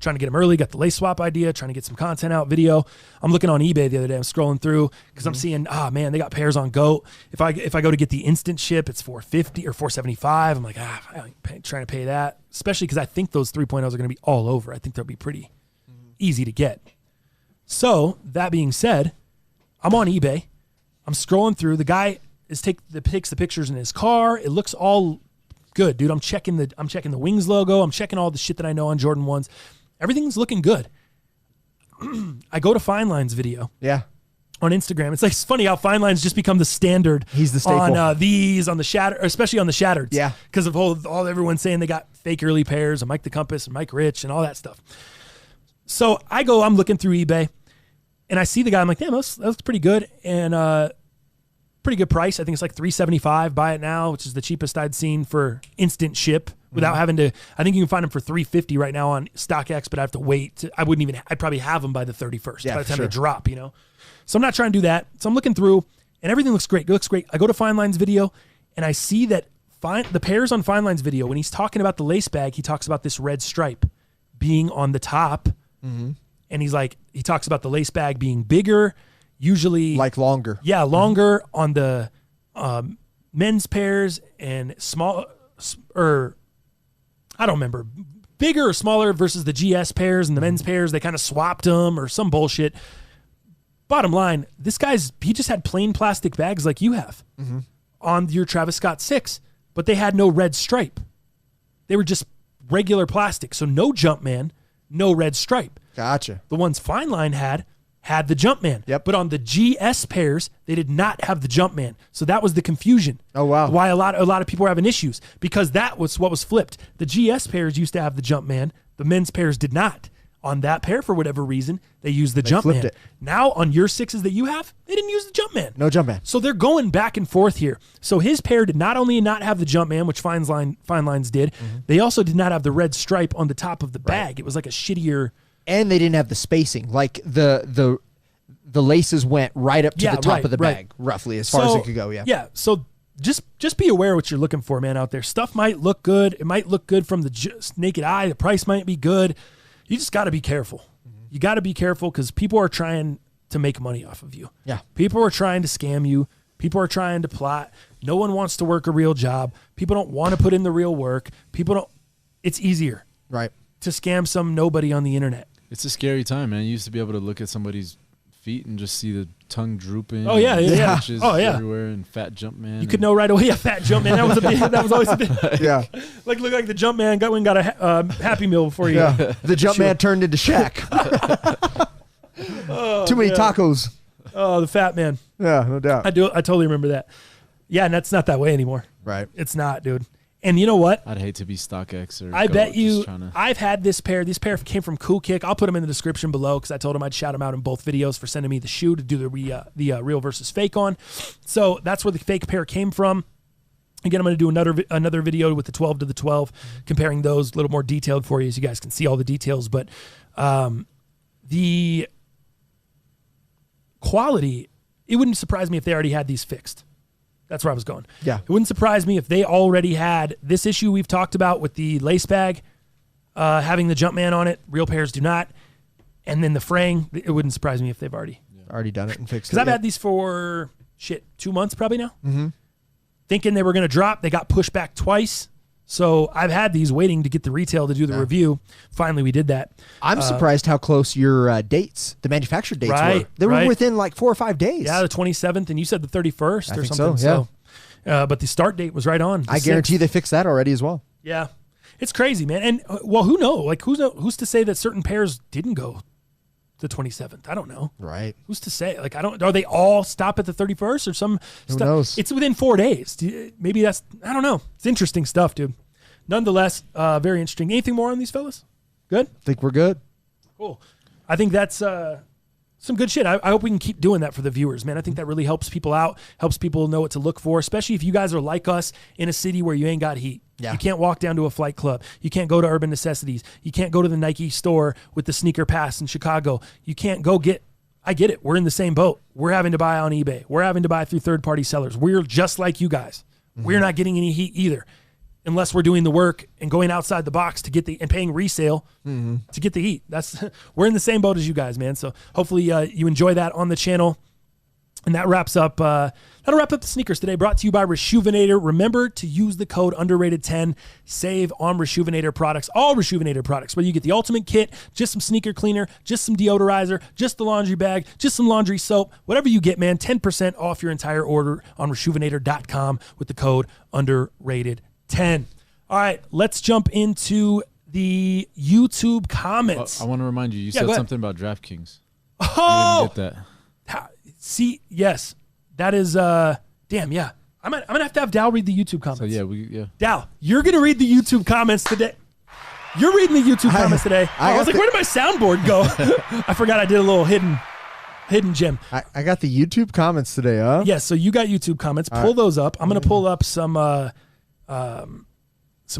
trying to get them early. Got the lace swap idea, trying to get some content out, video. I'm looking on eBay the other day. I'm scrolling through because I'm seeing, man, they got pairs on GOAT. If I go to get the instant ship, it's $450 or $475. I'm like, I ain't trying to pay that, especially because I think those 3.0s are going to be all over. I think they'll be pretty easy to get. So that being said, I'm on eBay. I'm scrolling through. The guy takes the pictures in his car. It looks all good, dude. I'm checking the Wings logo. I'm checking all the shit that I know on Jordan 1s. Everything's looking good. I go to Fine Line's video. Yeah. On Instagram. It's funny how Fine Line's just become the standard. He's the staple. On on the Shatter, especially on the Shattereds. Yeah. Because of all everyone saying they got fake early pairs and Mike the Compass and Mike Rich and all that stuff. So I'm looking through eBay and I see the guy. I'm like, damn, that looks pretty good. And pretty good price. I think it's like $375. Buy it now, which is the cheapest I'd seen for instant ship without having to. I think you can find them for $350 right now on StockX, but I have to wait. I'd probably have them by the 31st by the time they drop, So I'm not trying to do that. So I'm looking through and everything looks great. It looks great. I go to Fine Line's video and I see that the pairs on Fine Line's video, when he's talking about the lace bag, he talks about this red stripe being on the top. Mm-hmm. And he talks about the lace bag being bigger, usually like longer. Yeah, longer on the men's pairs and small, or I don't remember, bigger or smaller versus the GS pairs and the men's pairs. They kind of swapped them or some bullshit. Bottom line, this he just had plain plastic bags like you have on your Travis Scott 6, but they had no red stripe. They were just regular plastic, so no Jumpman, no red stripe. Gotcha. The ones Fine Line had the Jumpman. Yep. But on the GS pairs, they did not have the Jumpman. So that was the confusion. Oh, wow. Why a lot of people were having issues, because that was what was flipped. The GS pairs used to have the Jumpman. The men's pairs did not. On that pair, for whatever reason, they used the Jumpman. Now on your 6s that you have, they didn't use the Jumpman. No Jumpman. So they're going back and forth here. So his pair did not only not have the Jumpman, which Fine Lines did, they also did not have the red stripe on the top of the bag. It was like a shittier. And they didn't have the spacing. Like the laces went right up to the top of the bag, roughly, as far as it could go. Yeah. Yeah. So just be aware of what you're looking for, man, out there. Stuff might look good. It might look good from the naked eye. The price might be good. You just got to be careful. You got to be careful because people are trying to make money off of you. Yeah. People are trying to scam you. People are trying to plot. No one wants to work a real job. People don't want to put in the real work. It's easier. Right. To scam some nobody on the internet. It's a scary time, man. You used to be able to look at somebody's feet and just see the tongue drooping. Oh yeah. Everywhere and fat jump man. You could know right away. Yeah, fat jump man. That was always a big. Yeah. Look like the jump man got a Happy Meal before you. Yeah. The jump man turned into Shaq. Too many tacos. Oh, the fat man. Yeah, no doubt. I totally remember that. Yeah, and that's not that way anymore. Right. It's not, dude. And you know what? I'd hate to be StockX or I bet you I've had this pair. This pair came from Cool Kick. I'll put them in the description below because I told him I'd shout them out in both videos for sending me the shoe to do the real versus fake on. So that's where the fake pair came from. Again, I'm going to do another video with the 12 to the 12, comparing those a little more detailed for you so you guys can see all the details. But the quality, it wouldn't surprise me if they already had these fixed. That's where I was going. Yeah. It wouldn't surprise me if they already had this issue we've talked about with the lace bag, having the Jumpman on it. Real pairs do not. And then the fraying, it wouldn't surprise me if they've already done it and fixed it. Because I've had these for, 2 months probably now. Mm-hmm. Thinking they were going to drop. They got pushed back twice. So I've had these waiting to get the retail to do the review. Finally, we did that. I'm surprised how close your dates, the manufactured dates were. They were within like 4 or 5 days. Yeah, the 27th, and you said the 31st or think something. So, yeah. But the start date was right on. I guarantee they fixed that already as well. Yeah. It's crazy, man. And, who knows? Like, who's to say that certain pairs didn't go the 27th? I don't know. Right. Who's to say? Like, are they all stop at the 31st or some Who knows? It's within 4 days. Maybe I don't know. It's interesting stuff, dude. Nonetheless, very interesting. Anything more on these fellas? Good? I think we're good. Cool. I think that's some good shit. I hope we can keep doing that for the viewers, man. I think that really helps people out, helps people know what to look for, especially if you guys are like us in a city where you ain't got heat. Yeah. You can't walk down to a flight club. You can't go to Urban Necessities. You can't go to the Nike store with the sneaker pass in Chicago. You can't go I get it. We're in the same boat. We're having to buy on eBay. We're having to buy through third-party sellers. We're just like you guys. Mm-hmm. We're not getting any heat either. unless we're doing the work and going outside the box to get and paying resale to get the heat. We're in the same boat as you guys, man. So hopefully you enjoy that on the channel. And that wraps up. That'll wrap up the sneakers today. Brought to you by Reshoevn8r. Remember to use the code underrated10. Save on Reshoevn8r products. All Reshoevn8r products. Whether you get the ultimate kit, just some sneaker cleaner, just some deodorizer, just the laundry bag, just some laundry soap, whatever you get, man. 10% off your entire order on Reshoevn8r.com with the code underrated10. All right, let's jump into the YouTube comments. I want to remind you. You said something about DraftKings. Oh, get that. See, yes, that is, damn, yeah. I'm gonna have to have Dal read the YouTube comments. So yeah. Dal, you're gonna read the YouTube comments today. You're reading the YouTube comments today. I was like, where did my soundboard go? I forgot I did a little hidden gem. I got the YouTube comments today, huh? Yeah, so you got YouTube comments. Pull those up. I'm gonna pull up some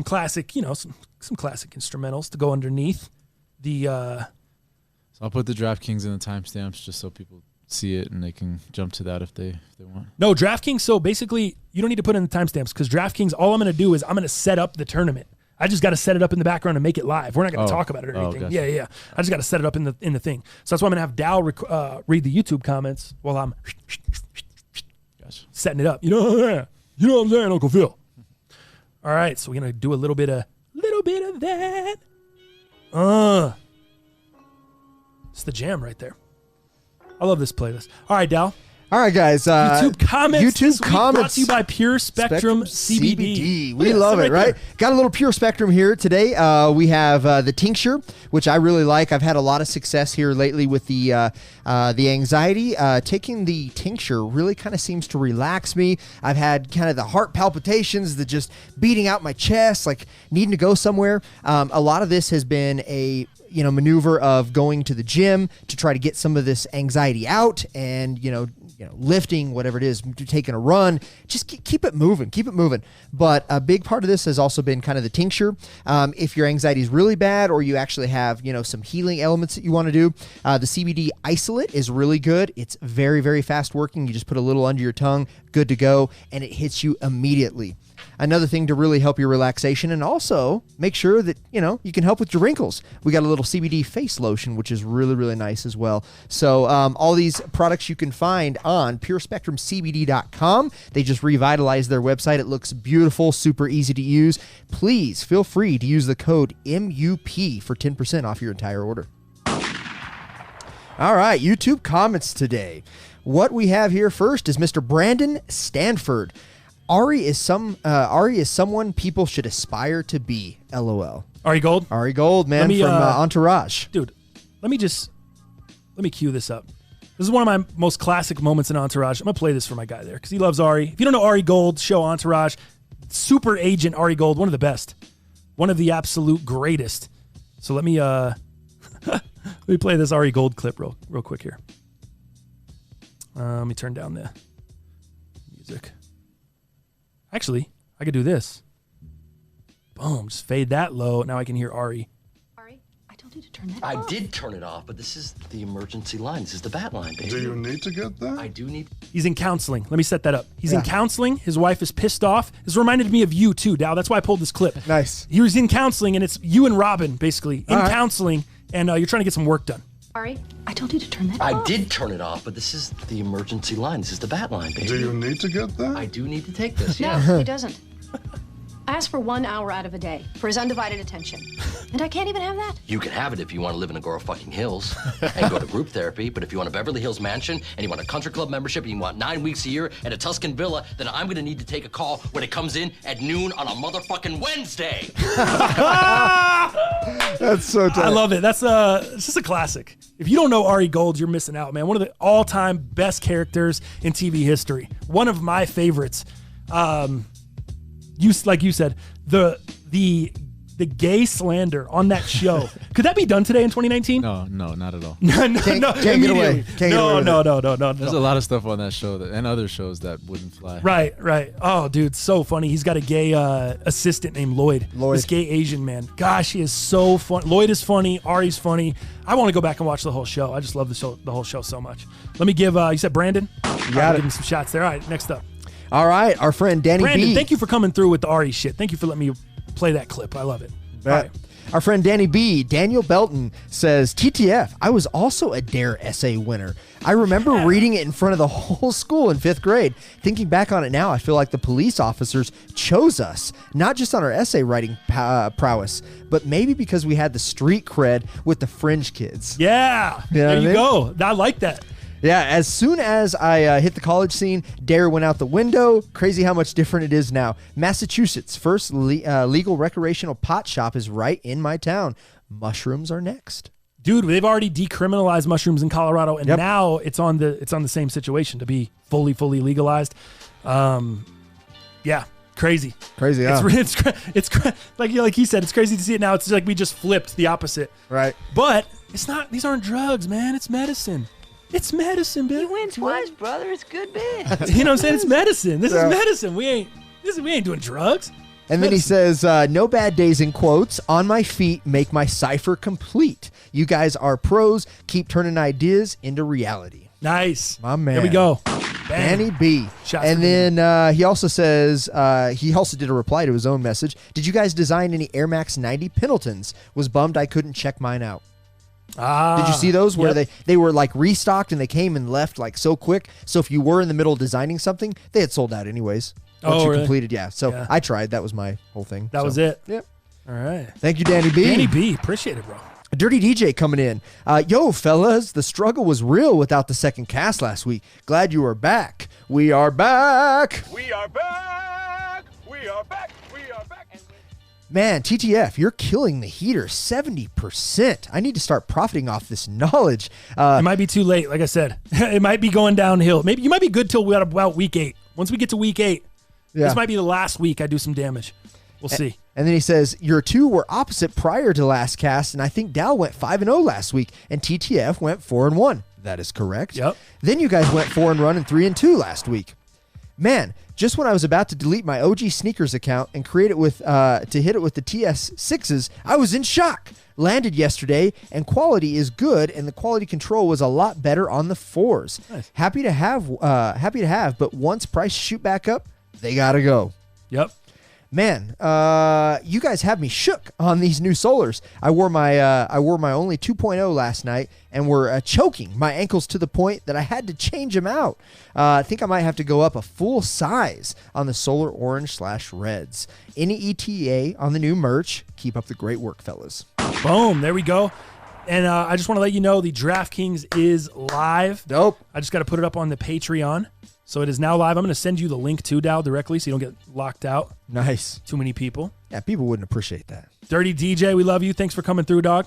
classic, some classic instrumentals to go underneath the. So I'll put the DraftKings in the timestamps just so people see it and they can jump to that if they want. No, DraftKings, so basically you don't need to put in the timestamps because DraftKings, all I'm going to do is I'm going to set up the tournament. I just got to set it up in the background and make it live. We're not going to talk about it or anything. Gotcha. Yeah. I just got to set it up in the thing. So that's why I'm going to have Dal read the YouTube comments while I'm setting it up. You know what I'm saying, Uncle Phil? All right, so we're going to do a little bit of that. It's the jam right there. I love this playlist. All right, Dal. All right, guys. YouTube comments. YouTube comments brought to you by Pure Spectrum CBD. We love it, right? Got a little Pure Spectrum here today. We have the tincture, which I really like. I've had a lot of success here lately with the anxiety. Taking the tincture really kind of seems to relax me. I've had kind of the heart palpitations, the just beating out my chest, like needing to go somewhere. A lot of this has been a maneuver of going to the gym to try to get some of this anxiety out and, lifting, whatever it is, taking a run, just keep it moving. But a big part of this has also been kind of the tincture. If your anxiety is really bad or you actually have, some healing elements that you want to do, the CBD isolate is really good. It's very, very fast working. You just put a little under your tongue, good to go, and it hits you immediately. Another thing to really help your relaxation and also make sure that, you can help with your wrinkles. We got a little CBD face lotion, which is really, really nice as well. So all these products you can find on PureSpectrumCBD.com. They just revitalized their website. It looks beautiful, super easy to use. Please feel free to use the code M.U.P for 10% off your entire order. All right, YouTube comments today. What we have here first is Mr. Brandon Stanford. Ari is someone people should aspire to be. LOL. Ari Gold? Ari Gold, man, from Entourage. Dude, let me cue this up. This is one of my most classic moments in Entourage. I'm going to play this for my guy there because he loves Ari. If you don't know Ari Gold, show Entourage. Super agent Ari Gold, one of the best. One of the absolute greatest. So let me let me play this Ari Gold clip real quick here. Let me turn down the music. Actually, I could do this. Boom, just fade that low. Now I can hear Ari. Ari, I told you to turn that off. I did turn it off, but this is the emergency line. This is the bat line, baby. Do you need to get that? I do need... He's in counseling. Let me set that up. He's in counseling. His wife is pissed off. This reminded me of you too, Dow. That's why I pulled this clip. Nice. He was in counseling, and it's you and Robin, basically, in counseling, and you're trying to get some work done. Ari, I told you to turn that off. I did turn it off, but this is the emergency line. This is the bat line, baby. Do you need to get that? I do need to take this, No, yeah. he doesn't. I asked for 1 hour out of a day for his undivided attention. And I can't even have that. You can have it if you want to live in Agora fucking Hills and go to group therapy, but if you want a Beverly Hills mansion and you want a country club membership and you want 9 weeks a year and a Tuscan villa, then I'm going to need to take a call when it comes in at noon on a motherfucking Wednesday. That's so tight. I love it. It's just a classic. If you don't know Ari Gold, you're missing out, man. One of the all-time best characters in TV history. One of my favorites. Like you said, the gay slander on that show. Could that be done today in 2019? No, not at all. Can't get away. No. There's a lot of stuff on that show and other shows that wouldn't fly. Right. Oh, dude, so funny. He's got a gay assistant named Lloyd. This gay Asian man. Gosh, he is so fun. Lloyd is funny. Ari's funny. I want to go back and watch the whole show. I just love the whole show so much. Let me give, you said Brandon? You got it. Give him some shots there. All right, next up. All right, our friend Danny Brandon, B. thank you for coming through with the Ari shit. Thank you for letting me play that clip. I love it. All right. Our friend Danny B, Daniel Belton, says, TTF, I was also a DARE essay winner. I remember reading it in front of the whole school in 5th grade. Thinking back on it now, I feel like the police officers chose us, not just on our essay writing prowess, but maybe because we had the street cred with the fringe kids. Yeah. There you go. I like that. Yeah, as soon as I hit the college scene, DARE went out the window. Crazy how much different it is now. Massachusetts' first legal recreational pot shop is right in my town. Mushrooms are next. Dude, they've already decriminalized mushrooms in Colorado, and now it's on the same situation to be fully legalized. Yeah, crazy. Crazy, huh? It's like he said, it's crazy to see it now. It's like we just flipped the opposite. Right. But it's not. These aren't drugs, man. It's medicine. It's medicine, bitch. You win twice, brother. It's good bit. You know what I'm saying? It's medicine. This is medicine. We ain't doing drugs. And then he says, no bad days in quotes. On my feet, make my cipher complete. You guys are pros. Keep turning ideas into reality. Nice. My man. There we go. Danny B. And then he also says, he also did a reply to his own message. Did you guys design any Air Max 90 Pendletons? Was bummed I couldn't check mine out. Did you see those where they were like restocked and they came and left like so quick? So if you were in the middle of designing something, they had sold out anyways. Once you completed, So I tried. That was my whole thing. That was it. Yep. All right. Thank you, Danny B. Danny B. Appreciate it, bro. Dirty DJ coming in. Yo, fellas, the struggle was real without the second cast last week. Glad you are back. We are back. We are back. We are back. We are back. Man, TTF, you're killing the heater 70%. I need to start profiting off this knowledge. It might be too late, like I said. It might be going downhill. Maybe you might be good till about week 8. Once we get to week 8, this might be the last week I do some damage. We'll see. And then he says, your two were opposite prior to last cast, and I think Dal went 5-0 last week, and TTF went 4-1. That is correct. Yep. Then you guys went 4-1 and 3-2 last week. Man, just when I was about to delete my OG sneakers account and create it with to hit it with the TS6's, I was in shock. Landed yesterday, and quality is good, and the quality control was a lot better on the 4s. Nice. Happy to have, but once prices shoot back up, they gotta go. Yep. Man, you guys have me shook on these new Solars. I wore my only 2.0 last night and were choking my ankles to the point that I had to change them out. I think I might have to go up a full size on the Solar Orange/Reds. Any ETA on the new merch? Keep up the great work, fellas. Boom. There we go. And I just want to let you know the DraftKings is live. Dope. I just got to put it up on the Patreon. So it is now live. I'm going to send you the link to Dow directly so you don't get locked out. Nice. Too many people. Yeah, people wouldn't appreciate that. Dirty DJ, we love you. Thanks for coming through, dog.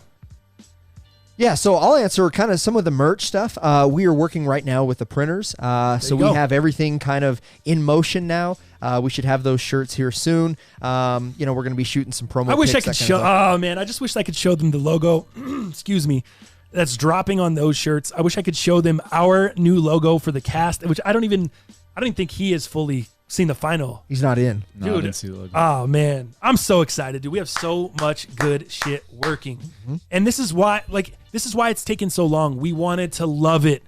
Yeah, so I'll answer kind of some of the merch stuff. We are working right now with the printers. So we have everything kind of in motion now. We should have those shirts here soon. We're going to be shooting some promo I wish pics, I could show. Oh, man. I just wish I could show them the logo. Excuse me. That's dropping on those shirts. I wish I could show them our new logo for the cast, which I don't even think he has fully seen the final. He's not in. No, dude, I didn't see the logo. Oh, man. I'm so excited, dude. We have so much good shit working. Mm-hmm. And this is why it's taken so long. We wanted to love it.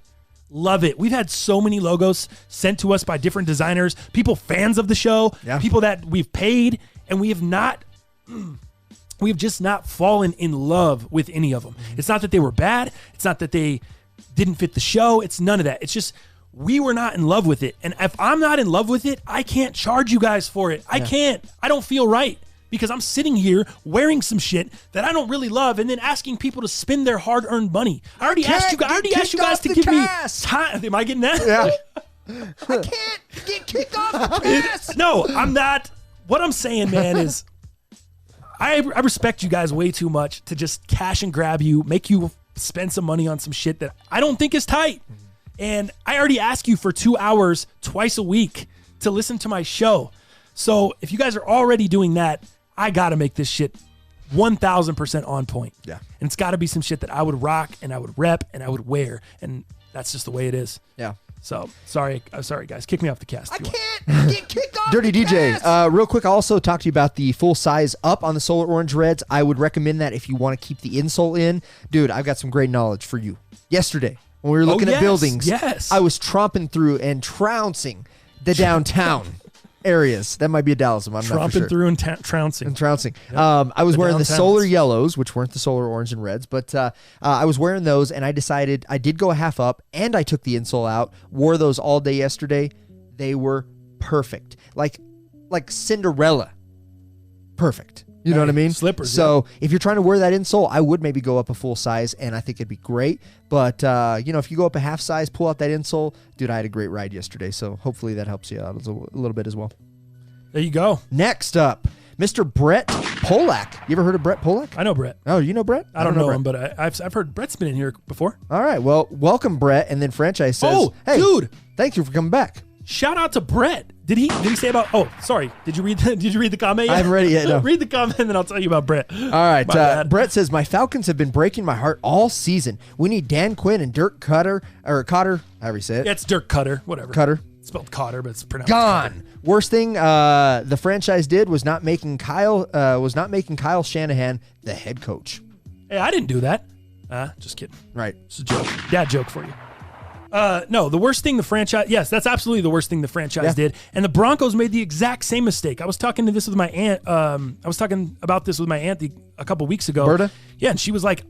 Love it. We've had so many logos sent to us by different designers, people fans of the show, people that we've paid, and we have just not fallen in love with any of them. It's not that they were bad. It's not that they didn't fit the show. It's none of that. It's just we were not in love with it. And if I'm not in love with it, I can't charge you guys for it. I can't. I don't feel right because I'm sitting here wearing some shit that I don't really love and then asking people to spend their hard-earned money. I already asked you guys to give me time. Am I getting that? Yeah. I can't get kicked off the cast. No, I'm not. What I'm saying, man, is I respect you guys way too much to just cash and grab you, make you spend some money on some shit that I don't think is tight. And I already ask you for 2 hours twice a week to listen to my show. So if you guys are already doing that, I got to make this shit 1,000% on point. Yeah. And it's got to be some shit that I would rock and I would rep and I would wear. And that's just the way it is. Yeah. So sorry, guys. Kick me off the cast. I can't get kicked off. Dirty DJ. Real quick, I'll also talk to you about the full size up on the Solar Orange Reds. I would recommend that if you want to keep the insole in. Dude, I've got some great knowledge for you. Yesterday, when we were looking at buildings, I was tromping through and trouncing the downtown areas. That might be a Dallas. I'm not for Tromping sure. through and trouncing. Yep. I was wearing the downtowns. solar yellows, which weren't the solar orange and reds, but I was wearing those, and I decided I did go a half up, and I took the insole out. Wore those all day yesterday. They were perfect, like Cinderella. Perfect. You know what I mean? Slippers. So if you're trying to wear that insole, I would maybe go up a full size, and I think it'd be great. But, if you go up a half size, pull out that insole, dude, I had a great ride yesterday. So hopefully that helps you out a little bit as well. There you go. Next up, Mr. Brett Polak. You ever heard of Brett Polak? I know Brett. Oh, you know Brett? I don't know Brett. him, but I've heard Brett's been in here before. All right. Well, welcome, Brett. And then Franchise says, Oh, hey, dude. thank you for coming back. Shout out to Brett. Did he say about? Oh, sorry. Did you read the comment yet? I haven't read it yet. No. Read the comment, and then I'll tell you about Brett. All right. Brett says, my Falcons have been breaking my heart all season. We need Dan Quinn and Dirk Cotter, however you say it. Yeah, it's Dirk Cutter, whatever. Cutter. It's spelled Cotter, but it's pronounced Gone. Cutter. Worst thing the franchise did was not making Kyle Shanahan the head coach. Hey, I didn't do that. Just kidding. Right. It's a joke. Dad joke for you. No, the worst thing the franchise. Yes, that's absolutely the worst thing the franchise did. And the Broncos made the exact same mistake. I was talking about this with my aunt. A couple weeks ago. Berta? Yeah, and she was like,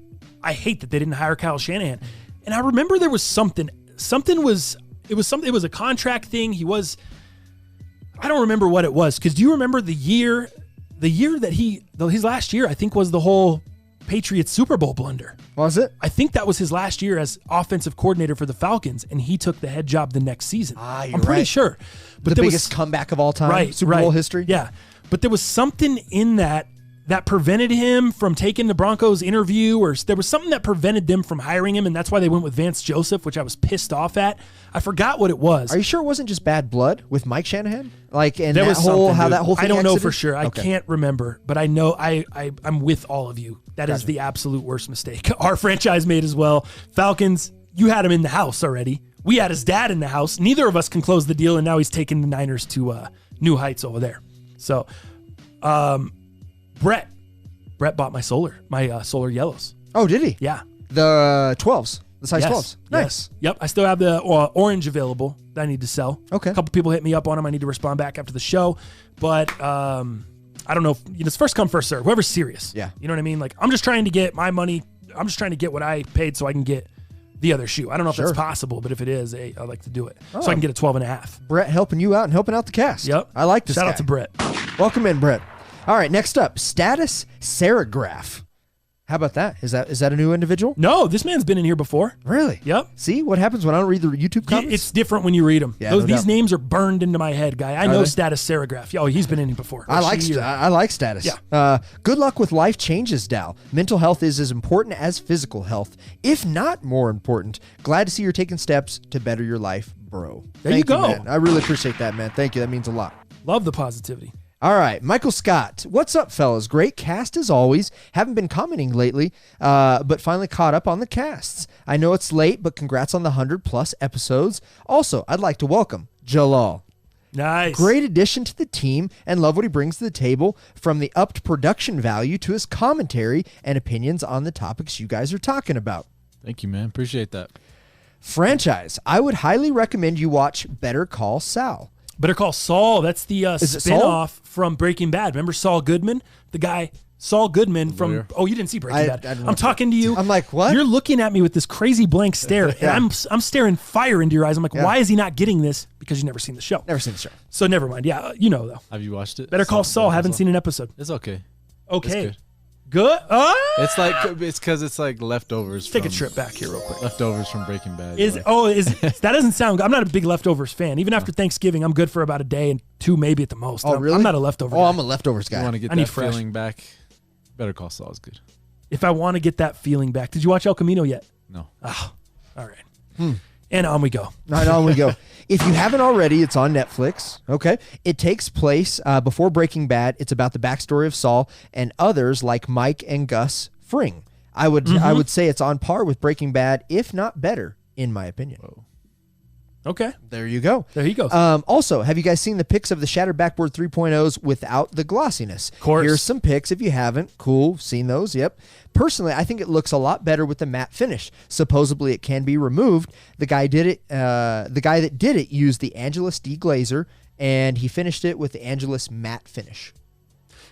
"I hate that they didn't hire Kyle Shanahan." And I remember there was something. It was a contract thing. I don't remember what it was. Because do you remember the year that his last year? I think was the whole Patriots Super Bowl blunder. Was it? I think that was his last year as offensive coordinator for the Falcons, and he took the head job the next season. You're I'm pretty right. sure. But The biggest comeback of all time, Super Bowl history. Yeah. But there was something in that prevented him from taking the Broncos interview, or there was something that prevented them from hiring him, and that's why they went with Vance Joseph, which I was pissed off at. I forgot what it was. Are you sure it wasn't just bad blood with Mike Shanahan? Like, and There was that whole something, thing I don't know exited? for sure. I Okay. can't remember, but I know I'm with all of you. That is the absolute worst mistake our franchise made as well. Falcons, you had him in the house already. We had his dad in the house. Neither of us can close the deal, and now he's taking the Niners to new heights over there. So, Brett bought my solar yellows. Oh, did he? Yeah. The 12s. The size Yes. 12s. Nice. Yes. Yep. I still have the orange available that I need to sell. Okay. A couple people hit me up on them. I need to respond back after the show. But I don't know if it's first come, first serve. Whoever's serious. Yeah. You know what I mean? Like, I'm just trying to get my money. I'm just trying to get what I paid so I can get the other shoe. I don't know if Sure. that's possible, but if it is, I'd like to do it. So I can get a 12.5. Brett helping you out and helping out the cast. Yep. I like this Shout guy. out to Brett. Welcome in, Brett. All right, next up, Status Serigraph. How about that? Is that a new individual? No, this man's been in here before. Really? Yep. See what happens when I don't read the YouTube comments? It's different when you read them. Yeah, no These doubt. names are burned into my head, guy. I know they? Status Serigraph. Oh, he's been in here before. I like Status. Yeah. Good luck with life changes, Dal. Mental health is as important as physical health, if not more important. Glad to see you're taking steps to better your life, bro. There you go. man. I really appreciate that, man. Thank you. That means a lot. Love the positivity. All right, Michael Scott. What's up, fellas? Great cast as always. Haven't been commenting lately, but finally caught up on the casts. I know it's late, but congrats on the 100+ episodes. Also, I'd like to welcome Jalal. Nice. Great addition to the team and love what he brings to the table, from the upped production value to his commentary and opinions on the topics you guys are talking about. Thank you, man. Appreciate that. Franchise, I would highly recommend you watch Better Call Saul. Better Call Saul. That's the Is it Saul? spinoff from Breaking Bad. Remember Saul Goodman? The guy, Saul Goodman from... lawyer. Oh, you didn't see Breaking I Bad. didn't I'm watch talking to you. I'm like, what? You're looking at me with this crazy blank stare, Yeah. and I'm staring fire into your eyes. I'm like, Yeah. why is he not getting this? Because you've never seen the show. Never seen the show. So never mind. Yeah, you know, though. Have you watched it? Better Call Saul. Haven't seen an episode. It's okay. Okay. It's Good? It's because it's like leftovers. Take a from- trip back here real quick. Leftovers from Breaking Bad. Is that doesn't sound good. I'm not a big leftovers fan. Even after Thanksgiving, I'm good for about a day and two maybe at the most. Oh, really? I'm not a leftover Oh, guy. I'm a leftovers You guy. want to get I need that fresh. feeling back? Better Call Saul is good. If I want to get that feeling back. Did you watch El Camino yet? No. Oh, all right. And on we go. Right on we go. If you haven't already, it's on Netflix. Okay. It takes place before Breaking Bad. It's about the backstory of Saul and others like Mike and Gus Fring. I would say it's on par with Breaking Bad, if not better, in my opinion. Okay. There you go. There you go. Also, have you guys seen the pics of the Shattered Backboard 3.0s without the glossiness? Of course. Here's some pics if you haven't. Cool. Seen those? Yep. Personally, I think it looks a lot better with the matte finish. Supposedly, it can be removed. The guy that did it used the Angelus deglazer, and he finished it with the Angelus matte finish.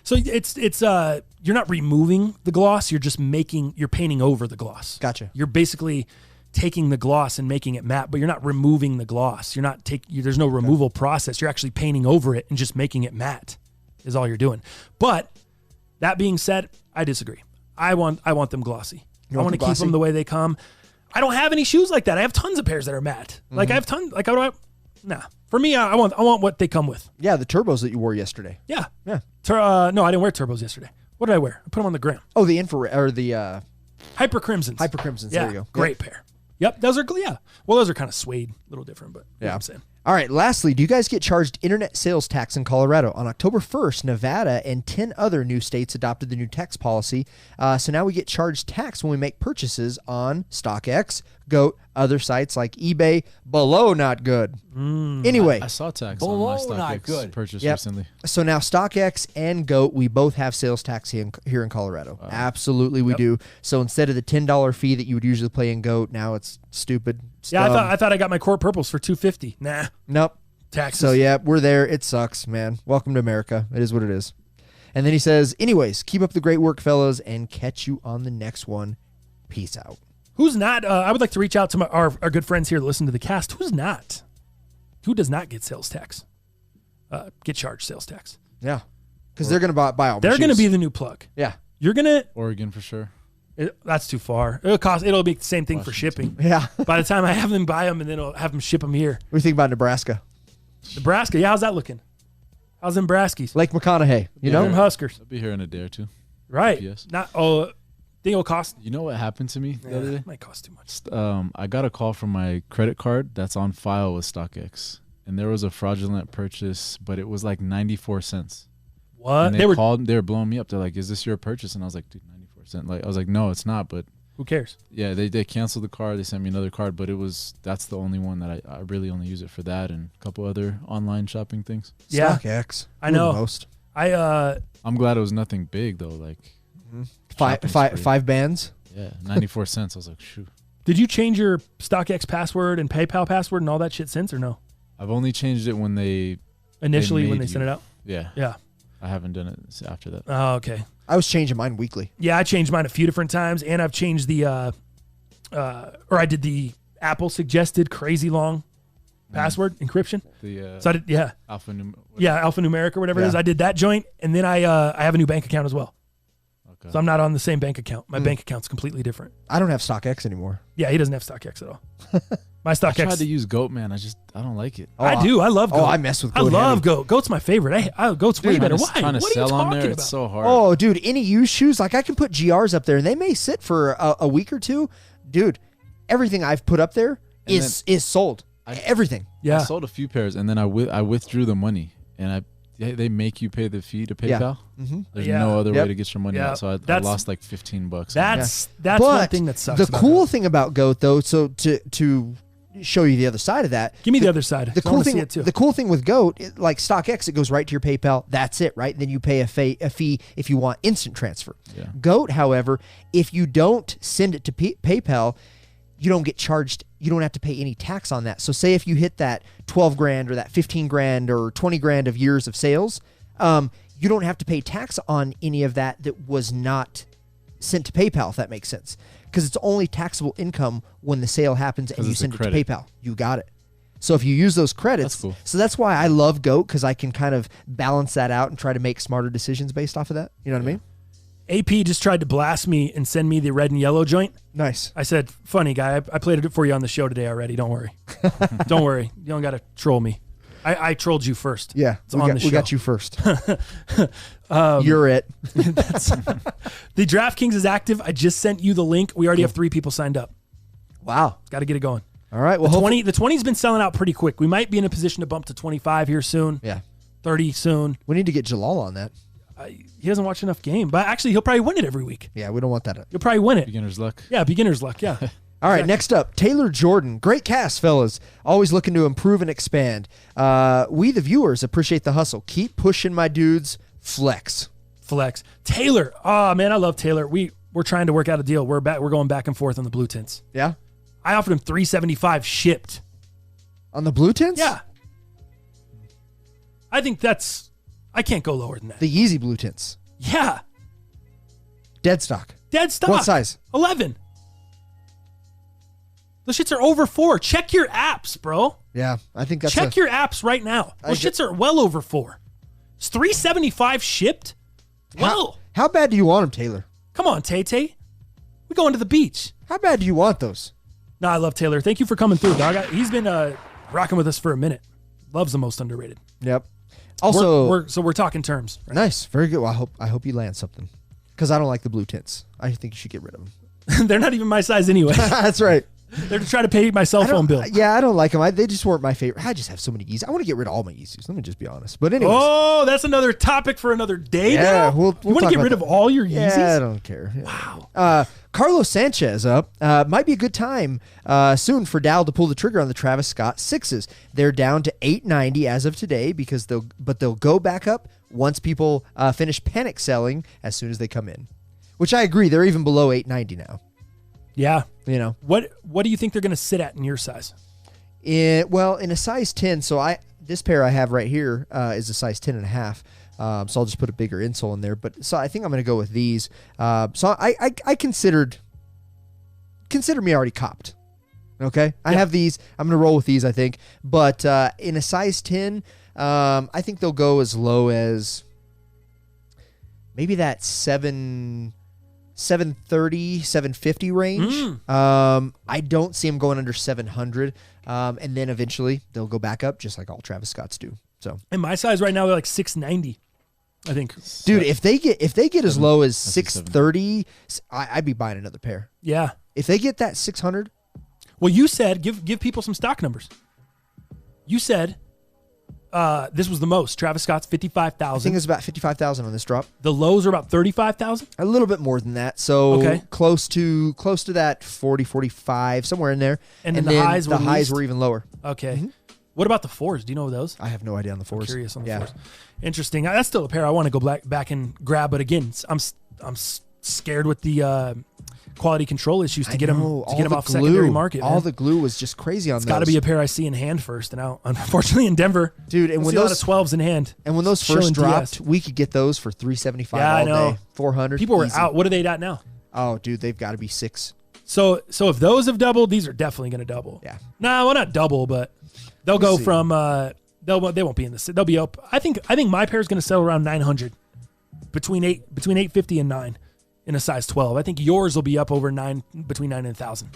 So it's you're not removing the gloss. You're just you're painting over the gloss. Gotcha. You're basically taking the gloss and making it matte, but you're not removing the gloss. You're not there's no removal process. You're actually painting over it and just making it matte is all you're doing. But that being said, I disagree. I want them glossy. I want to keep them the way they come. I don't have any shoes like that. I have tons of pairs that are matte. Like I have tons. Like nah. For me, I want what they come with. Yeah, the turbos that you wore yesterday. Yeah. Yeah. No, I didn't wear turbos yesterday. What did I wear? I put them on the gram. Oh, the infrared or the Hyper Crimsons. Hyper Crimsons. Yeah, There you go. great pair. Yep, those are Well, those are kind of suede, a little different, but you know what I'm saying. All right, lastly, do you guys get charged internet sales tax in Colorado? On October 1st, Nevada and 10 other new states adopted the new tax policy. So now we get charged tax when we make purchases on StockX, GOAT, other sites like eBay. Below not good. Anyway. I saw tax on my StockX purchase recently. So now StockX and GOAT, we both have sales tax here in Colorado. Absolutely we do. So instead of the $10 fee that you would usually pay in GOAT, now it's stupid. Yeah, I thought I got my Core Purples for $250. Nah. Nope. Taxes. So yeah, we're there. It sucks, man. Welcome to America. It is what it is. And then he says, anyways, keep up the great work, fellas, and catch you on the next one. Peace out. Who's not? I would like to reach out to our good friends here that listen to the cast. Who's not? Who does not get sales tax? Get charged sales tax. Yeah. Because they're going to buy all. They're going to be the new plug. Yeah. You're going to. Oregon for sure. That's too far. It'll be the same thing for shipping. Yeah. By the time I have them buy them and then I'll have them ship them here. What do you think about Nebraska? Nebraska, yeah. How's that looking? How's them Braskies? Lake McConaughey. You know? Them Huskers. I'll be here in a day or two. Right. Yes. Not. Oh, think it'll cost. You know what happened to me the other day? It might cost too much. I got a call from my credit card that's on file with StockX, and there was a fraudulent purchase, but it was like 94 cents. What? And they were blowing me up. They're like, "Is this your purchase?" And I was like, "Dude, 94 cents." Like I was like, "No, it's not." But who cares? Yeah, they canceled the card. They sent me another card, but that's the only one that I really only use it for that and a couple other online shopping things. Yeah. StockX. I know. Most. I'm glad it was nothing big though. Like five bands. Yeah, 94 cents. I was like, shoot. Did you change your StockX password and PayPal password and all that shit since or no? I've only changed it when they when they sent it out. Yeah. Yeah. I haven't done it after that. Oh, okay. I was changing mine weekly. Yeah, I changed mine a few different times, and I've changed I did the Apple suggested crazy long password encryption. So I did, alphanumeric or whatever it is. I did that joint, and then I have a new bank account as well. Okay. So I'm not on the same bank account. My bank account's completely different. I don't have StockX anymore. Yeah, he doesn't have StockX at all. My StockX. I tried to use Goat, man. I don't like it. I do. I love Goat. Oh, I mess with Goat. I love Goat. Goat's my favorite. Goat's way better. Why? Trying to sell on there, it's so hard. Oh, dude, any used shoes, like I can put GRs up there, and they may sit for a week or two. Dude, everything I've put up there is sold. Everything. Yeah. I sold a few pairs, and then I withdrew the money, and they make you pay the fee to PayPal. Mm-hmm. There's no other way to get your money out, so I lost like $15. That's one thing that sucks. The cool thing about Goat, though, so to show you the other side of that. Give me the other side. The cool thing with Goat, like StockX, it goes right to your PayPal. That's it, right? Then you pay a fee if you want instant transfer. Yeah. Goat, however, if you don't send it to PayPal, you don't get charged. You don't have to pay any tax on that. So say if you hit that 12 grand or that 15 grand or 20 grand of years of sales, you don't have to pay tax on any of that was not sent to PayPal, if that makes sense. Because it's only taxable income when the sale happens and you send it to PayPal. You got it. So if you use those credits, that's cool. So that's why I love Goat, because I can kind of balance that out and try to make smarter decisions based off of that. You know what I mean? AP just tried to blast me and send me the red and yellow joint. Nice. I said, funny guy, I played it for you on the show today already. Don't worry. Don't worry. You don't got to troll me. I trolled you first. Yeah, we got you first. You're it. The DraftKings is active. I just sent you the link. We already have 3 people signed up. Wow. Got to get it going. All right. Well, the 20's been selling out pretty quick. We might be in a position to bump to 25 here soon. Yeah. 30 soon. We need to get Jalal on that. He doesn't watch enough game, but actually he'll probably win it every week. Yeah, we don't want that. He'll probably win it. Beginner's luck. Yeah, beginner's luck. Yeah. All All right, next up, Taylor Jordan. Great cast, fellas. Always looking to improve and expand. We, the viewers, appreciate the hustle. Keep pushing my dudes. Flex. Taylor. Oh, man, I love Taylor. We're trying to work out a deal. We're going back and forth on the blue tints. Yeah? I offered him $375 shipped. On the blue tints? Yeah. I think I can't go lower than that. The Yeezy blue tints. Yeah. Dead stock. What size? 11. Those shits are over 4. Check your apps, bro. Yeah, I think that's Check your apps right now. Those shits are well over 4. It's $375 shipped? Well. How bad do you want them, Taylor? Come on, Tay-Tay. We going to the beach. How bad do you want those? No, I love Taylor. Thank you for coming through, dog. He's been rocking with us for a minute. Loves the most underrated. Yep. Also, we're talking terms. Right? Nice. Very good. Well, I hope you land something. Because I don't like the blue tints. I think you should get rid of them. They're not even my size anyway. That's right. They're trying to pay my cell phone bill. Yeah, I don't like them. They just weren't my favorite. I just have so many Yeezys. I want to get rid of all my Yeezys. Let me just be honest. But anyways. Oh, that's another topic for another day. Yeah, now? we'll you want to get rid of all your Yeezys? Yeah, I don't care. Wow. Carlos Sanchez up. Might be a good time soon for Dal to pull the trigger on the Travis Scott 6's. They're down to $890 as of today but they'll go back up once people finish panic selling as soon as they come in. Which I agree, they're even below $890 now. Yeah. You know. What do you think they're going to sit at in your size? In a size 10, so this pair I have right here is a size 10.5. So I'll just put a bigger insole in there. But so I think I'm going to go with these. So I consider me already copped. Okay, I have these. I'm going to roll with these, I think. But in a size 10, I think they'll go as low as maybe that 730, 750 range. I don't see them going under 700. And then eventually they'll go back up just like all Travis Scott's do. So in my size right now, they're like 690. I think. Dude, if they get as low as 630, I'd be buying another pair. Yeah. If they get that 600. Well, you said give people some stock numbers. You said this was the most. Travis Scott's 55,000. I think it's about 55,000 on this drop. The lows are about 35,000. A little bit more than that. So close to that 40, 45, somewhere in there. And then the highs were even lower. Okay. Mm-hmm. What about the 4s? Do you know those? I have no idea on the 4s. I'm curious on the 4s. Interesting. That's still a pair I want to go back and grab, but again, I'm scared with the quality control issues to get them off secondary market. All the glue was just crazy on those. It's got to be a pair I see in hand first, and now unfortunately in Denver, dude. And when those a lot of 12s in hand, and when those first dropped, we could get those for $375 all day, $400. People were out. What are they at now? Oh, dude, they've got to be $6. So if those have doubled, these are definitely going to double. Yeah. Well, not double, but they'll go from they won't be in this. They'll be up. I think my pair is going to sell around 900, between 850 and 9 in a size 12. I think yours will be up over 9, between 9 and 1,000.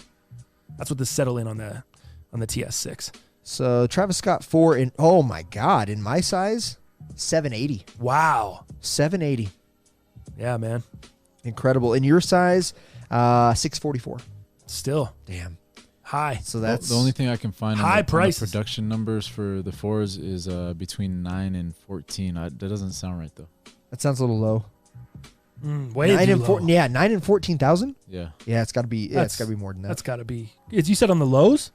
That's what this settle in on the TS6. So Travis Scott 4 in oh my god, in my size, 780. Wow. 780. Yeah, man. Incredible. In your size, 644. Still. Damn. High. So that's the only thing I can find high on the production numbers for the 4s is between 9 and 14. That doesn't sound right though. That sounds a little low. Way 9 too and 14, low. yeah, 9 and 14,000. Yeah. Yeah, it's got to be. Yeah, it's got to be more than that. That's got to be. You said on the lows?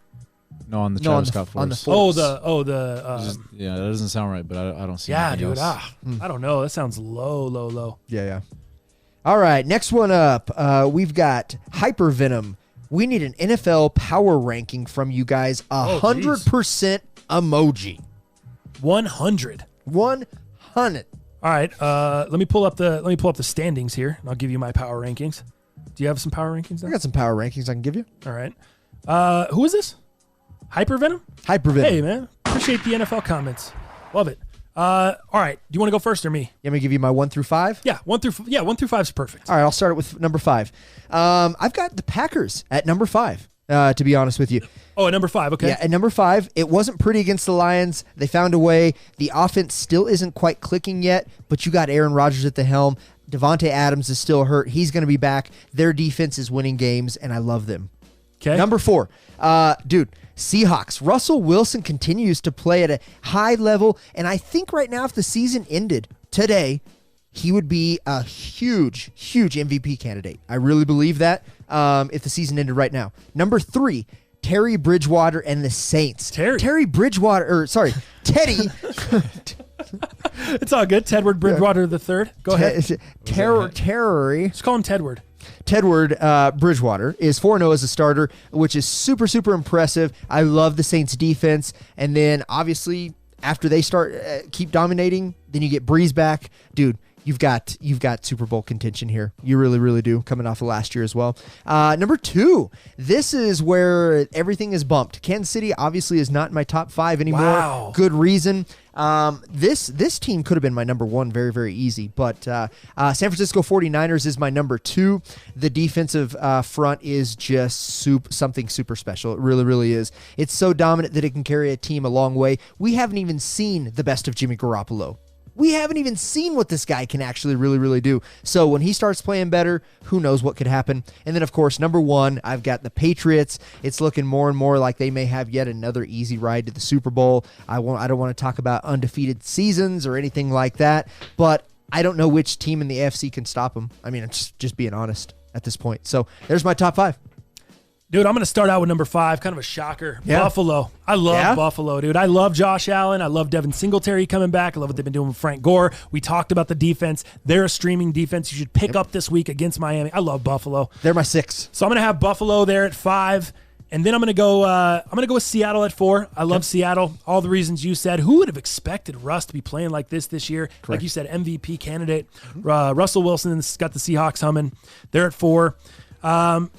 No, on the Travis Scott 4s. On the 4s. Yeah, that doesn't sound right, but I don't see. Yeah, dude. Else. I don't know. That sounds low. Yeah. All right, next one up. We've got Hypervenom. We need an NFL power ranking from you guys. 100% emoji. 100. 100. All right. Let me pull up the standings here, and I'll give you my power rankings. Do you have some power rankings? I got some power rankings I can give you. All right. Who is this? Hypervenom? Hypervenom. Hey, man. Appreciate the NFL comments. Love it. All right. Do you want to go first or me? You want me to give you my 1 through 5? Yeah, 1 through 5 is perfect. All right, I'll start it with number 5. I've got the Packers at number 5. To be honest with you. Oh, at number 5, okay. Yeah, at number 5, it wasn't pretty against the Lions. They found a way. The offense still isn't quite clicking yet, but you got Aaron Rodgers at the helm. Devontae Adams is still hurt. He's going to be back. Their defense is winning games, and I love them. Okay. Number 4, dude, Seahawks. Russell Wilson continues to play at a high level, and I think right now if the season ended today, he would be a huge MVP candidate. I really believe that. if the season ended right now. Number 3, Terry Bridgewater and the Saints. Teddy. It's all good. Tedward Bridgewater the third. Go ahead. Terry. Just call him Tedward. Tedward Bridgewater is 4-0 as a starter, which is super, super impressive. I love the Saints defense. And then obviously after they start keep dominating, then you get Breeze back. Dude, you've got Super Bowl contention here. You really, really do, coming off of last year as well. Number 2, this is where everything is bumped. Kansas City obviously is not in my top 5 anymore. Wow. Good reason. This team could have been my number 1 very, very easy, but San Francisco 49ers is my number 2. The defensive front is just something super special. It really, really is. It's so dominant that it can carry a team a long way. We haven't even seen the best of Jimmy Garoppolo. We haven't even seen what this guy can actually really, really do. So when he starts playing better, who knows what could happen. And then, of course, number 1, I've got the Patriots. It's looking more and more like they may have yet another easy ride to the Super Bowl. I don't want to talk about undefeated seasons or anything like that, but I don't know which team in the AFC can stop them. I mean, it's just being honest at this point. So there's my top 5. Dude, I'm going to start out with number 5, kind of a shocker. Yeah. Buffalo. I love Buffalo, dude. I love Josh Allen. I love Devin Singletary coming back. I love what they've been doing with Frank Gore. We talked about the defense. They're a streaming defense you should pick up this week against Miami. I love Buffalo. They're my 6. So I'm going to have Buffalo there at 5. And then I'm going to go with Seattle at 4. I love Seattle. All the reasons you said. Who would have expected Russ to be playing like this year? Correct. Like you said, MVP candidate. Russell Wilson's got the Seahawks humming. They're at 4. I'm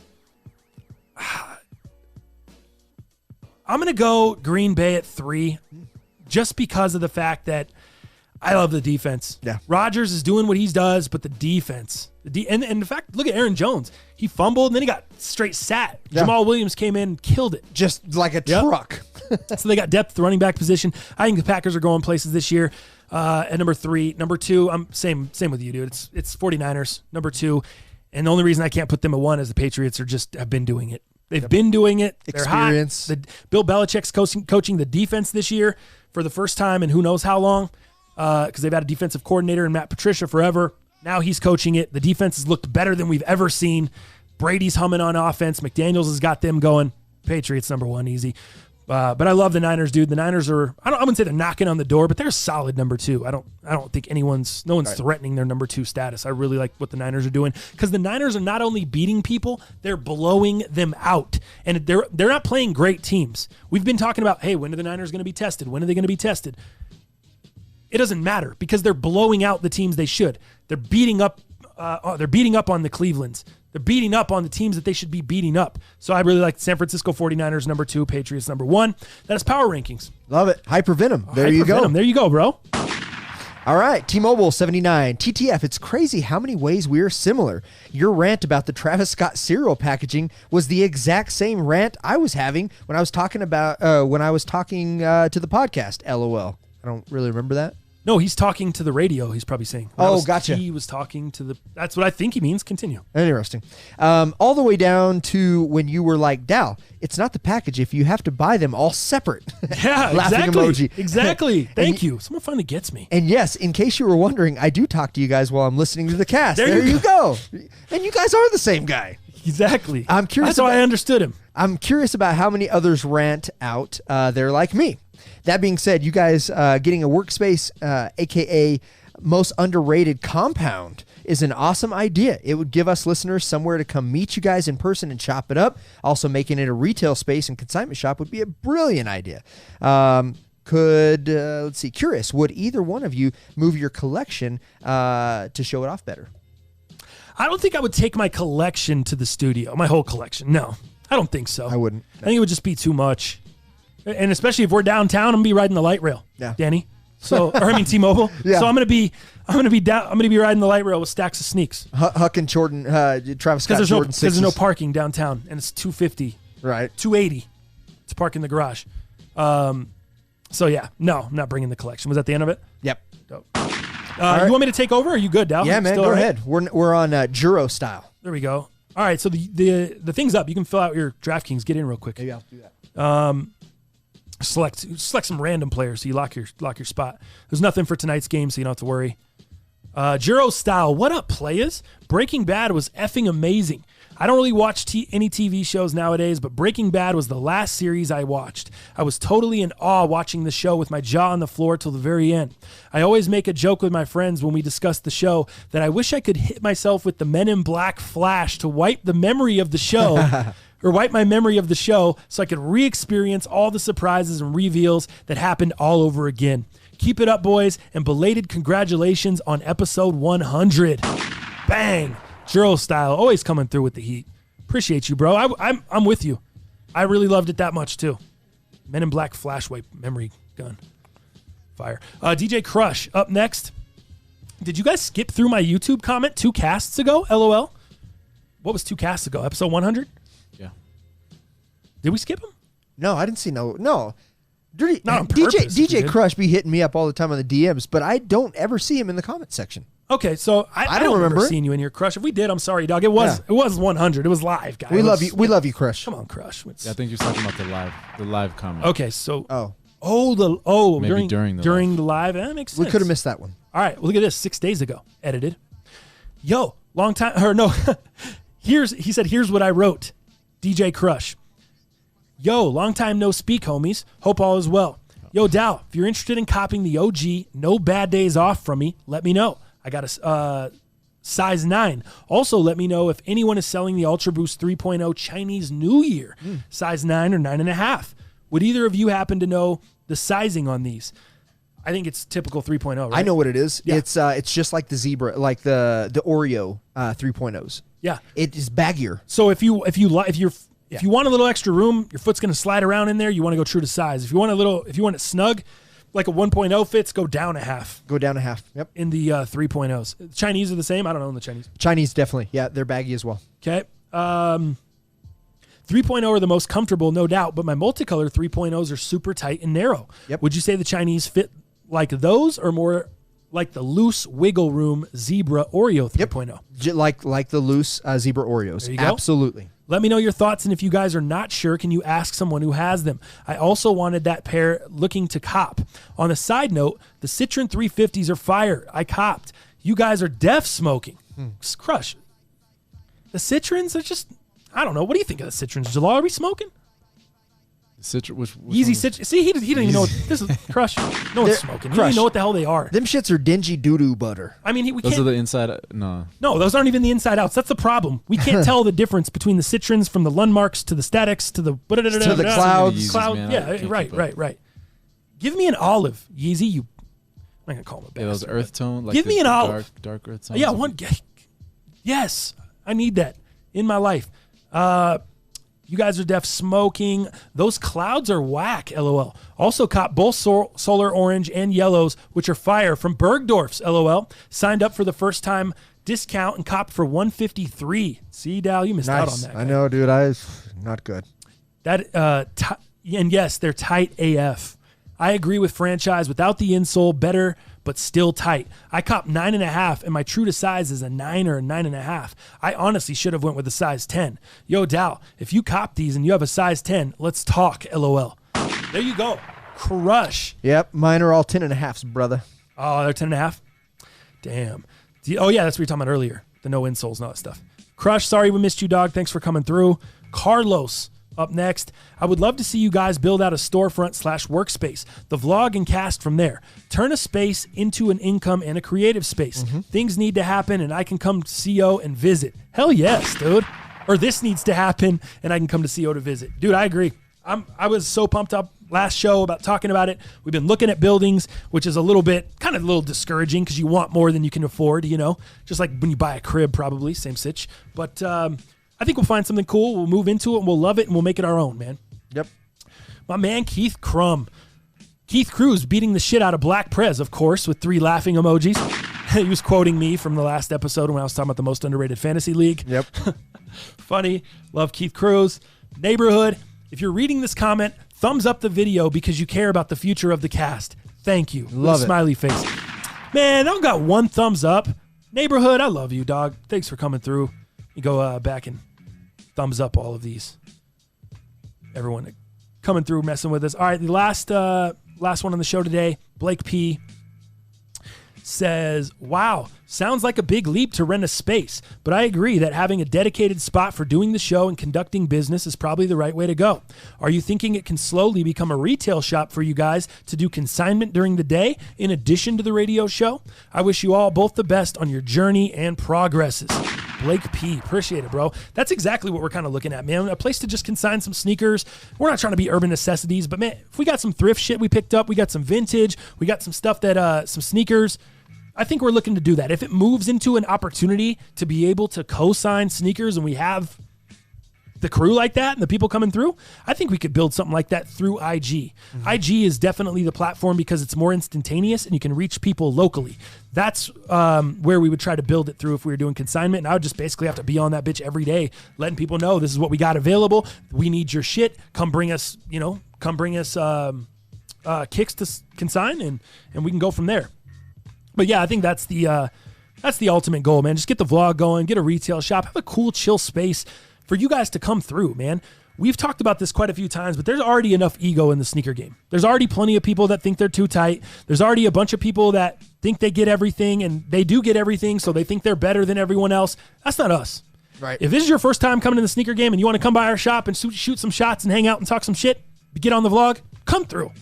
going to go Green Bay at 3 just because of the fact that I love the defense. Yeah. Rodgers is doing what he does, but the defense. And in fact, look at Aaron Jones. He fumbled, and then he got straight sat. Yeah. Jamal Williams came in and killed it. Just like a truck. So they got depth at the running back position. I think the Packers are going places this year at number 3. Number 2, I'm same with you, dude. It's 49ers, number 2. And the only reason I can't put them at 1 is the Patriots have been doing it. They've been doing it. They're experience. Hot. Bill Belichick's coaching the defense this year for the first time in who knows how long because they've had a defensive coordinator in Matt Patricia forever. Now he's coaching it. The defense has looked better than we've ever seen. Brady's humming on offense. McDaniels has got them going. Patriots number 1 easy. But I love the Niners, dude. The Niners are I wouldn't say they're knocking on the door, but they're a solid number 2. I don't think no one's threatening their number 2 status. I really like what the Niners are doing because the Niners are not only beating people, they're blowing them out. And they're not playing great teams. We've been talking about, hey, when are the Niners going to be tested? When are they going to be tested? It doesn't matter because they're blowing out the teams they should. They're beating up on the Clevelands. They're beating up on the teams that they should be beating up. So I really like San Francisco 49ers, number 2, Patriots, number 1. That is power rankings. Love it. Hypervenom. There you go. There you go, bro. All right. T-Mobile 79. TTF, it's crazy how many ways we are similar. Your rant about the Travis Scott cereal packaging was the exact same rant I was having when I was talking to the podcast, LOL. I don't really remember that. No, he's talking to the radio, he's probably saying. Gotcha. He was talking to the... That's what I think he means. Continue. Interesting. All the way down to when you were like, Dal, it's not the package if you have to buy them all separate. Yeah, Laughing exactly. emoji. Exactly. Thank you. Someone finally gets me. And yes, in case you were wondering, I do talk to you guys while I'm listening to the cast. There you go. And you guys are the same guy. Exactly. I'm curious. That's why I understood him. I'm curious about how many others rant out they're like me. That being said, you guys getting a workspace, a.k.a. most underrated compound, is an awesome idea. It would give us listeners somewhere to come meet you guys in person and chop it up. Also, making it a retail space and consignment shop would be a brilliant idea. Let's see, curious, would either one of you move your collection to show it off better? I don't think I would take my collection to the studio, my whole collection. No, I don't think so. I wouldn't. I think it would just be too much. And especially if we're downtown, I'm gonna be riding the light rail. Yeah, Danny. So, T-Mobile. Yeah. So I'm gonna be riding the light rail with stacks of sneaks. Huck and Jordan, Travis Scott, Jordan 6's. Because there's no parking downtown, and it's $250. Right. $280 to park in the garage. So yeah, no, I'm not bringing the collection. Was that the end of it? Yep. Dope. Right. You want me to take over? Or are you good, Dal? Yeah, man. Go ahead. We're on Juro style. There we go. All right. So the thing's up. You can fill out your DraftKings. Get in real quick. Maybe I'll do that. Select some random players so you lock your spot. There's nothing for tonight's game, so you don't have to worry. Juro Style, what up, players? Breaking Bad was effing amazing. I don't really watch any TV shows nowadays, but Breaking Bad was the last series I watched. I was totally in awe watching the show with my jaw on the floor till the very end. I always make a joke with my friends when we discuss the show that I wish I could hit myself with the Men in Black flash to wipe the memory of the show or wipe my memory of the show so I could re-experience all the surprises and reveals that happened all over again. Keep it up, boys, and belated congratulations on episode 100. Bang! Juro Style, always coming through with the heat. Appreciate you, bro. I'm with you. I really loved it that much, too. Men in Black flash wipe memory gun. Fire. DJ Crush, up next. Did you guys skip through my YouTube comment 2 casts ago? LOL. What was 2 casts ago? Episode 100? Yeah. Did we skip them? No, I didn't see no. Dirty, Not on purpose, DJ Crush be hitting me up all the time on the DMs, but I don't ever see him in the comment section. Okay, so I don't remember seeing you in here, Crush. If we did, I'm sorry, dog. It was 100. It was live, guys. We love you. We love you, Crush. Come on, Crush. Yeah, I think you're talking about the live comment. Okay, so maybe during the live. That makes sense. We could have missed that one. All right, well, look at this. 6 days ago, edited. Yo, long time or no? He said, here's what I wrote. DJ Crush. Yo, long time no speak, homies. Hope all is well. Yo, Dow, if you're interested in copying the OG, no bad days off from me, let me know. I got a size 9. Also, let me know if anyone is selling the Ultra Boost 3.0 Chinese New Year, size 9 or 9.5. Would either of you happen to know the sizing on these? I think it's typical 3.0, right? I know what it is. Yeah. It's just like the Zebra, like the Oreo 3.0s. Yeah. It is baggier. So if you want a little extra room, your foot's going to slide around in there, you want to go true to size. If you want it snug, like a 1.0 fits, go down a half. Go down a half. Yep. In the 3.0s. Chinese are the same. I don't know in the Chinese. Chinese, definitely. Yeah, they're baggy as well. Okay. 3.0 are the most comfortable, no doubt, but my multicolor 3.0s are super tight and narrow. Yep. Would you say the Chinese fit like those or more like the loose wiggle room Zebra Oreo 3.0? Yep. Like the loose Zebra Oreos. There you go. Absolutely. Let me know your thoughts, and if you guys are not sure, can you ask someone who has them? I also wanted that pair looking to cop. On a side note, the Citron 350s are fire. I copped. You guys are def smoking. Crush. The Citrons are just, I don't know. What do you think of the Citrons? Jalal, are we smoking? Which Easy Citron. See, he didn't even know what this is. Crush. No one's smoking. He don't even know what the hell they are. Them shits are dingy doo-doo butter. I mean, we those can't. Are the inside. No, those aren't even the inside outs. That's the problem. We can't tell the difference between the Citrons from the Lundmarks to the Statics to the clouds. Right. Give me an olive, Yeezy. I'm not gonna call him a bastard. Yeah, those earth tone. Like give me an olive. Dark earth tone. Yeah, one. Yes, I need that in my life. You guys are def smoking. Those clouds are whack, LOL. Also caught both solar orange and yellows, which are fire from Bergdorf's, LOL. Signed up for the first time discount and copped for $153. See, Dal, you missed out on that. I know, dude. Not good. That and yes, they're tight AF. I agree with franchise without the insole, better but still tight. I copped 9.5, and my true to size is a 9 or a 9.5. I honestly should have went with a size 10. Yo, Dal, if you cop these and you have a size 10, let's talk, LOL. There you go. Crush. Yep, mine are all 10.5s, brother. Oh, they're 10.5? Damn. Oh, yeah, that's what we were talking about earlier. The no insoles and all that stuff. Crush, sorry we missed you, dog. Thanks for coming through. Carlos. Up next, I would love to see you guys build out a storefront/workspace, the vlog and cast from there. Turn a space into an income and a creative space. Things need to happen and I can come to CO and visit. Hell yes, dude. Or this needs to happen and I can come to CO to visit. Dude, I agree. I was so pumped up last show about talking about it. We've been looking at buildings, which is a little discouraging because you want more than you can afford, just like when you buy a crib, probably same sitch. But, I think we'll find something cool. We'll move into it and we'll love it and we'll make it our own, man. Yep. My man, Keith Crum. Keith Cruz beating the shit out of Black Prez, of course, with 3 laughing emojis. He was quoting me from the last episode when I was talking about the most underrated fantasy league. Yep. Funny. Love Keith Cruz. Neighborhood. If you're reading this comment, thumbs up the video because you care about the future of the cast. Thank you. Love it. Smiley face. Man, I got 1 thumbs up. Neighborhood, I love you, dog. Thanks for coming through. You go back and thumbs up all of these. Everyone coming through, messing with us. All right, the last one on the show today, Blake P. says, wow, sounds like a big leap to rent a space, but I agree that having a dedicated spot for doing the show and conducting business is probably the right way to go. Are you thinking it can slowly become a retail shop for you guys to do consignment during the day in addition to the radio show? I wish you all both the best on your journey and progresses. Blake P. Appreciate it, bro. That's exactly what we're kind of looking at, man. A place to just consign some sneakers. We're not trying to be urban necessities, but man, if we got some thrift shit we picked up, we got some vintage, we got some stuff that, some sneakers, I think we're looking to do that. If it moves into an opportunity to be able to co-sign sneakers and we have the crew like that and the people coming through, I think we could build something like that through IG. IG is definitely the platform because it's more instantaneous and you can reach people locally. That's where we would try to build it through if we were doing consignment. And I would just basically have to be on that bitch every day, letting people know this is what we got available. We need your shit. Come bring us, kicks to consign and we can go from there. But yeah, I think that's the ultimate goal, man. Just get the vlog going, get a retail shop, have a cool, chill space for you guys to come through, man. We've talked about this quite a few times, but there's already enough ego in the sneaker game. There's already plenty of people that think they're too tight. There's already a bunch of people that think they get everything, and they do get everything, so they think they're better than everyone else. That's not us. Right. If this is your first time coming in the sneaker game and you want to come by our shop and shoot some shots and hang out and talk some shit, get on the vlog, come through.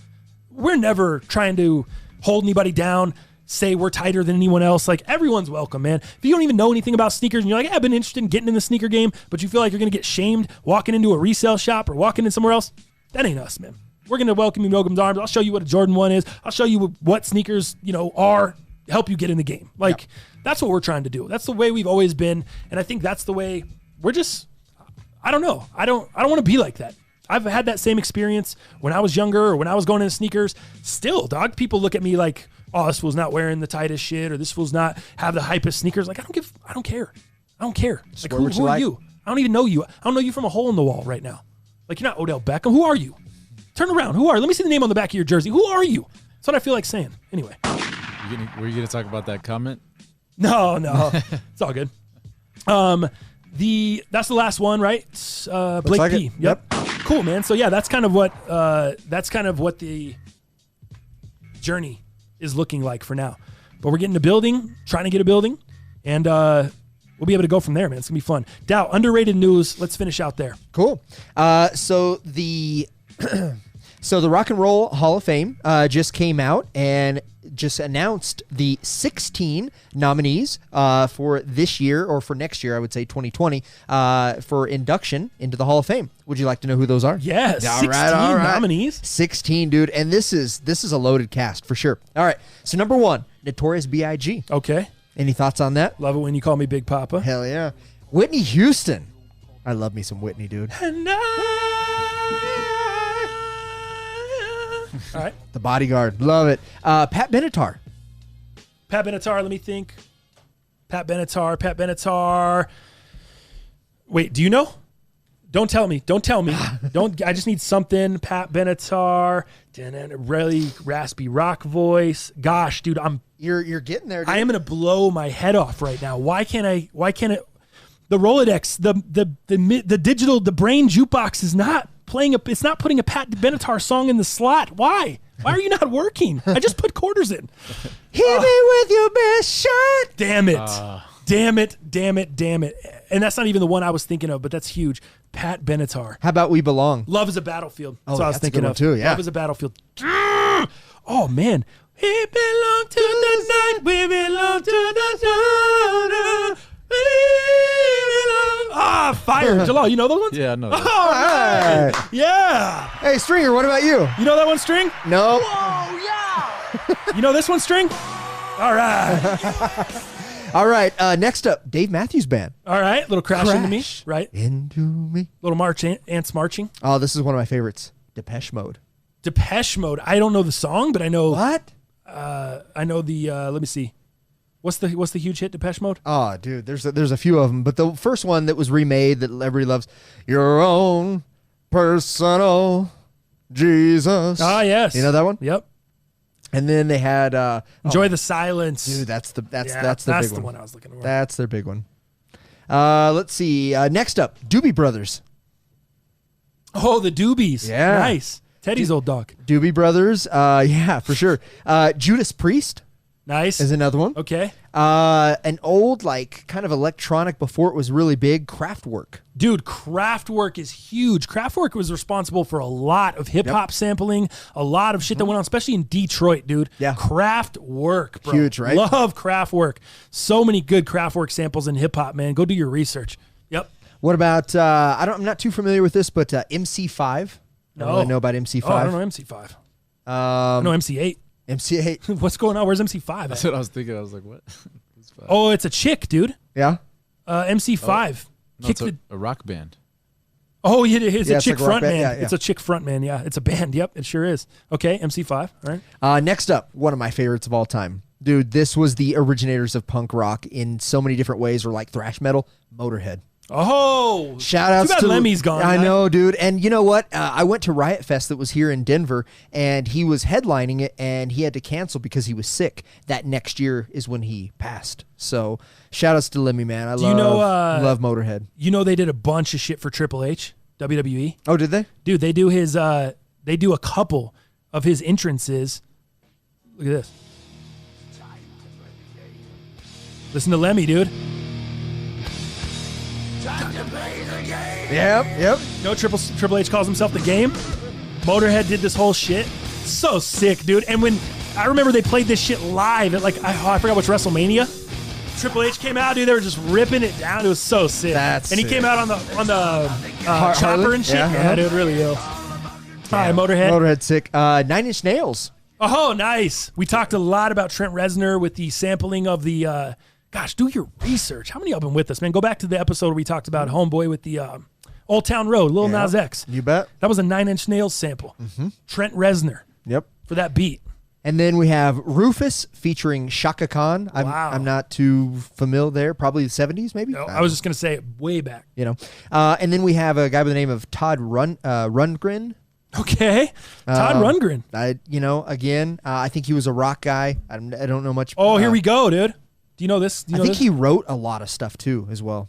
We're never trying to hold anybody down, say we're tighter than anyone else. Like, everyone's welcome, man. If you don't even know anything about sneakers and you're like, I've been interested in getting in the sneaker game, but you feel like you're going to get shamed walking into a resale shop or walking in somewhere else, that ain't us, man. We're going to welcome you in open arms. I'll show you what a Jordan 1 is. I'll show you what sneakers, are, help you get in the game. Like, that's what we're trying to do. That's the way we've always been. And I think that's the way we're just, I don't know. I don't want to be like that. I've had that same experience when I was younger or when I was going into sneakers. Still, dog, people look at me like, oh, this fool's not wearing the tightest shit, or this fool's not have the hypest sneakers. Like, I don't care. Like, who are you? I don't even know you. I don't know you from a hole in the wall right now. Like, you're not Odell Beckham. Who are you? Turn around. Who are you? Let me see the name on the back of your jersey. Who are you? That's what I feel like saying. Anyway. Were you going to talk about that comment? No. It's all good. That's the last one, right? Blake like P. Yep. Cool, man. So yeah, that's kind of what the journey is looking like for now. But we're getting a building, trying to get a building, and we'll be able to go from there, man. It's gonna be fun. Dow, underrated news. Let's finish out there. Cool. So the Rock and Roll Hall of Fame just came out and just announced the 16 nominees for this year, or for next year, I would say 2020, for induction into the Hall of Fame. Would you like to know who those are? Yes, 16 nominees. 16, dude. And this is a loaded cast for sure. All right. So number 1, Notorious B.I.G. Okay. Any thoughts on that? Love it when you call me Big Papa. Hell yeah. Whitney Houston. I love me some Whitney, dude. All right. The Bodyguard. Love it. Pat Benatar. Let me think. Pat Benatar. Wait, do you know? Don't tell me. I just need something. Pat Benatar. Really raspy rock voice. Gosh, dude, You're getting there, dude. I am gonna blow my head off right now. Why can't it? The Rolodex, the digital, the brain jukebox is not playing it's not putting a Pat Benatar song in the slot. Why are you not working? I just put quarters in. Hit me with your best shot. Damn it. And that's not even the one I was thinking of, but that's huge. Pat Benatar. How about We Belong? Love is a Battlefield. Oh, that's what I was thinking of. Too, yeah. Love is a Battlefield. Oh, man. We belong to the night. We belong to the sun. Fire. Jalal, you know those ones? Yeah, I know. All right. Yeah. Hey, Stringer, what about you? You know that one, String? No. Oh, yeah. You know this one, String? All right. All right. Next up, Dave Matthews Band. All right. Little crash into me. Right. Into me. Little ants marching. Oh, this is one of my favorites. Depeche Mode. I don't know the song, but I know. What? I know the. Let me see. What's the huge hit, Depeche Mode? Oh, dude, there's a few of them, but the first one that was remade that everybody loves, Your Own Personal Jesus. Ah, yes. You know that one? Yep. And then they had Enjoy the Silence. Dude, that's the big one. I was looking for. That's their big one. Let's see. Next up, Doobie Brothers. Oh, the Doobies. Yeah. Nice. Teddy's old dog. Doobie Brothers. Yeah, for sure. Judas Priest. Nice. Is another one. Okay. An old, like, kind of electronic before it was really big, Kraftwerk. Dude, Kraftwerk is huge. Kraftwerk was responsible for a lot of hip-hop sampling, a lot of shit that went on, especially in Detroit, dude. Yeah. Kraftwerk, bro. Huge, right? Love Kraftwerk. So many good Kraftwerk samples in hip-hop, man. Go do your research. Yep. What about, I'm not too familiar with this, but MC5. I don't really know about MC5. Oh, I don't know MC5. I know MC8. MC8. What's going on? Where's MC5 at? That's what I was thinking. I was like, what? Oh, it's a chick, dude. Yeah? MC5. No, it's a rock band. Oh, it's a chick like a rock front man. band. Yeah. It's a chick front man. Yeah, it's a band. Yep, it sure is. Okay, MC5. All right. Next up, one of my favorites of all time. Dude, this was the originators of punk rock in so many different ways, or like thrash metal, Motorhead. Oh, shout outs too bad to Lemmy's gone. I know, dude. And you know what? I went to Riot Fest that was here in Denver, and he was headlining it, and he had to cancel because he was sick. That next year is when he passed. So shout outs to Lemmy, man. I love Motorhead. You know they did a bunch of shit for Triple H, WWE. Oh, did they? Dude, they do his. They do a couple of his entrances. Look at this. Listen to Lemmy, dude. Yep. No, Triple H calls himself the Game. Motorhead did this whole shit. So sick, dude. And when I remember they played this shit live at I forgot which WrestleMania. Triple H came out, dude. They were just ripping it down. It was so sick. That's and he sick. came out on the chopper Harley? and shit. Yeah, Dude, really ill. Hi, Motorhead. Motorhead's sick. 9 Inch Nails. Oh, nice. We talked a lot about Trent Reznor with the sampling of the. Gosh, do your research. How many of them with us, man? Go back to the episode where we talked about Homeboy with the Old Town Road, Lil Nas X. You bet. That was a 9 Inch Nails sample. Mm-hmm. Trent Reznor. Yep. For that beat. And then we have Rufus featuring Shaka Khan. I'm not too familiar there. Probably the 70s, maybe? No, I was just going to say it way back. You know. And then we have a guy by the name of Todd Rundgren. Okay. Todd Rundgren. I think he was a rock guy. I don't know much. Oh, here we go, dude. Do you know this? I think he wrote a lot of stuff, too, as well.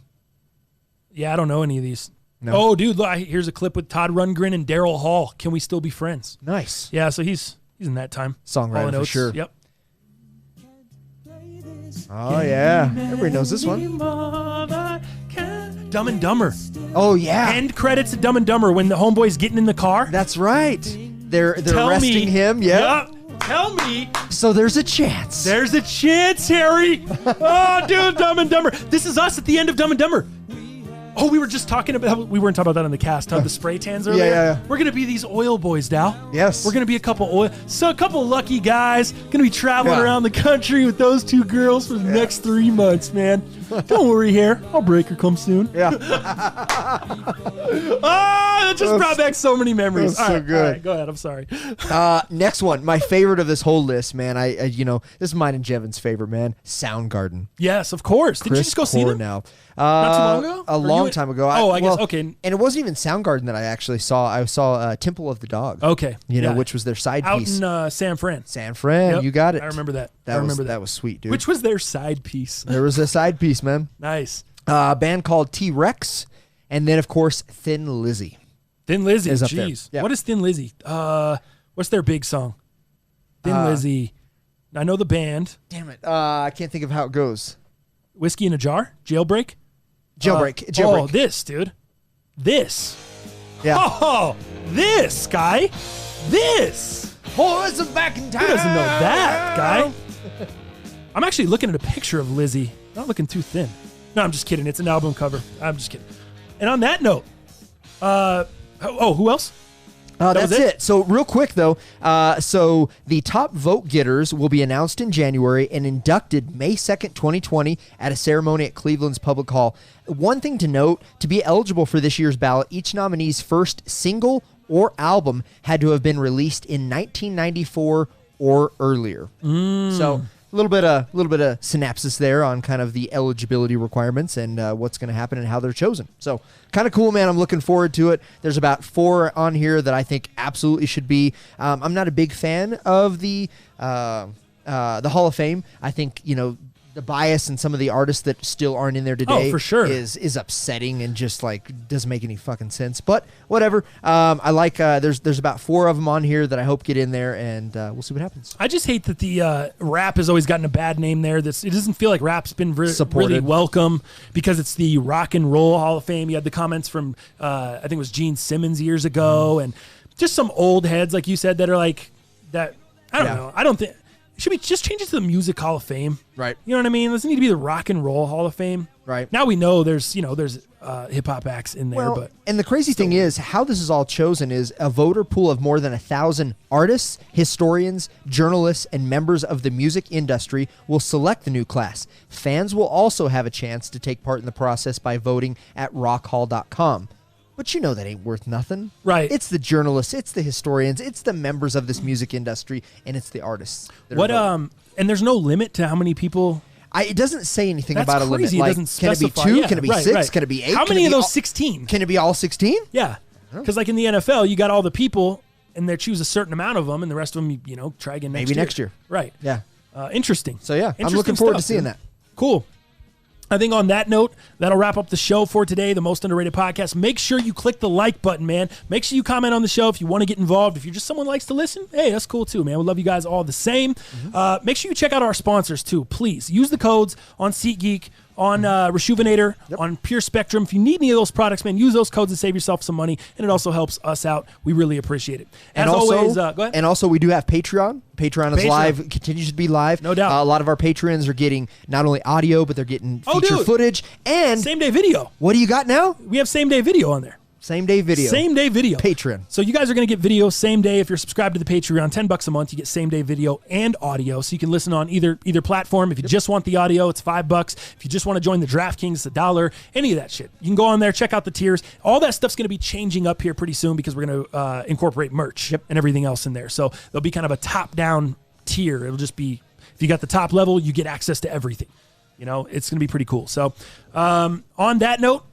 Yeah, I don't know any of these. No. Oh, dude, look, here's a clip with Todd Rundgren and Daryl Hall. Can we still be friends? Nice. Yeah, so he's in that time. Songwriter for sure. Yep. Oh, yeah. Everybody knows this one. Dumb and Dumber. Oh, yeah. End credits to Dumb and Dumber when the homeboy's getting in the car. That's right. They're arresting him. Yeah. Yep. Tell me. So there's a chance. There's a chance, Harry. Oh, dude, Dumb and Dumber. This is us at the end of Dumb and Dumber. Oh, we weren't talking about that on the cast, the spray tans earlier. Yeah. We're going to be these oil boys, Dal. Yes. We're going to be a couple lucky guys going to be traveling around the country with those two girls for the next 3 months, man. Don't worry, Hair. I'll break her come soon. Yeah. That just brought back so many memories. So good. All right, go ahead. I'm sorry. Next one, my favorite of this whole list, man. I this is mine and Jevin's favorite, man. Soundgarden. Yes, of course. Did you just go see them? Now. Not too long ago? A long time ago. I guess. Okay. And it wasn't even Soundgarden that I actually saw. I saw Temple of the Dog. Okay. Which was their side piece. Out in San Fran. San Fran. Yep. You got it. I remember that. That was sweet, dude. Which was their side piece. There was a side piece, man. Nice. A band called T-Rex. And then, of course, Thin Lizzy. Thin Lizzy. Is up Jeez. there. Yep. What is Thin Lizzy? What's their big song? Thin Lizzy. I know the band. Damn it. I can't think of how it goes. Whiskey in a Jar? Jailbreak? Jailbreak. Oh, this, dude. This. Yeah. Oh, this, guy. This. Boys are back in town. Who doesn't know that, guy? I'm actually looking at a picture of Lizzy. Not looking too thin. No, I'm just kidding. It's an album cover. I'm just kidding. And on that note, who else? That's it. So real quick, though, so the top vote getters will be announced in January and inducted May 2nd, 2020 at a ceremony at Cleveland's Public Hall. One thing to note, to be eligible for this year's ballot, each nominee's first single or album had to have been released in 1994 or earlier. So a little bit of synopsis there on kind of the eligibility requirements and what's going to happen and how they're chosen. So kind of cool, man. I'm looking forward to it. There's about 4 on here that I think absolutely should be. I'm not a big fan of the Hall of Fame. I think the bias in some of the artists that still aren't in there today for sure. is upsetting and just like doesn't make any fucking sense. But whatever. I like there's about 4 of them on here that I hope get in there, and we'll see what happens. I just hate that the rap has always gotten a bad name there. It doesn't feel like rap's been really welcome because it's the Rock and Roll Hall of Fame. You had the comments from I think it was Gene Simmons years ago, and just some old heads like you said that are like that. I don't know. I don't think. Should we just change it to the Music Hall of Fame? Right. You know what I mean? It doesn't need to be the Rock and Roll Hall of Fame. Right. Now we know there's hip hop acts in there, but and the crazy thing is how this is all chosen is a voter pool of more than 1,000 artists, historians, journalists, and members of the music industry will select the new class. Fans will also have a chance to take part in the process by voting at rockhall.com. But you know that ain't worth nothing. Right. It's the journalists, it's the historians, it's the members of this music industry, and it's the artists. And there's no limit to how many people. It doesn't say anything That's about a limit. crazy. It doesn't can it be specify. 2? Yeah, Can it be right, 6? right. Can it be 8? How many of those 16? Can it be all 16? Yeah. Because like in the NFL, you got all the people, and they choose a certain amount of them, and the rest of them, try again next year. Maybe next year. Right. Yeah. Interesting. So yeah, I'm looking forward to seeing that. Cool. I think on that note, that'll wrap up the show for today, the Most Underrated Podcast. Make sure you click the like button, man. Make sure you comment on the show if you want to get involved. If you're just someone who likes to listen, hey, that's cool too, man. We love you guys all the same. Make sure you check out our sponsors too, please. Use the codes on SeatGeek, on Rejuvenator, on Pure Spectrum. If you need any of those products, man, use those codes to save yourself some money, and it also helps us out. We really appreciate it. As always, go ahead. And also, we do have Patreon. Patreon is live, continues to be live. No doubt. A lot of our patrons are getting not only audio, but they're getting feature footage and same-day video. What do you got now? We have same-day video on there. Same-day video. Same-day video. Patreon. So you guys are going to get video same day if you're subscribed to the Patreon. $10 a month, you get same-day video and audio. So you can listen on either platform. If you just want the audio, it's $5. If you just want to join the DraftKings, it's $1. Any of that shit. You can go on there, check out the tiers. All that stuff's going to be changing up here pretty soon because we're going to incorporate merch and everything else in there. So there'll be kind of a top-down tier. It'll just be, if you got the top level, you get access to everything. It's going to be pretty cool. So on that note,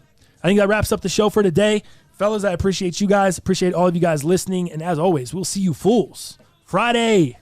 I think that wraps up the show for today. Fellas, I appreciate you guys. Appreciate all of you guys listening. And as always, we'll see you fools Friday.